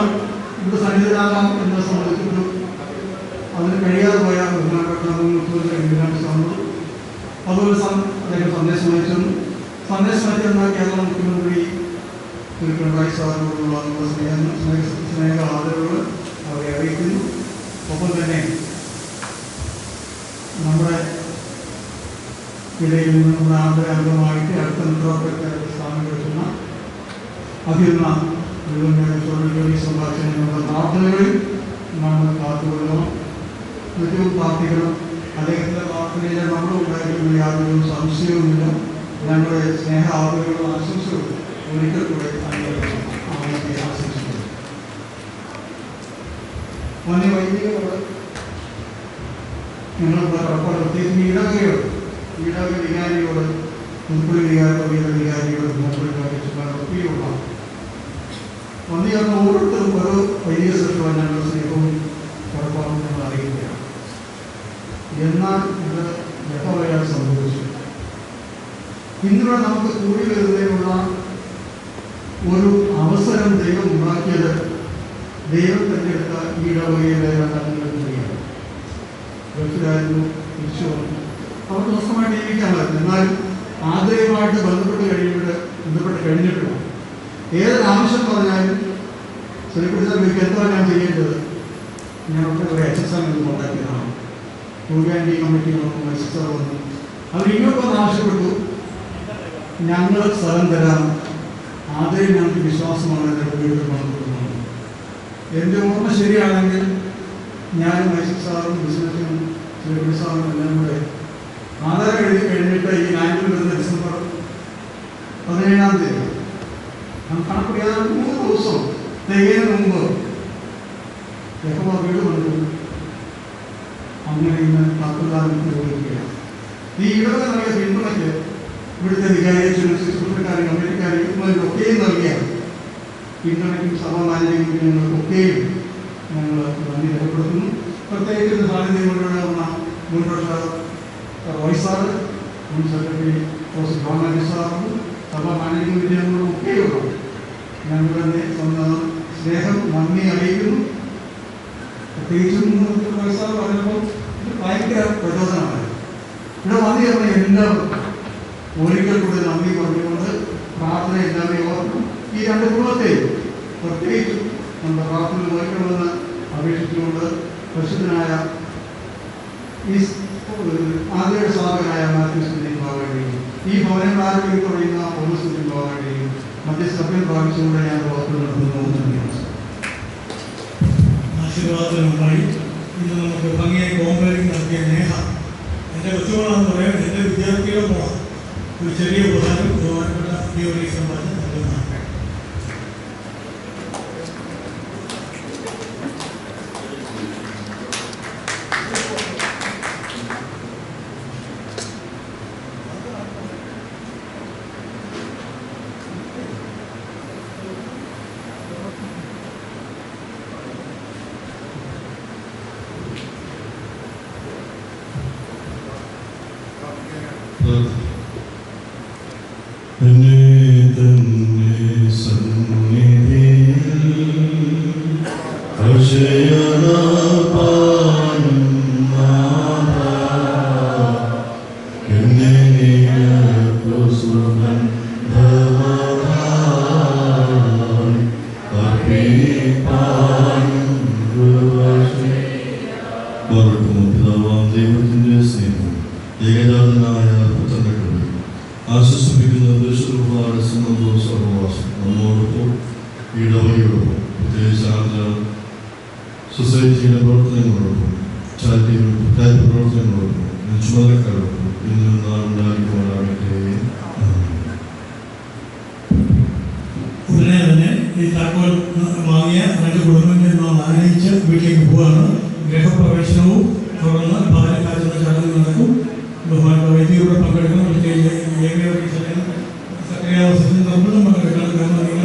ഇവിടെ സന്നിധിരാകാം എന്നെ സംബന്ധിച്ചിട്ട് അതിന് കഴിയാതെ പോയ ബഹുമാനപ്പെട്ട മുഖ്യമന്ത്രി വന്നു. അതുപോലെ അദ്ദേഹം സന്ദേശം അയച്ചു. സന്ദേശം അയച്ചെന്ന കേരള മുഖ്യമന്ത്രി പിണറായി സാറിനോടുള്ള സ്നേഹ ആദരവുകൾ അവരെ അറിയിക്കുന്നു. ഒപ്പം തന്നെ നമ്മുടെ ഇടയിൽ നിന്ന് നമ്മുടെ ആദരാംഗമായിട്ട് അടുത്ത മെത്രാപ്പൊലീത്ത സ്ഥാനം കൊടുക്കുന്ന അഭിരുന്ന ജോലി സംഭാഷണങ്ങളുടെ പ്രാർത്ഥനകളിൽ നമ്മൾ കാത്തുകൊള്ളണം. ഏറ്റവും പ്രാർത്ഥിക്കണം. അദ്ദേഹത്തിൻ്റെ പ്രാർത്ഥനയിൽ നമ്മളുണ്ടായിരിക്കുന്ന യാതൊരു സംശയവുമില്ല. ഞങ്ങളുടെ സ്നേഹ ആദരവുകളും ആശംസകളും ഒരിക്കൽ കൂടെ ആശംസിക്കുന്നു. വന്യ വൈദികരോട് ഞങ്ങളുടെ കടപ്പാട് പ്രത്യേകിച്ച് ഈടക വികാരിയോട് മുൻപുള്ളി വികാരിയോട് ഒക്കെയുള്ള വന്നിരുന്ന ഓരോരുത്തരും ഓരോ വൈദിക ശ്രദ്ധ ഞങ്ങളുടെ സ്നേഹവും കടപ്പാടും ഞങ്ങൾ അറിയുകയാണ്. എന്നാൽ ഇത് യഥോവയാൽ സംഭവിച്ചു. ഇന്നിവിടെ നമുക്ക് കൂടി വരുന്നതിനുള്ള ഒരു അവസരം ദൈവം ഉണ്ടാക്കിയത് ദൈവം തെരഞ്ഞെടുത്ത ഈ ഇടവകയിലെ കാര്യമാണ്. ഗൾഫിലായിരുന്നു, തിരിച്ചു വന്നു. അവർ സ്വസ്ഥമായിട്ട് ജീവിക്കാമായിരുന്നു. എന്നാലും ആദരവുമായിട്ട് ബന്ധപ്പെട്ട് കഴിഞ്ഞിട്ടില്ല. ഏതൊരാവശ്യം പറഞ്ഞാലും ശരിപ്പിടിച്ചാൽ എനിക്ക് എന്താ ഞാൻ ചെയ്യേണ്ടത്, ഞാനൊക്കെ ഒരു HSM ഉണ്ടാക്കിയതാണ്. ടൂർഗാൻഡി കമ്മിറ്റി വന്നു, HSR വന്നു. അവരിങ്ങോട്ട് വന്ന് ആവശ്യപ്പെട്ടു, ഞങ്ങൾ സ്ഥലം തരാം, ആദ്യം ഞങ്ങൾക്ക് വിശ്വാസമാണ് എൻ്റെ വീട്ടിൽ പണിതുകൊടുക്കുന്നത്. എൻ്റെ ഓർമ്മ ശരിയാണെങ്കിൽ ഞാനും HSRും ബിസിനസ്സും സാറും എല്ലാം കൂടെ ആധാരം എഴുതി കഴിഞ്ഞിട്ട് ഈ നാട്ടിൽ വരുന്ന ഡിസംബർ 17-ാം തീയതി കണക്കുറിയാതെ 3 ദിവസം തികയുന്നതിന് മുമ്പ് യഹോവ വീട് വന്നു. അങ്ങനെ ഇന്ന് കാത്തുദാനത്തിന് കൊടുക്കുകയാണ്. ഈ ഇടവക നൽകിയ പിന്തുണയ്ക്ക് ഇവിടുത്തെ വികാരിക്കാരും കമ്മിറ്റിക്കാരും ഒക്കെയും നൽകിയ പിന്തുണയ്ക്കും സഭാ മാനേജ്മെന്റിനും ഞങ്ങൾക്കൊക്കെയും ഞങ്ങൾ നന്ദി രേഖപ്പെടുത്തുന്നു. പ്രത്യേകിച്ച് സാന്നിധ്യങ്ങളിലൂടെ വന്ന മുൻ പ്രൊഫസർ റോയ് സാറ്, മുൻ സെക്രട്ടറി പ്രൊഫസർ ജോൺ സാറും സഭാ മാനേജ്മെന്റിനും ഒക്കെയുള്ള ഞങ്ങളുടെ സ്നേഹം നന്ദി അറിയിക്കുന്നു. പ്രത്യേകിച്ചും റോയ് സാർ പറഞ്ഞപ്പോൾ ഭയങ്കര പ്രചോദനമാണ്. ഇവിടെ വന്നു ചേർന്ന എല്ലാവർക്കും ഒരിക്കൽ കൂടി നന്ദി പറഞ്ഞുകൊണ്ട് പ്രാർത്ഥന എല്ലാവരെയും ഓർക്കും. ഈ 2 കുടുംബത്തെയും പ്രത്യേകിച്ചും നമ്മുടെ പ്രാർത്ഥന വഹിക്കണമെന്ന് അപേക്ഷിച്ചുകൊണ്ട് പരിശുദ്ധനായ ഈ ആദ്യയുടെ സ്ഥാപകനായ മാത്യുസിന്റെ ഭാഗമായിട്ടും ഈ ഭവനങ്ങൾ ആരോഗ്യം പറയുന്ന പൗരസ്യത്തിന്റെ ഭാഗമായിട്ടും മധ്യസഭ്യം പ്രാപിച്ചുകൊണ്ട് ഞാൻ വാക്കുകൾ നടത്തുന്നു. ആശീർവാദങ്ങളുമായി ഇന്ന് നമുക്ക് ഭംഗിയായി കോമ്പയറിംഗ് നടത്തിയ നേഹ എൻ്റെ കൊച്ചുമോളാന്ന് പറയാം, എൻ്റെ വിദ്യാർത്ഥിയുടെ മോളാണ്. ഒരു ചെറിയ ഉപഹാരം ബഹുമാനപ്പെട്ട DOD സമ്മാനം നൽകുന്നതാണ്. സൊസൈറ്റിയുടെ പ്രവർത്തനങ്ങളോടൊപ്പം ചാരിറ്റി പ്രവർത്തനങ്ങളോടൊപ്പം ചുമതലക്കാരോടൊപ്പം ഇന്നും നാം ഉണ്ടാകുമാറാകട്ടെ. ഉടനെ തന്നെ ഈ താക്കോൽ വാങ്ങിയ രണ്ട് കുടുംബങ്ങളിൽ നാം ആനയിച്ച് വീട്ടിലേക്ക് പോവുകയാണ്. ഗൃഹപ്രവേശനവും തുടർന്ന് ബാല്യകാലത്തുള്ള ചടങ്ങ് നടക്കും. ബഹുമാനപ്പെട്ട വൈദികരുടെ പങ്കെടുക്കണം. പ്രത്യേകിച്ച് നിർബന്ധം പങ്കെടുക്കണം. കാരണം